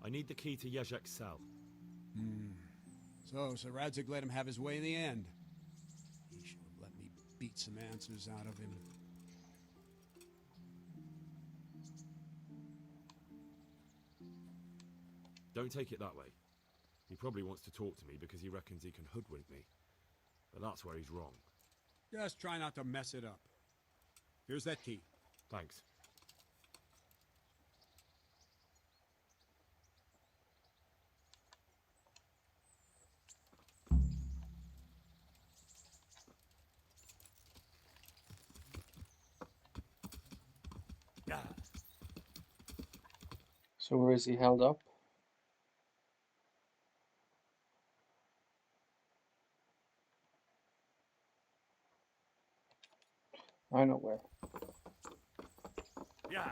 I need the key to Jezek's cell. So Sir Radzig let him have his way in the end. He should have let me beat some answers out of him. Don't take it that way. He probably wants to talk to me because he reckons he can hoodwink me. But that's where he's wrong. Just try not to mess it up. Here's that key. Thanks. So where is he held up? I know where. Yeah.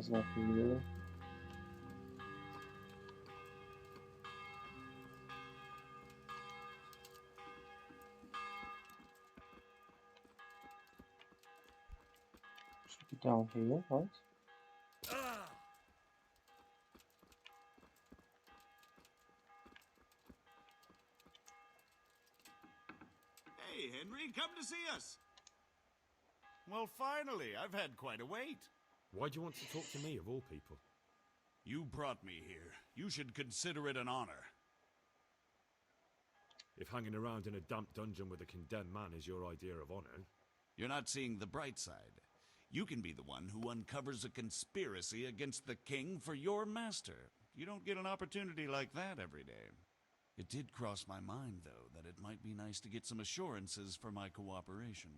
was not really. Should be down here, right? Hey, Henry, come to see us. Well, finally, I've had quite a wait. Why do you want to talk to me, of all people? You brought me here. You should consider it an honor. If hanging around in a damp dungeon with a condemned man is your idea of honor... You're not seeing the bright side. You can be the one who uncovers a conspiracy against the king for your master. You don't get an opportunity like that every day. It did cross my mind, though, that it might be nice to get some assurances for my cooperation.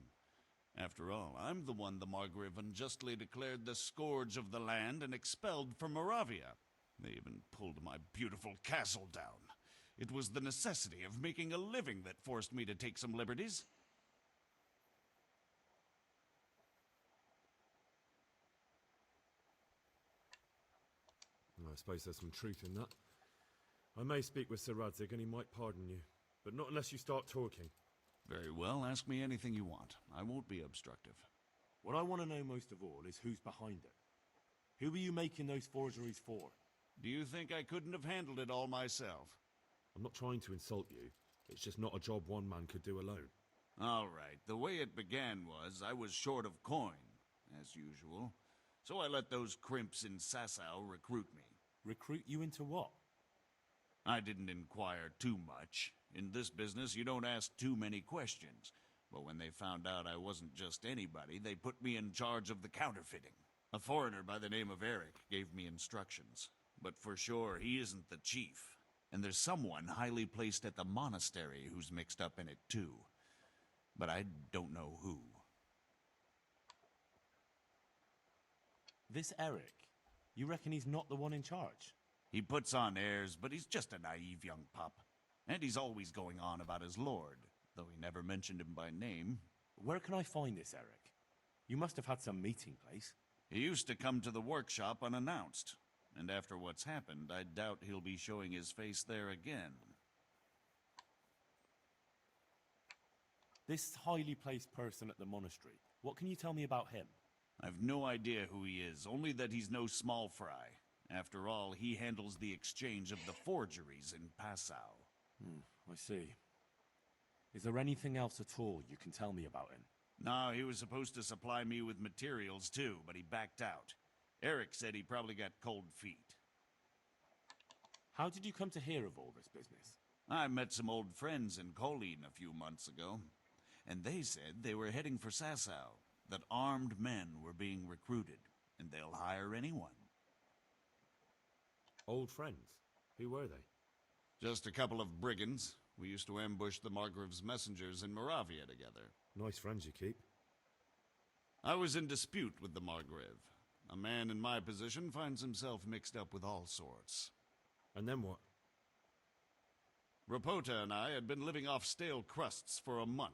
After all, I'm the one the Margrave unjustly declared the scourge of the land and expelled from Moravia. They even pulled my beautiful castle down. It was the necessity of making a living that forced me to take some liberties. I suppose there's some truth in that. I may speak with Sir Radzig and he might pardon you, but not unless you start talking. Very well, ask me anything you want. I won't be obstructive. What I want to know most of all is who's behind it. Who are you making those forgeries for? Do you think I couldn't have handled it all myself? I'm not trying to insult you. It's just not a job one man could do alone. All right, the way it began was I was short of coin, as usual. So I let those crimps in Sasau recruit me. Recruit you into what? I didn't inquire too much. In this business, you don't ask too many questions. But when they found out I wasn't just anybody, they put me in charge of the counterfeiting. A foreigner by the name of Eric gave me instructions. But for sure, he isn't the chief. And there's someone highly placed at the monastery who's mixed up in it too. But I don't know who. This Eric, you reckon he's not the one in charge? He puts on airs, but he's just a naive young pup. And he's always going on about his lord, though he never mentioned him by name. Where can I find this Eric? You must have had some meeting place. He used to come to the workshop unannounced. And after what's happened, I doubt he'll be showing his face there again. This highly placed person at the monastery, what can you tell me about him? I've no idea who he is, only that he's no small fry. After all, he handles the exchange of the forgeries in Passau. I see. Is there anything else at all you can tell me about him? No, he was supposed to supply me with materials too, but he backed out. Eric said he probably got cold feet. How did you come to hear of all this business? I met some old friends in Colleen a few months ago, and they said they were heading for Sasau, that armed men were being recruited, and they'll hire anyone. Old friends? Who were they? Just a couple of brigands. We used to ambush the Margrave's messengers in Moravia together. Nice friends you keep. I was in dispute with the Margrave. A man in my position finds himself mixed up with all sorts. And then what? Rapota and I had been living off stale crusts for a month,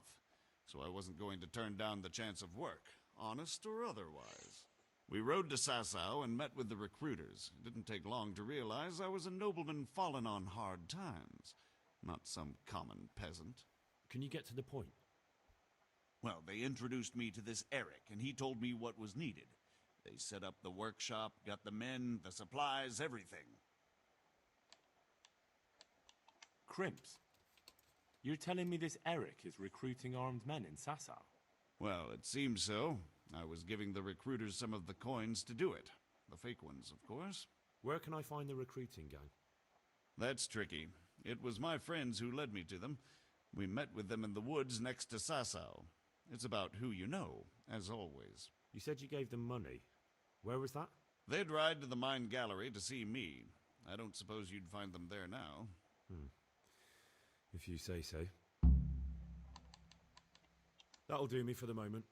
so I wasn't going to turn down the chance of work, honest or otherwise. We rode to Sasau and met with the recruiters. It didn't take long to realize I was a nobleman fallen on hard times, not some common peasant. Can you get to the point? Well, they introduced me to this Eric, and he told me what was needed. They set up the workshop, got the men, the supplies, everything. Crimps? You're telling me this Eric is recruiting armed men in Sasau? Well, it seems so. I was giving the recruiters some of the coins to do it. The fake ones, of course. Where can I find the recruiting gang? That's tricky. It was my friends who led me to them. We met with them in the woods next to Sasau. It's about who you know, as always. You said you gave them money. Where was that? They'd ride to the mine gallery to see me. I don't suppose you'd find them there now. If you say so. That'll do me for the moment.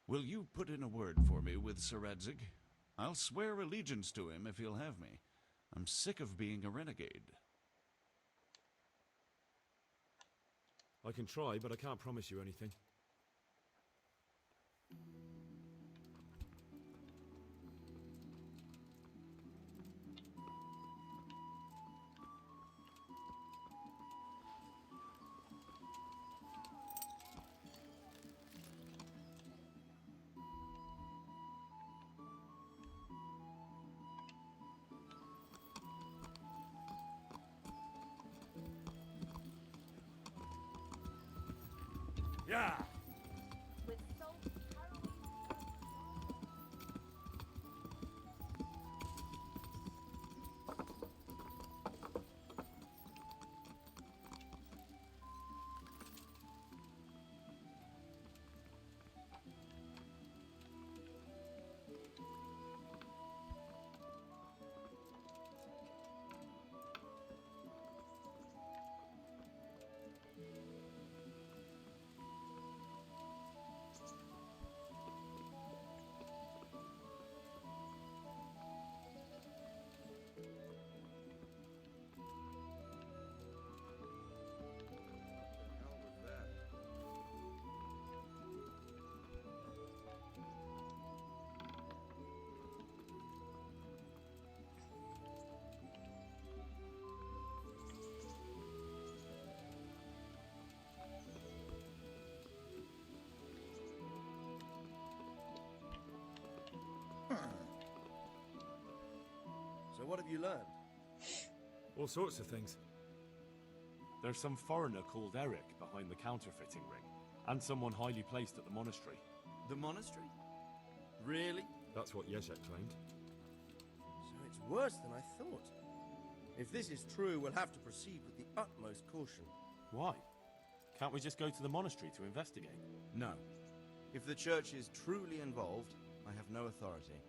Will you put in a word for me with Sir Radzig? I'll swear allegiance to him if he'll have me. I'm sick of being a renegade. I can try, but I can't promise you anything. Yeah. With so So what have you learned? All sorts of things. There's some foreigner called Eric behind the counterfeiting ring, and someone highly placed at the monastery. The monastery? Really? That's what Jezek claimed. So it's worse than I thought. If this is true, we'll have to proceed with the utmost caution. Why? Can't we just go to the monastery to investigate? No. If the church is truly involved, I have no authority.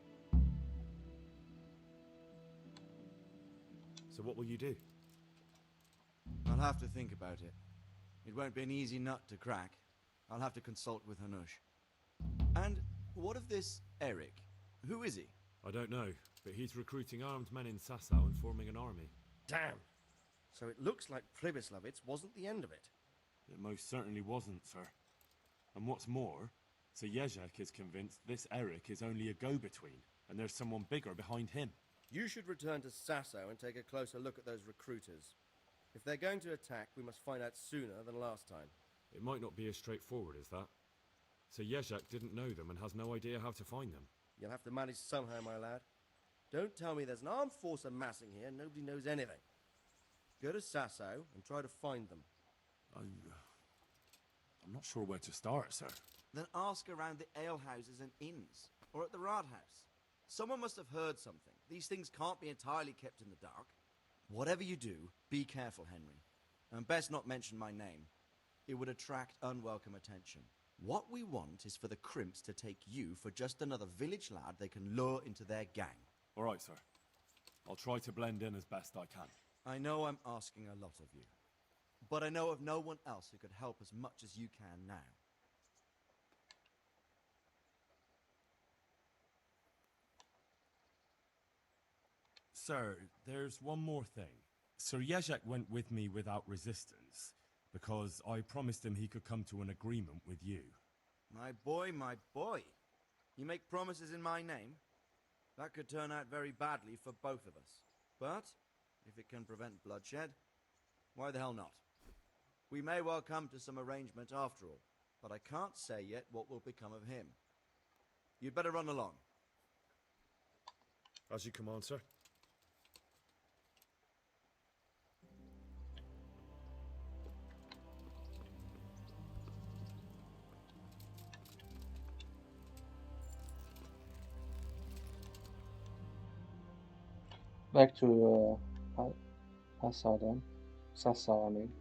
So what will you do? I'll have to think about it. It won't be an easy nut to crack. I'll have to consult with Hanush. And what of this Eric? Who is he? I don't know, but he's recruiting armed men in Sasau and forming an army. Damn! So it looks like Pribyslavitz wasn't the end of it. It most certainly wasn't, sir. And what's more, Sir Jezek is convinced this Eric is only a go-between, and there's someone bigger behind him. You should return to Sasau and take a closer look at those recruiters. If they're going to attack, we must find out sooner than last time. It might not be as straightforward as that. Sir Jezek didn't know them and has no idea how to find them. You'll have to manage somehow, my lad. Don't tell me there's an armed force amassing here and nobody knows anything. Go to Sasau and try to find them. I'm not sure where to start, sir. Then ask around the alehouses and inns, or at the Rathaus. Someone must have heard something. These things can't be entirely kept in the dark. Whatever you do, be careful, Henry. And best not mention my name. It would attract unwelcome attention. What we want is for the crimps to take you for just another village lad they can lure into their gang. All right, sir. I'll try to blend in as best I can. I know I'm asking a lot of you, but I know of no one else who could help as much as you can now. Sir, there's one more thing. Sir Jezek went with me without resistance, because I promised him he could come to an agreement with you. My boy, my boy. You make promises in my name? That could turn out very badly for both of us. But, if it can prevent bloodshed, why the hell not? We may well come to some arrangement after all, but I can't say yet what will become of him. You'd better run along. As you command, sir. Back to Passau then. Sasau, I mean.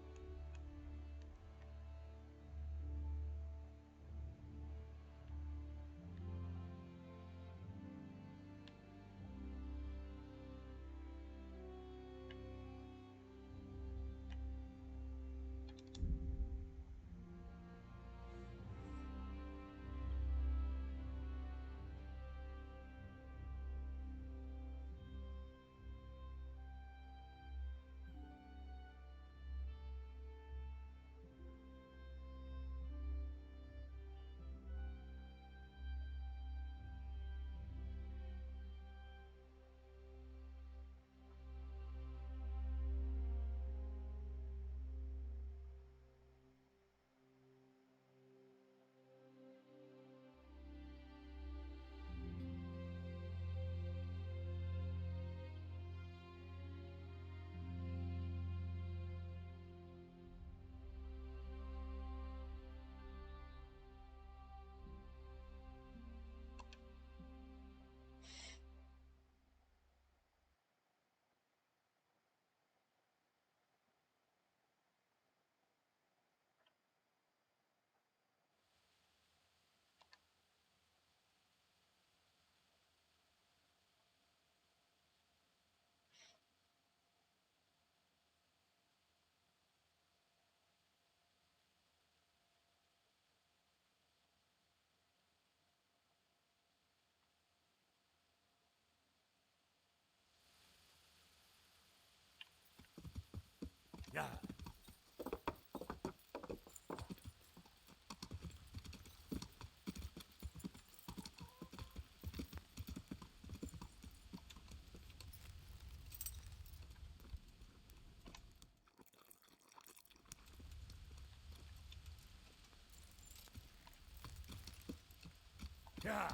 Yeah.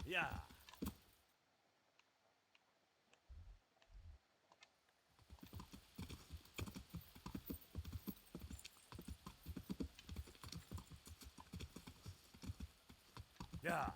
Yeah. Yeah.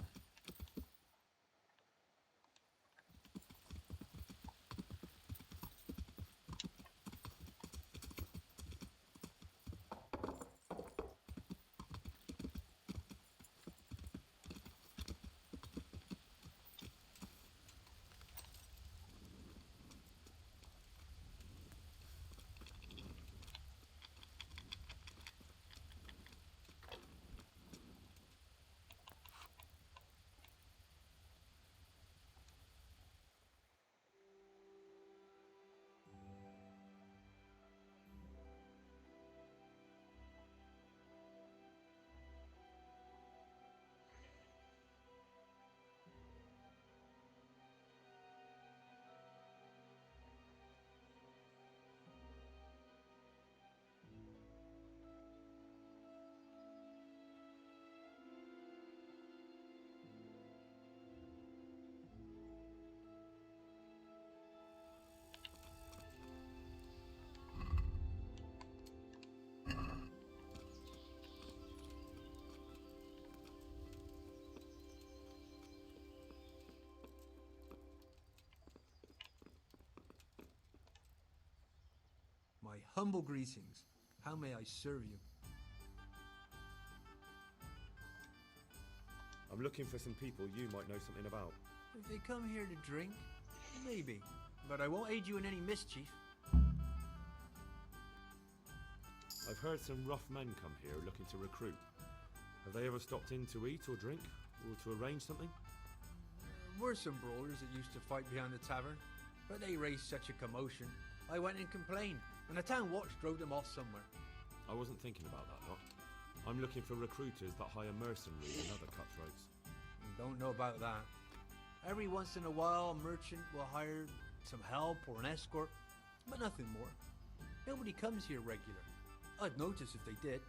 My humble greetings. How may I serve you? I'm looking for some people you might know something about. If they come here to drink, maybe. But I won't aid you in any mischief. I've heard some rough men come here looking to recruit. Have they ever stopped in to eat or drink? Or to arrange something? There were some brawlers that used to fight behind the tavern, but they raised such a commotion. I went and complained, and the town watch drove them off somewhere. I wasn't thinking about that lot. I'm looking for recruiters that hire mercenaries and other cutthroats. Don't know about that. Every once in a while, a merchant will hire some help or an escort, but nothing more. Nobody comes here regular. I'd notice if they did.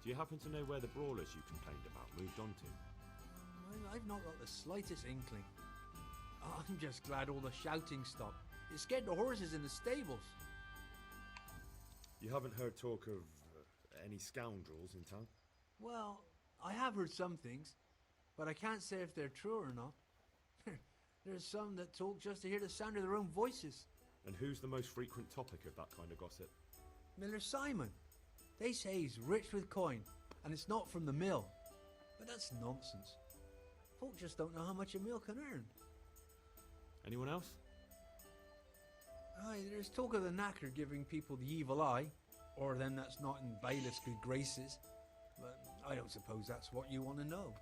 Do you happen to know where the brawlers you complained about moved on to? I've not got the slightest inkling. I'm just glad all the shouting stopped. It scared the horses in the stables. You haven't heard talk of any scoundrels in town? Well, I have heard some things, but I can't say if they're true or not. There's some that talk just to hear the sound of their own voices. And who's the most frequent topic of that kind of gossip? Miller Simon. They say he's rich with coin, and it's not from the mill. But that's nonsense. Folk just don't know how much a mill can earn. Anyone else? Aye, there's talk of the knacker giving people the evil eye, or them that's not in bailiff's good graces. But I don't suppose that's what you want to know.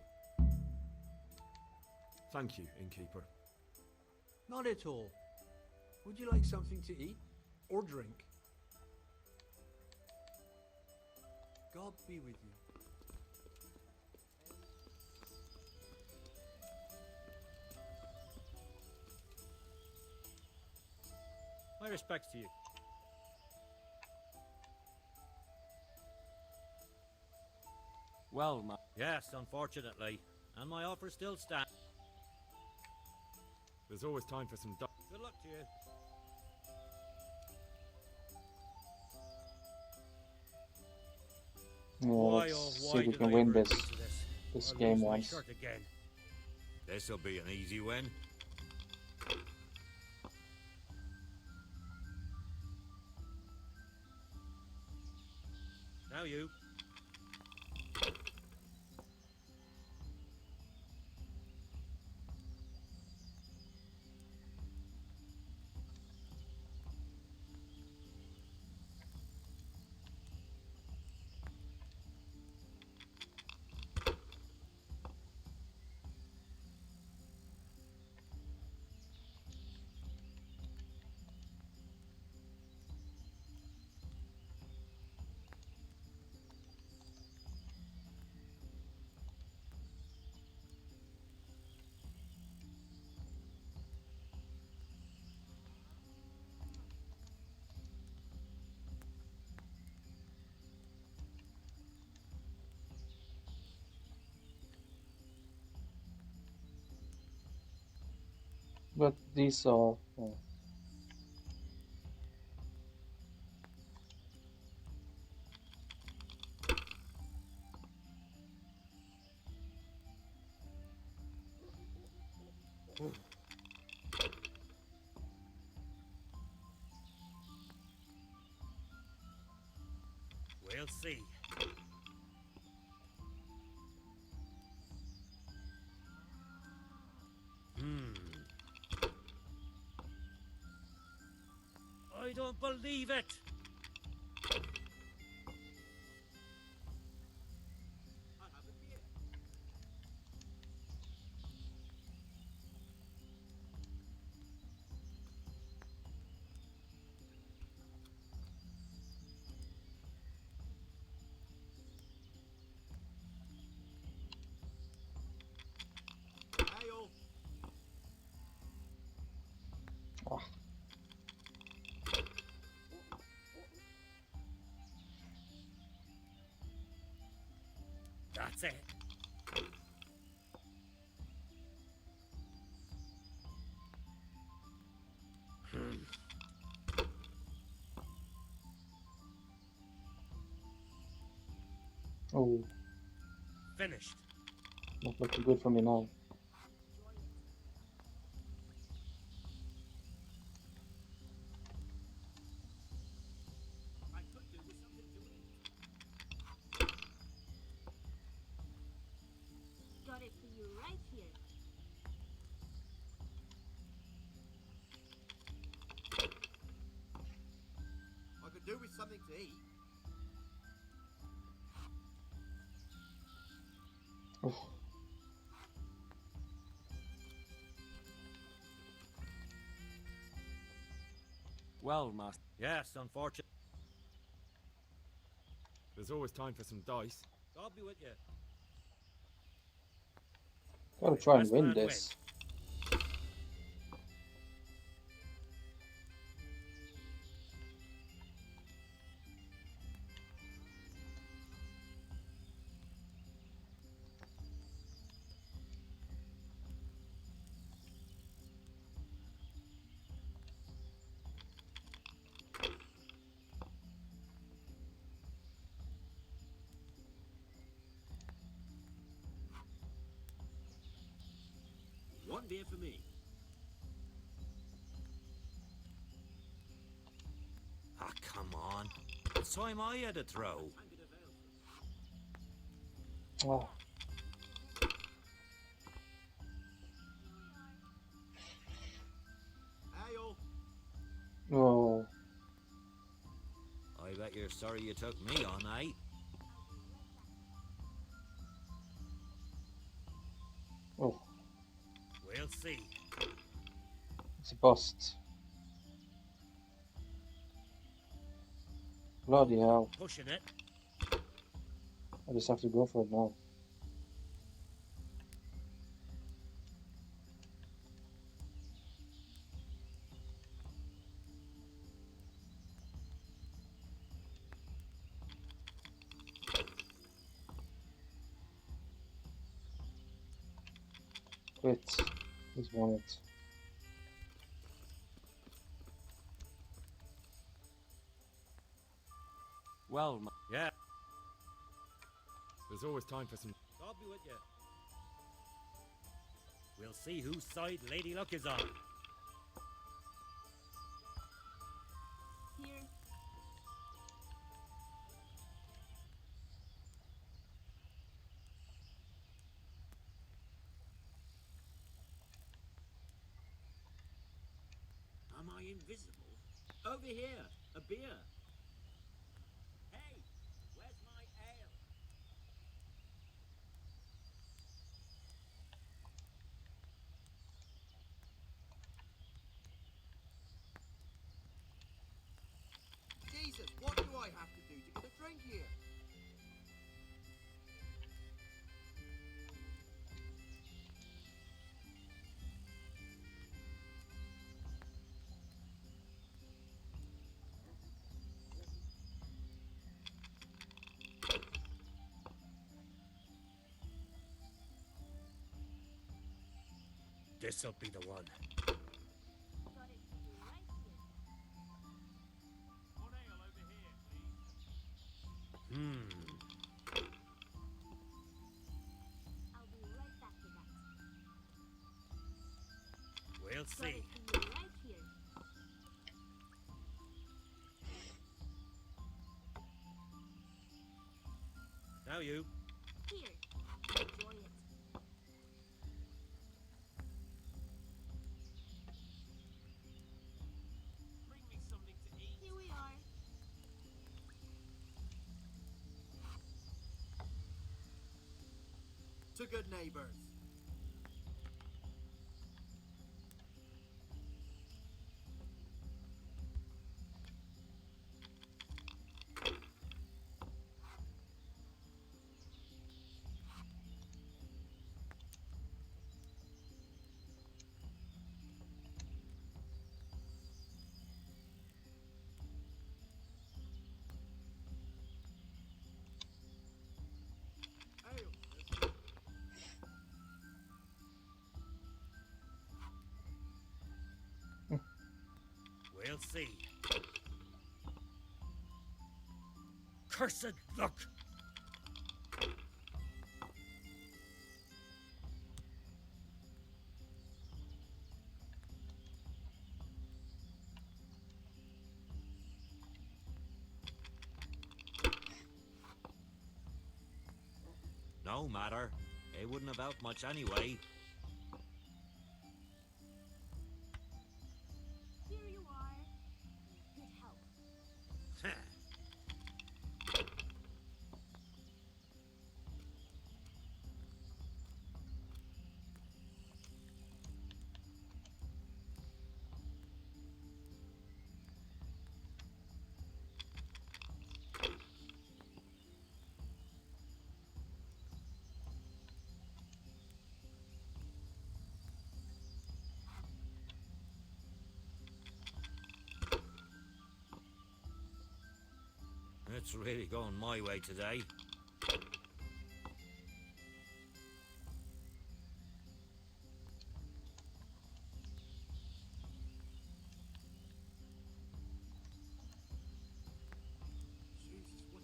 Thank you, innkeeper. Not at all. Would you like something to eat or drink? God be with you. My respects to you. Well, my... Yes, unfortunately. And my offer still stands. There's always time for some... Good luck to you. Well, let's see if we can win this game once. This'll be an easy win. Now you. But these are. We'll see. I don't believe it. That's it. Oh, Finished. not looking good for me now. Got it for you right here. I could do with something to eat. Oh. Well, Master. Yes, unfortunate. There's always time for some dice. God be with you. Gotta try and Best win man this. One beer for me. Ah, come on. It's time I had a throw. Oh. Oh. I bet you're sorry you took me on, eh? Oh. We'll see. It's a bust. Bloody hell. Pushing it. I just have to go for it now. Quit. Just want it. Well, yeah. There's always time for some. God be with you. We'll see whose side Lady Luck is on. Here. Am I invisible? Over here, a beer. Hey, where's my ale? Jesus, what do I have to do to get a drink here? This'll be the one. Hmm. I'll be right back with that. We'll Got see. it for you right here. Now you. Here. Enjoy it. Bring me something to eat. Here we are. To good neighbors. We'll see. Cursed luck! No matter. It wouldn't have helped much anyway. Here you are. In good health. It's really going my way today.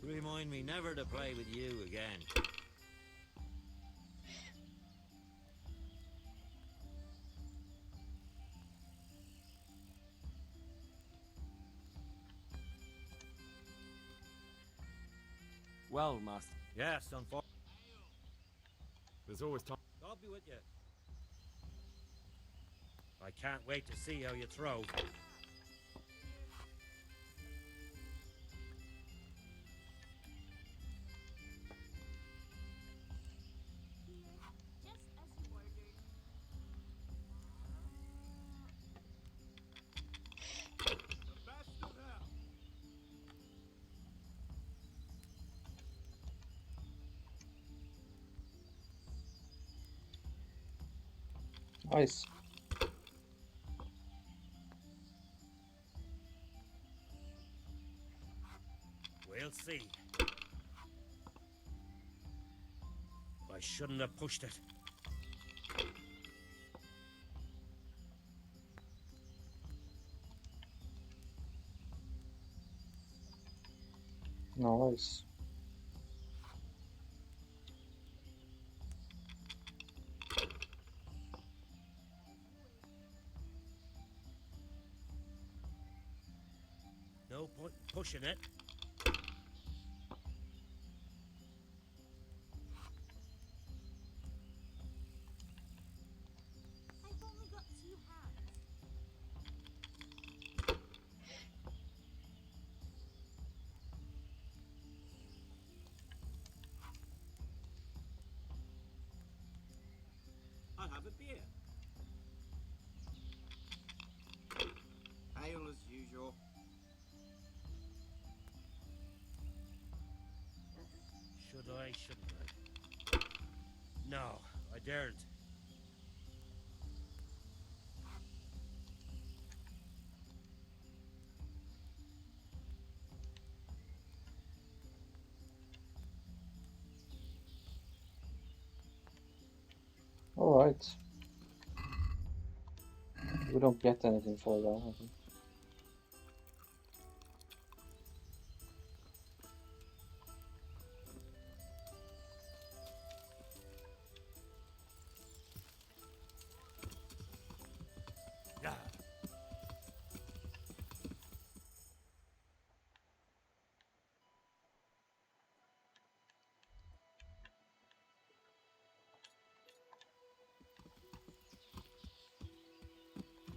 Remind me never to play with you again. Well, Master. Yes, unfortunately. There's always time. I'll be with you. I can't wait to see how you throw. Here, just as you ordered. Nice. We'll see. I shouldn't have pushed it. Nice. No point pushing it. I've only got 2 hands. I'll have a beer. Ale as usual. Should I, shouldn't I? No, I daren't. All right. We don't get anything for that, I think.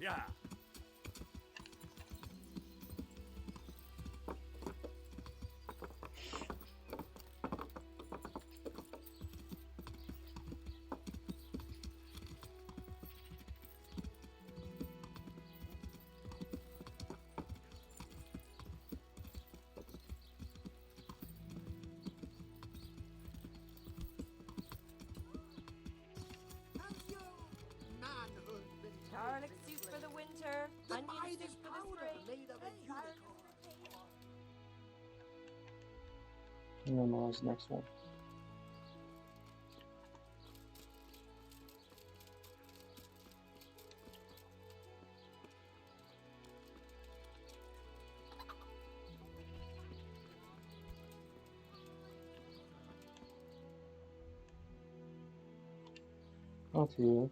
Yeah. Garlic soup for the winter, onion soup for the spring. I don't know what's the next one. Not here.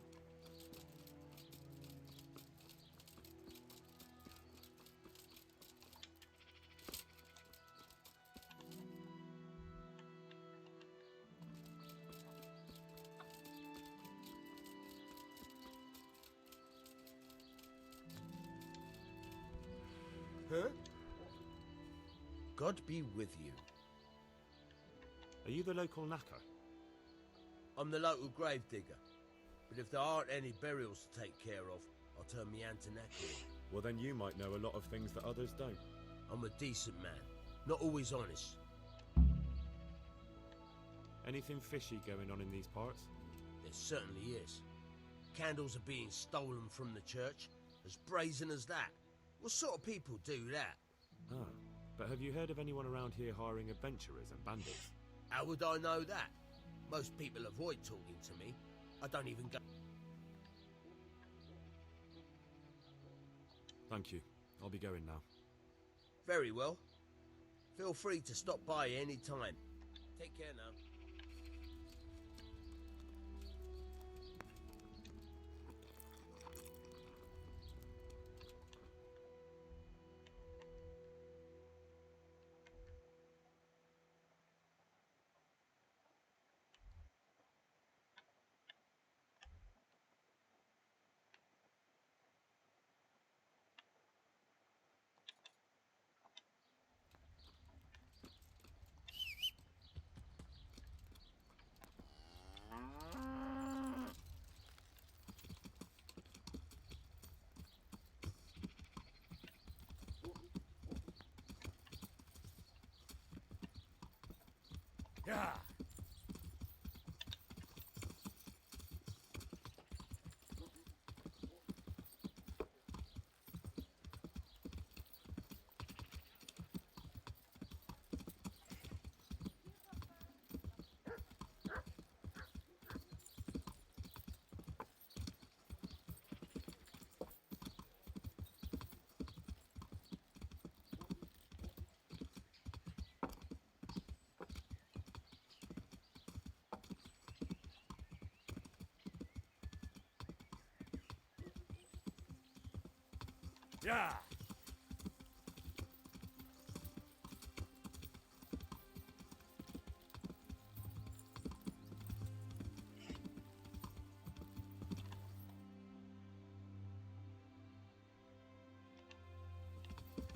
Huh? God be with you. Are you the local knacker? I'm the local gravedigger. But if there aren't any burials to take care of, I'll turn me hand to knackery. Well, then you might know a lot of things that others don't. I'm a decent man, not always honest. Anything fishy going on in these parts? There certainly is. Candles are being stolen from the church, as brazen as that. What sort of people do that? Ah, but have you heard of anyone around here hiring adventurers and bandits? How would I know that? Most people avoid talking to me. I don't even go... Thank you. I'll be going now. Very well. Feel free to stop by any time. Take care now. Yeah.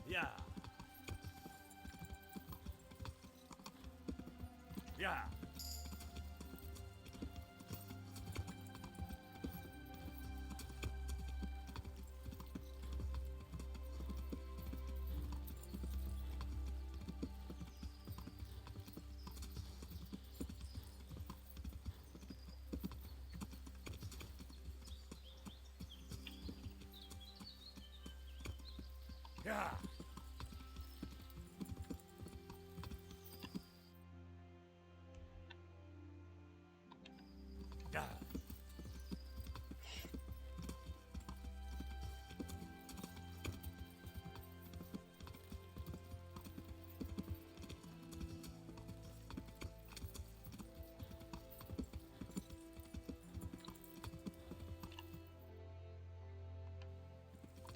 Yeah. Yeah. Yeah. Yeah. Yeah.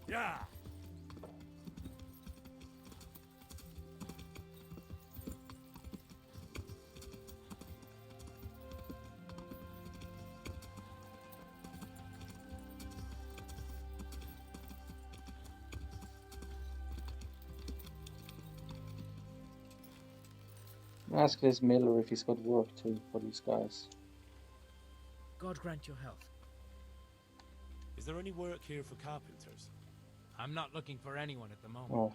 Yeah. Ask this miller if he's got work too for these guys. God grant your health. Is there any work here for carpenters? I'm not looking for anyone at the moment. Oh.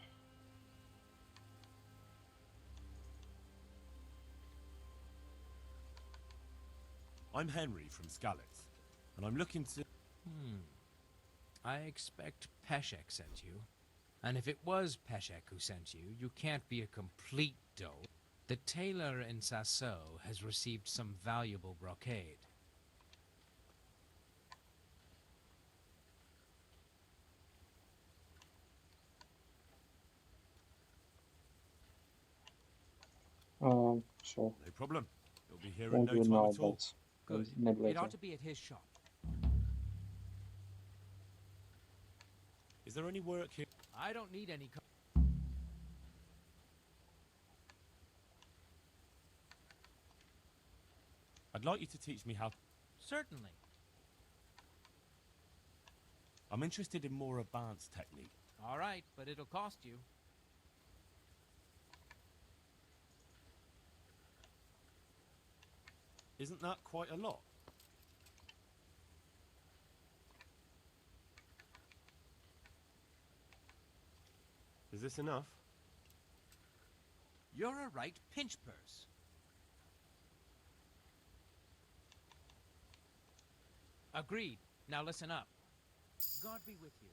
I'm Henry from Skalitz, and I'm looking to... I expect Peshek sent you. And if it was Peshek who sent you, you can't be a complete dope. The tailor in Sasso has received some valuable brocade. Sure. No problem. It'll be here in Won't no do it time now, at all. but Good. maybe It later. ought to be at his shop. Is there any work here? I don't need any... I'd like you to teach me how... Certainly. I'm interested in more advanced technique. All right, but it'll cost you. Isn't that quite a lot? Is this enough? You're a right pinch purse. Agreed. Now listen up. God be with you.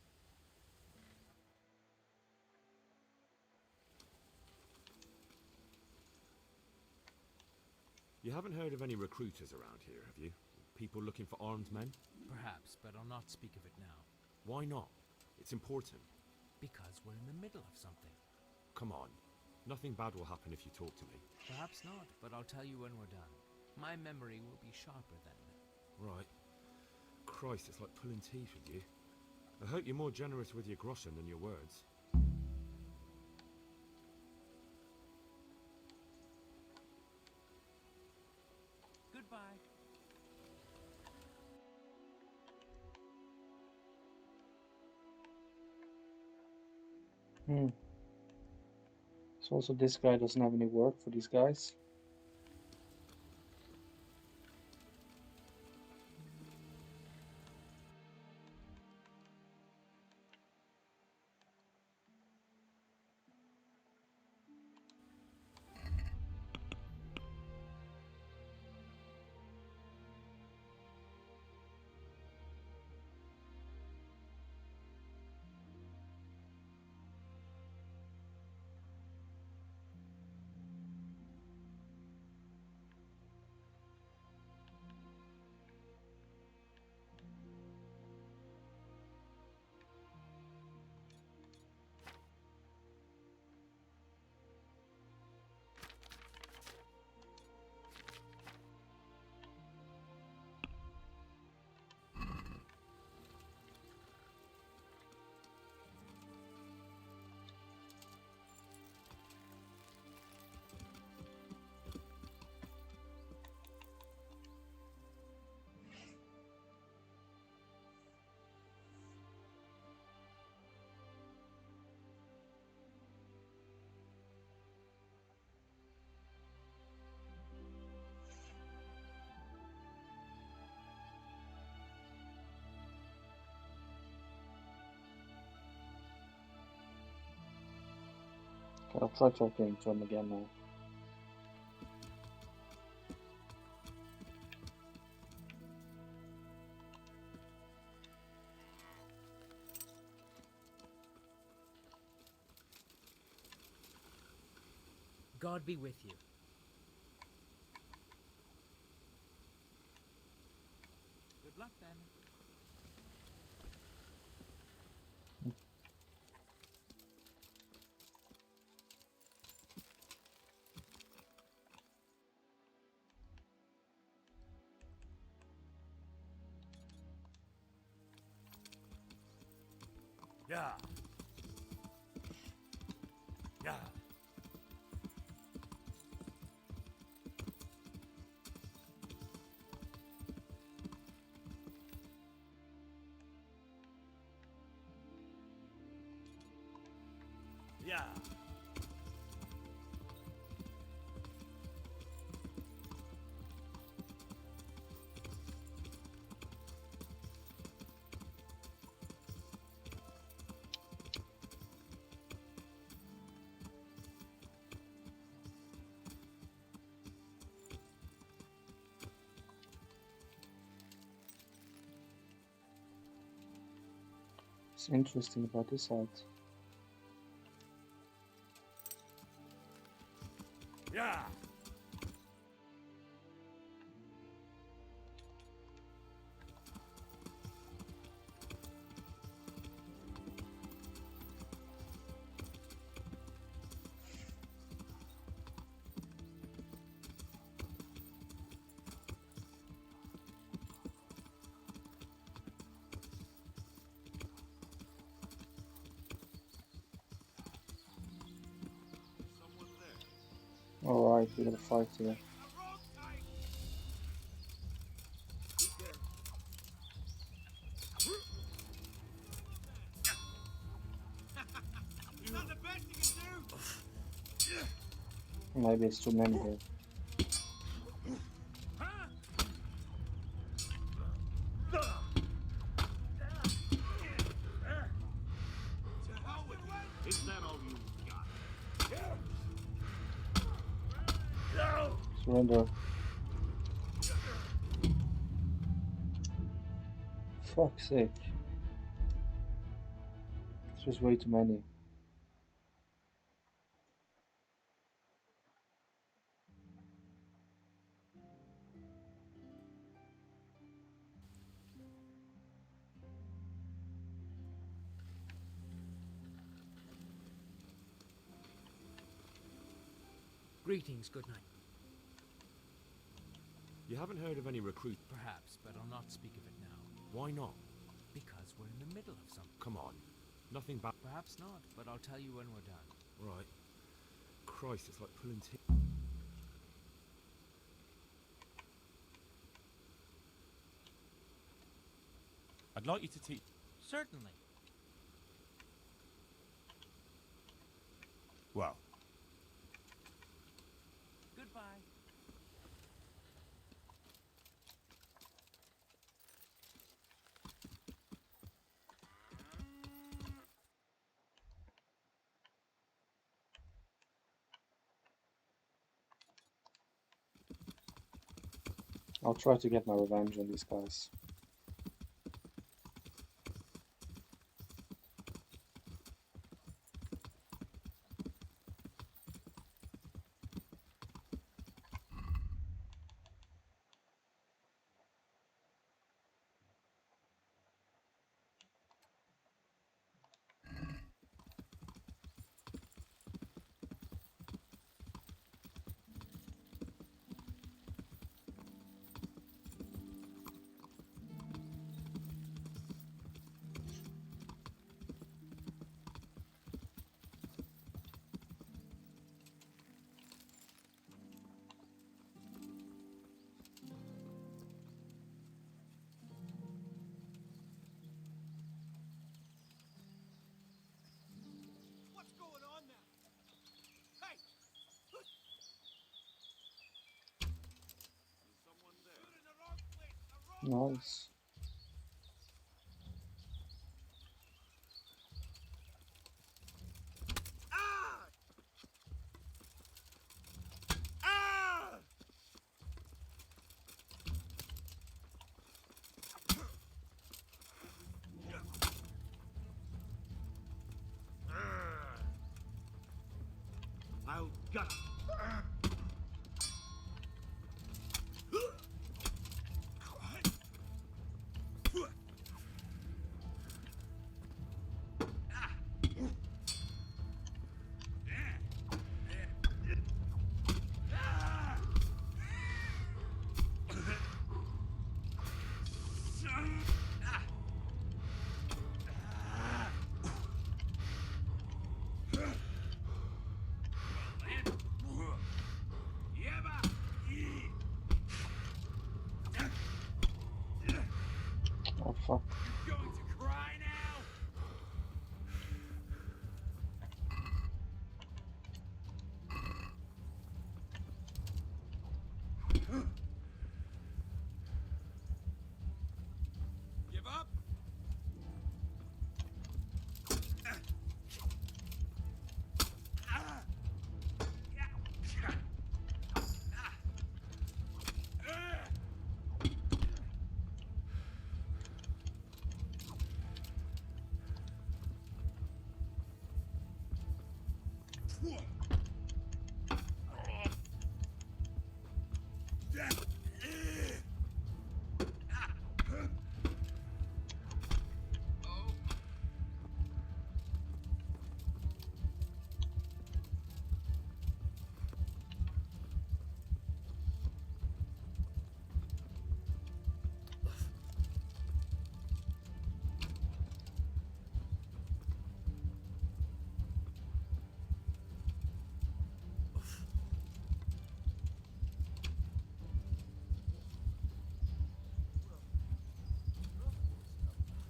You haven't heard of any recruiters around here, have you? People looking for armed men? Perhaps, but I'll not speak of it now. Why not? It's important. Because we're in the middle of something. Come on. Nothing bad will happen if you talk to me. Perhaps not, but I'll tell you when we're done. My memory will be sharper then. Right. Christ, it's like pulling teeth with you. I hope you're more generous with your Groschen than your words. Goodbye. So also this guy doesn't have any work for these guys. Okay, I'll try talking to him again now. God be with you. Good luck then. Yeah. Yeah. Yeah. What's interesting about this hut? Yeah. Alright, we got a fight here. Maybe it's too many here. Is that all you got? Surrender. Fuck's sake. It's just way too many. Greetings, good night. You haven't heard of any recruit? Perhaps, but I'll not speak of it now. Why not? Because we're in the middle of something. Come on. Nothing bad. Perhaps not, but I'll tell you when we're done. Right. Christ, it's like pulling teeth. I'd like you to teach. Certainly. Well. Goodbye. I'll try to get my revenge on these guys. Nice. I'll gut.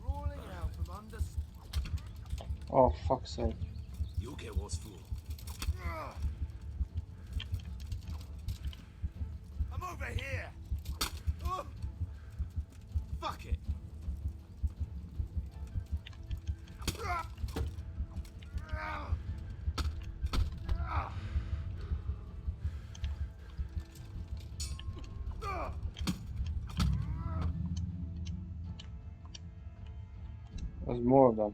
Crawling out from under. Oh, fuck's sake. You'll get what's for. I'm over here. Oh. Fuck it. There's more of them.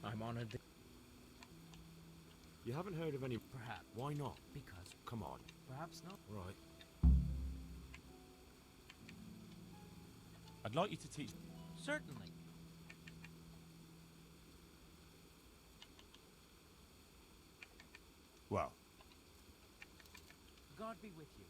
I'm honored that... You haven't heard of any... Perhaps. Why not? Because. Come on. Perhaps not. Right. I'd like you to teach... Certainly. Well. God be with you.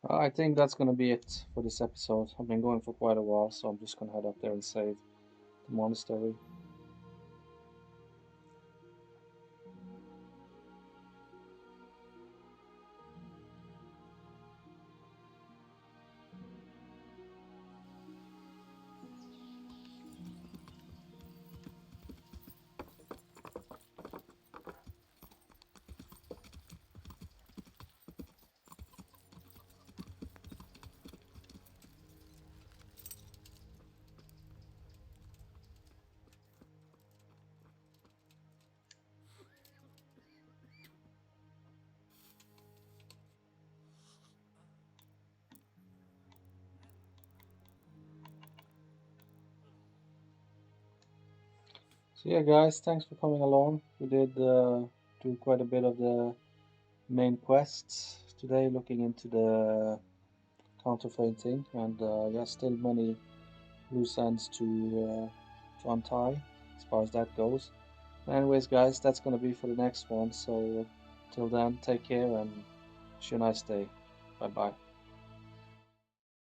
I think that's gonna be it for this episode. I've been going for quite a while, so I'm just gonna head up there and save the monastery. So yeah, guys, thanks for coming along. We did do quite a bit of the main quests today, looking into the counterfeiting, and yeah, still many loose ends to untie as far as that goes. Anyways, guys, that's gonna be for the next one. So till then, take care and wish you a nice day. Bye bye.